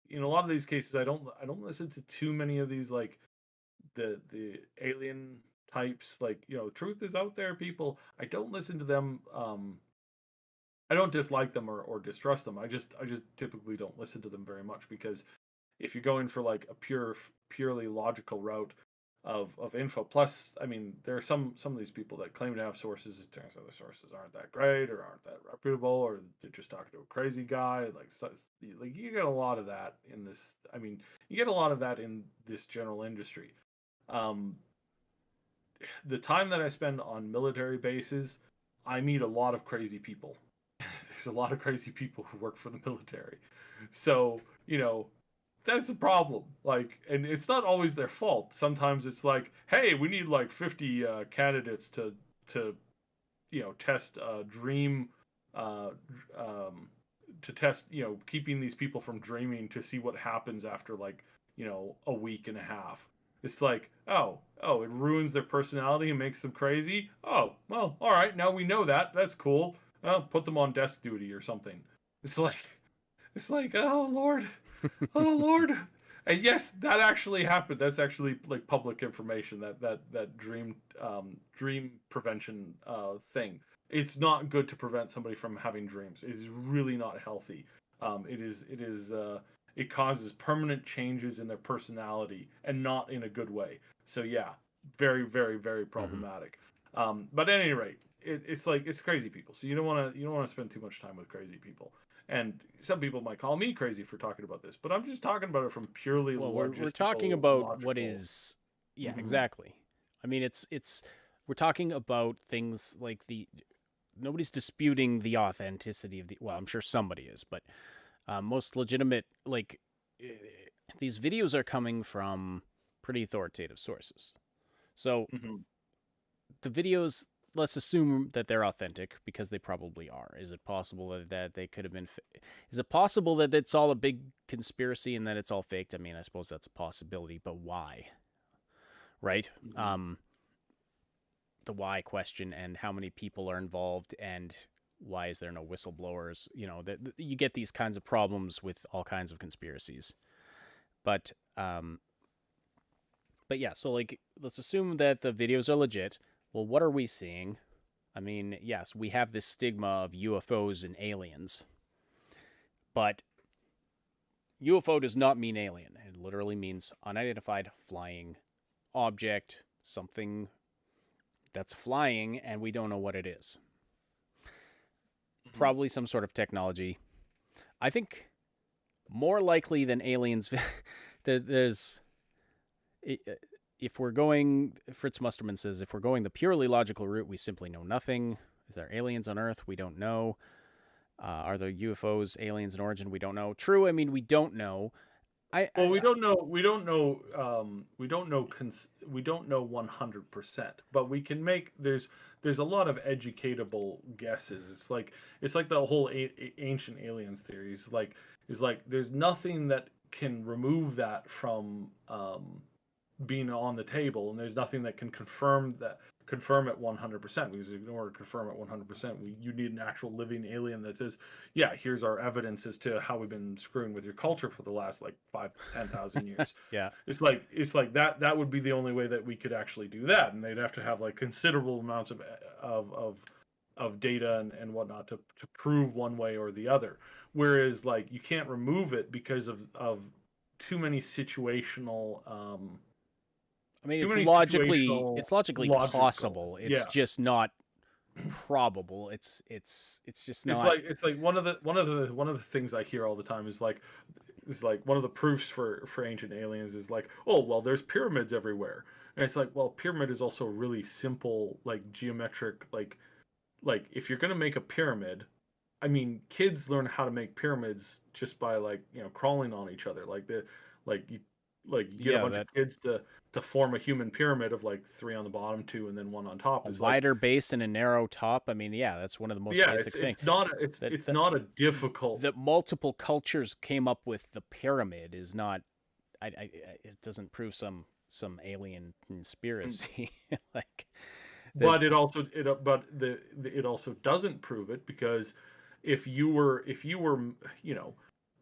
In a lot of these cases, I don't listen to too many of these like the alien types. Like, truth is out there, people. I don't listen to them. I don't dislike them or distrust them. I just typically don't listen to them very much, because if you're going for like a purely logical route of info, plus, I mean, there are some of these people that claim to have sources. It turns out the sources aren't that great or aren't that reputable, or they're just talking to a crazy guy. Like you get a lot of that in this. I mean, you get a lot of that in this general industry. The time that I spend on military bases, I meet a lot of crazy people. There's a lot of crazy people who work for the military. So, that's a problem. Like, and it's not always their fault. Sometimes it's like, hey, we need like 50 candidates to test dream, uh, to test keeping these people from dreaming, to see what happens after like a week and a half. It's like, oh, it ruins their personality and makes them crazy. Oh, well, all right, now we know that. That's cool. Put them on desk duty or something. It's like, oh Lord, oh Lord. And yes, that actually happened. That's actually like public information. That dream prevention thing. It's not good to prevent somebody from having dreams. It is really not healthy. It causes permanent changes in their personality, and not in a good way. So yeah, very very very problematic. But at any rate, it's like, it's crazy people. So you don't want to spend too much time with crazy people. And some people might call me crazy for talking about this, but I'm just talking about it from purely we're talking about what is, exactly. I mean, it's we're talking about things like nobody's disputing the authenticity of well, I'm sure somebody is, but most legitimate, like, these videos are coming from pretty authoritative sources. So the videos, let's assume that they're authentic, because they probably are. Is it possible that they could have been? Is it possible that it's all a big conspiracy and that it's all faked? I mean, I suppose that's a possibility, but why? Right? The why question, and how many people are involved, and why is there no whistleblowers? You get these kinds of problems with all kinds of conspiracies. But yeah, so like, let's assume that the videos are legit. Well, what are we seeing? I mean, yes, we have this stigma of UFOs and aliens, but UFO does not mean alien. It literally means unidentified flying object, something that's flying, and we don't know what it is. Probably some sort of technology. I think more likely than aliens, there's... If we're going, Fritz Musterman says, if we're going the purely logical route, we simply know nothing. Is there aliens on Earth? We don't know. Are there UFOs aliens in origin? We don't know. True, I mean, we don't know. Well, we don't know. We don't know. We don't know. We don't know 100%. But we can make. There's a lot of educatable guesses. It's like the whole ancient aliens theories. Is like there's nothing that can remove that from being on the table, and there's nothing that can confirm it 100%, because in order to confirm it 100%, you need an actual living alien that says, yeah, here's our evidence as to how we've been screwing with your culture for the last like 5,000-10,000 years. Yeah. It's like that would be the only way that we could actually do that, and they'd have to have like considerable amounts of data and whatnot to prove one way or the other. Whereas like you can't remove it because of too many situational I mean, too it's many logically situational logical. possible. It's Yeah. just not probable. It's just not. It's like one of the things I hear all the time is like one of the proofs for ancient aliens is like, oh well, there's pyramids everywhere, and it's like, well, pyramid is also really simple, like geometric, like if you're gonna make a pyramid, I mean, kids learn how to make pyramids just by like crawling on each other, you get a bunch of kids to form a human pyramid of like 3 on the bottom, 2, and then 1 on top. A It's wider base and a narrow top. I mean, yeah, that's one of the most basic things. It's not a difficult. That multiple cultures came up with the pyramid is not. It doesn't prove some alien conspiracy. But it also doesn't prove it, because if you were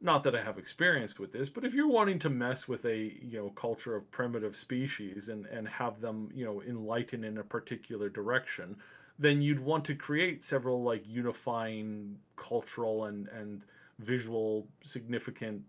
not that I have experience with this, but if you're wanting to mess with a culture of primitive species and have them enlighten in a particular direction, then you'd want to create several like unifying cultural and visual significant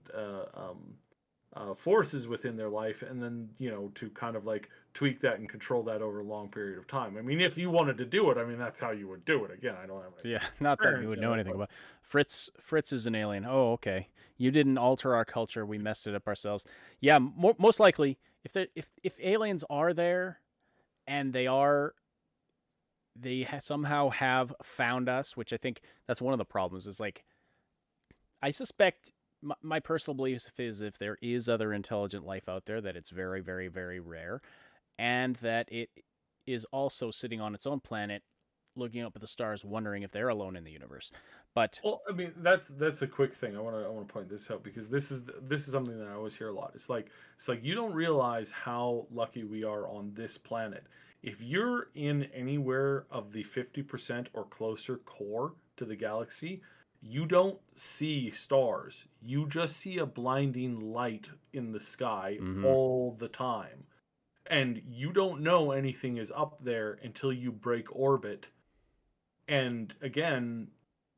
forces within their life, and then to kind of like tweak that and control that over a long period of time. I mean, if you wanted to do it, I mean, that's how you would do it. Again, I don't have not that you would know anything about. Fritz is an alien. Oh, okay. You didn't alter our culture. We messed it up ourselves. Yeah, most likely, if aliens are there, and they somehow have found us, which I think that's one of the problems. Is like, I suspect. My personal belief is if there is other intelligent life out there, that it's very, very, very rare, and that it is also sitting on its own planet, looking up at the stars, wondering if they're alone in the universe. But well, I mean, that's a quick thing. I want to point this out, because this is something that I always hear a lot. It's like you don't realize how lucky we are on this planet. If you're in anywhere of the 50% or closer core to the galaxy, you don't see stars. You just see a blinding light in the sky all the time. And you don't know anything is up there until you break orbit. And again,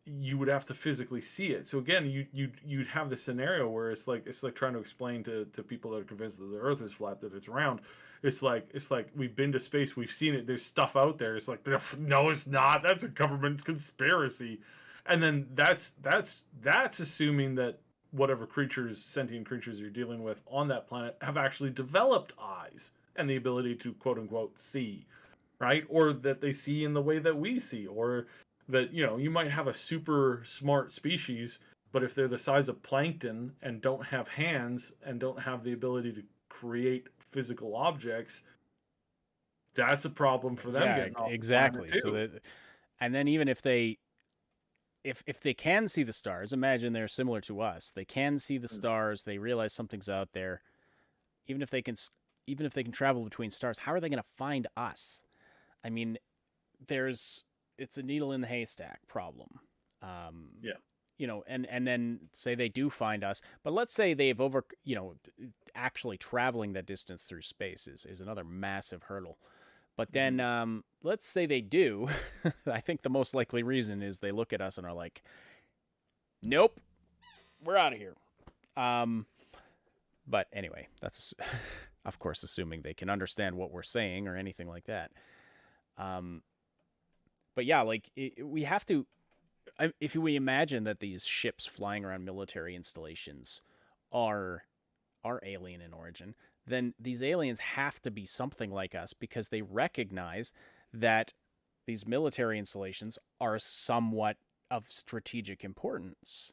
you would have to physically see it. So again, you'd have this scenario where it's like trying to explain to people that are convinced that the Earth is flat, that it's round. It's like we've been to space, we've seen it, there's stuff out there. It's like, no, it's not. That's a government conspiracy. And then that's assuming that whatever sentient creatures you're dealing with on that planet have actually developed eyes and the ability to quote unquote see, right? Or that they see in the way that we see, or that you might have a super smart species, but if they're the size of plankton and don't have hands and don't have the ability to create physical objects, that's a problem for them. Yeah, exactly. So and then even if they can see the stars, imagine they're similar to us. They can see the stars. They realize something's out there. Even if they can travel between stars, how are they going to find us? I mean, it's a needle in the haystack problem. And then say they do find us, but let's say they've actually traveling that distance through space is another massive hurdle. But then let's say they do. I think the most likely reason is they look at us and are like, nope, we're out of here. But anyway, that's, of course, assuming they can understand what we're saying or anything like that. But yeah, like we have to, if we imagine that these ships flying around military installations are alien in origin, then these aliens have to be something like us, because they recognize that these military installations are somewhat of strategic importance.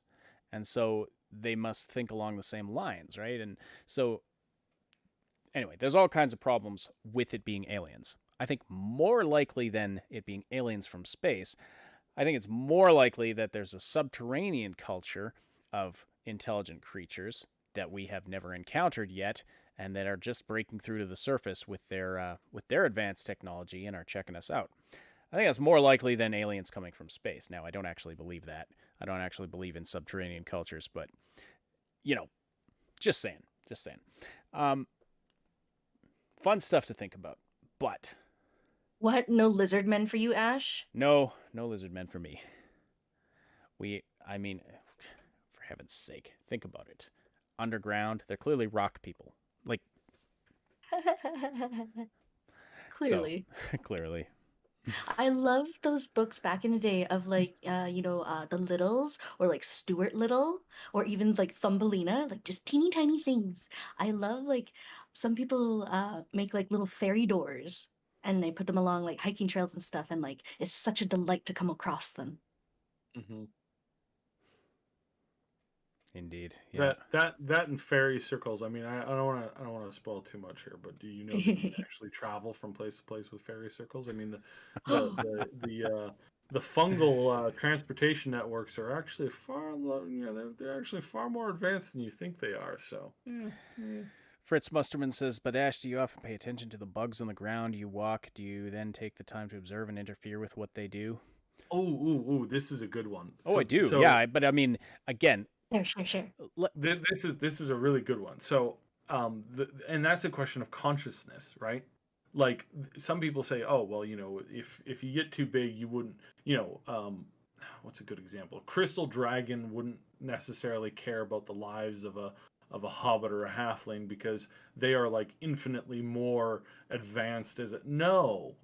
And so they must think along the same lines, right? And so, anyway, there's all kinds of problems with it being aliens. I think more likely than it being aliens from space, I think it's more likely that there's a subterranean culture of intelligent creatures that we have never encountered yet, and that are just breaking through to the surface with their advanced technology and are checking us out. I think that's more likely than aliens coming from space. Now, I don't actually believe that. I don't actually believe in subterranean cultures, but just saying, just saying. Fun stuff to think about, but What? No lizard men for you, Ash? no lizard men for me. I mean, for heaven's sake, think about it. Underground, they're clearly rock people. Like, Clearly. so, clearly. I love those books back in the day of like the Littles or like Stuart Little or even like Thumbelina, like just teeny tiny things. I love like some people make like little fairy doors and they put them along like hiking trails and stuff, and like it's such a delight to come across them. Mm-hmm. Indeed, yeah. That and fairy circles. I mean, I don't want to spoil too much here, but do you know that you can actually travel from place to place with fairy circles? I mean, the fungal transportation networks are actually they're actually far more advanced than you think they are. So yeah. Fritz Musterman says, but Ash, do you often pay attention to the bugs on the ground you walk? Do you then take the time to observe and interfere with what they do? Oh, this is a good one. I do. Yeah, but I mean, again, Sure. this is a really good one. So, and that's a question of consciousness, right? Like some people say, oh, well, if you get too big, you wouldn't, what's a good example? Crystal Dragon wouldn't necessarily care about the lives of a hobbit or a halfling because they are like infinitely more advanced as it. No,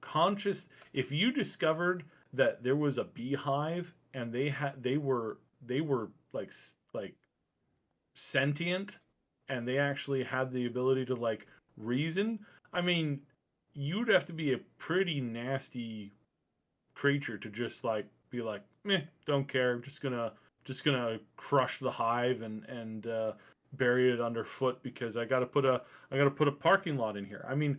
conscious. If you discovered that there was a beehive and they were like sentient and they actually had the ability to like reason, I mean, you'd have to be a pretty nasty creature to just like be like, meh, don't care, just gonna crush the hive and bury it underfoot because I gotta put a parking lot in here. I mean,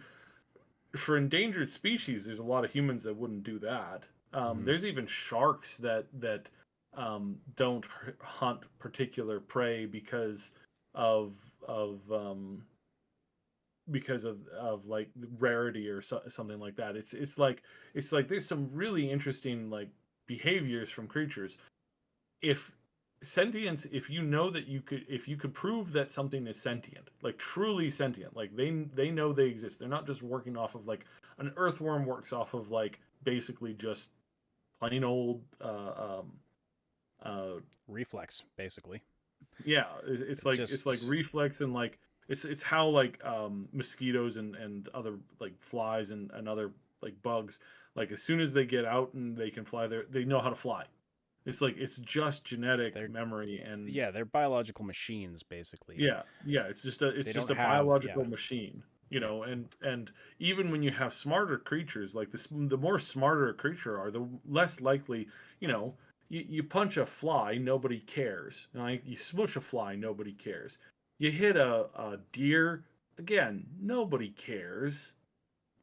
for endangered species, there's a lot of humans that wouldn't do that. There's even sharks that don't hunt particular prey because of like rarity or something like that. It's like there's some really interesting like behaviors from creatures. If sentience, if you know that if you could prove that something is sentient, like truly sentient, like they know they exist, they're not just working off of like an earthworm works off of like basically just plain old reflex, basically. Yeah, it's like reflex and like it's how like mosquitoes and other like flies and other like bugs, like as soon as they get out and they can fly, they know how to fly. It's like it's just genetic memory and they're biological machines basically. Yeah, it's just a biological machine, and even when you have smarter creatures, like the more smarter a creature are, the less likely, you punch a fly, nobody cares. Like you smush a fly, nobody cares. You hit a deer, again, nobody cares.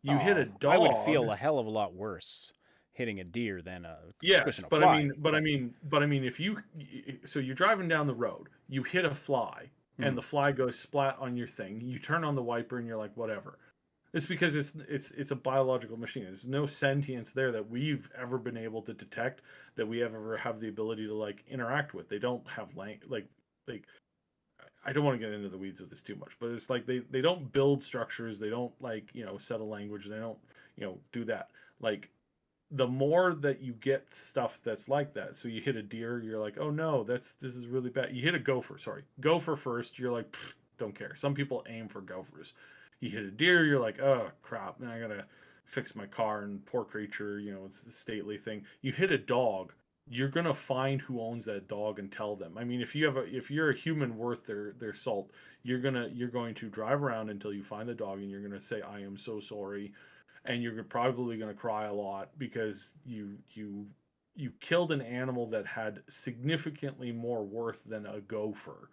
You hit a dog. I would feel a hell of a lot worse hitting a deer than yes, a but fly. I mean, if you're driving down the road, you hit a fly, and the fly goes splat on your thing. You turn on the wiper, and you're like, whatever. It's because it's a biological machine. There's no sentience there that we've ever been able to detect, that we ever have the ability to like interact with. They don't have like I don't want to get into the weeds of this too much, but it's like they don't build structures. They don't like set a language. They don't do that. Like the more that you get stuff that's like that, so you hit a deer, you're like, oh no, this is really bad. You hit a gopher first, you're like, don't care. Some people aim for gophers. You hit a deer, you're like, oh crap, now I gotta fix my car, and poor creature, it's a stately thing. You hit a dog, you're gonna find who owns that dog and tell them. I mean, if you're a human worth their salt, you're going to drive around until you find the dog, and you're gonna say, I am so sorry, and you're probably gonna cry a lot because you you killed an animal that had significantly more worth than a gopher.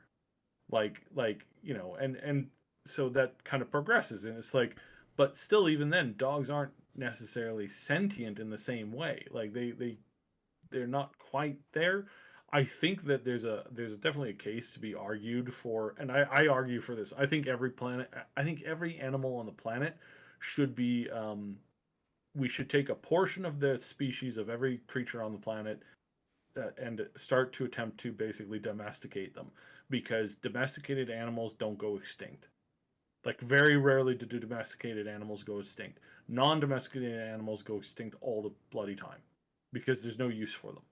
Like and so that kind of progresses, and it's like, but still, even then, dogs aren't necessarily sentient in the same way. Like they're not quite there. I think that there's definitely a case to be argued for, and I argue for this. I think every animal on the planet should be we should take a portion of the species of every creature on the planet and start to attempt to basically domesticate them, because domesticated animals don't go extinct. Like, very rarely do domesticated animals go extinct. Non-domesticated animals go extinct all the bloody time because there's no use for them.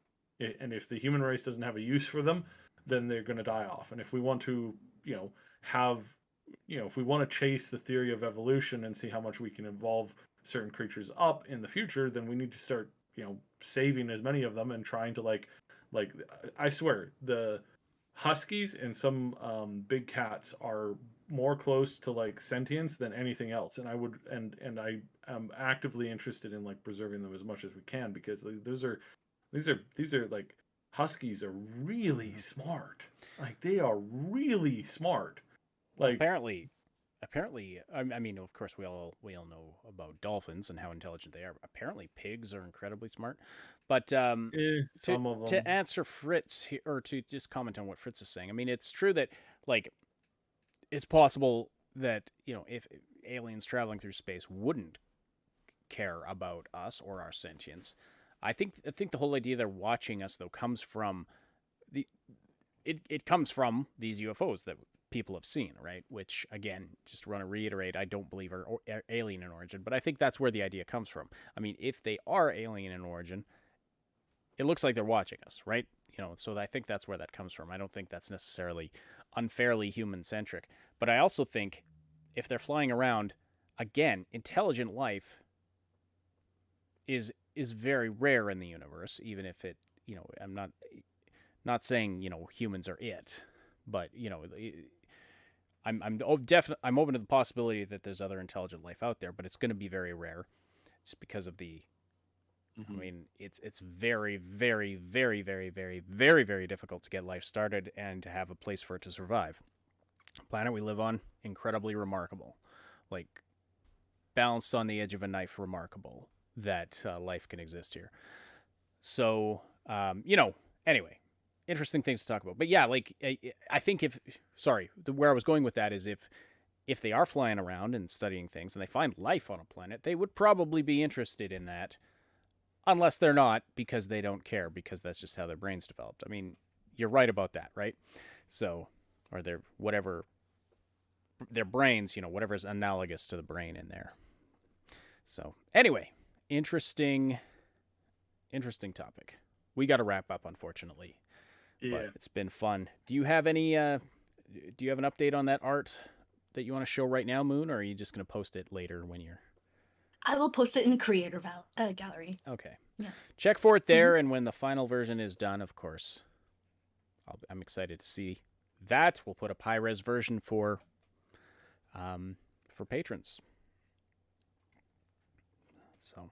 And if the human race doesn't have a use for them, then they're going to die off. And if we want to, if we want to chase the theory of evolution and see how much we can evolve certain creatures up in the future, then we need to start, saving as many of them and trying to like I swear, the huskies and some big cats are more close to like sentience than anything else, and I am actively interested in like preserving them as much as we can, because these are like, huskies are really smart. Like, they are really smart. Like, apparently, I mean, of course, we all know about dolphins and how intelligent they are. Apparently, pigs are incredibly smart. But some of them. To answer Fritz here, or to just comment on what Fritz is saying, I mean, it's true that, like, it's possible that, if aliens traveling through space wouldn't care about us or our sentience. I think the whole idea they're watching us, though, comes from it comes from these UFOs that people have seen, right? Which, again, just want to reiterate, I don't believe are alien in origin, but I think that's where the idea comes from. I mean, if they are alien in origin, it looks like they're watching us, right? So I think that's where that comes from. I don't think that's necessarily unfairly human-centric. But I also think if they're flying around, again, intelligent life is very rare in the universe, even if it, I'm not saying, humans are it, but, I'm open to the possibility that there's other intelligent life out there, but it's going to be very rare, just because of the. I mean, it's very, very, very, very, very, very, very difficult to get life started and to have a place for it to survive. The planet we live on, incredibly remarkable, like balanced on the edge of a knife, remarkable that life can exist here. So, anyway. Interesting things to talk about. But yeah, like, I think where I was going with that is if they are flying around and studying things and they find life on a planet, they would probably be interested in that, unless they're not, because they don't care, because that's just how their brains developed. I mean, you're right about that, right? So, or their brains, whatever's analogous to the brain in there. So, anyway, interesting topic. We got to wrap up, unfortunately. Yeah. But it's been fun. Do you have any? Do you have an update on that art that you want to show right now, Moon, or are you just going to post it later when you're? I will post it in Creator Gallery. Okay. Yeah. Check for it there, and when the final version is done, of course, I'm excited to see that. We'll put a high-res version for patrons. So,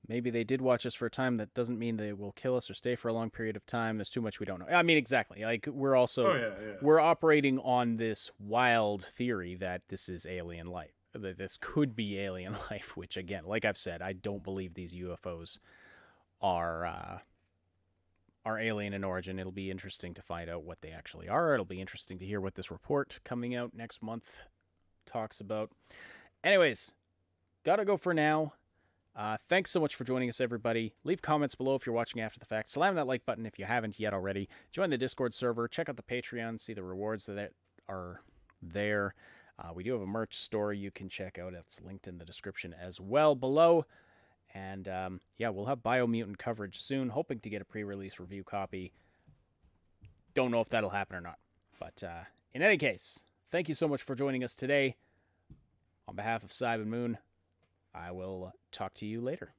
maybe they did watch us for a time. That doesn't mean they will kill us or stay for a long period of time. There's too much we don't know. I mean, exactly. Like, we're also we're operating on this wild theory that this is alien life. That this could be alien life, which, again, like I've said, I don't believe these UFOs are alien in origin. It'll be interesting to find out what they actually are. It'll be interesting to hear what this report coming out next month talks about. Anyways, gotta go for now. Thanks so much for joining us, everybody. Leave comments below if you're watching after the fact. Slam that like button if you haven't yet already. Join the Discord server. Check out the Patreon. See the rewards that are there. We do have a merch store you can check out. It's linked in the description as well below. And we'll have Biomutant coverage soon. Hoping to get a pre-release review copy. Don't know if that'll happen or not. But in any case, thank you so much for joining us today. On behalf of Cyb and Moon, I will talk to you later.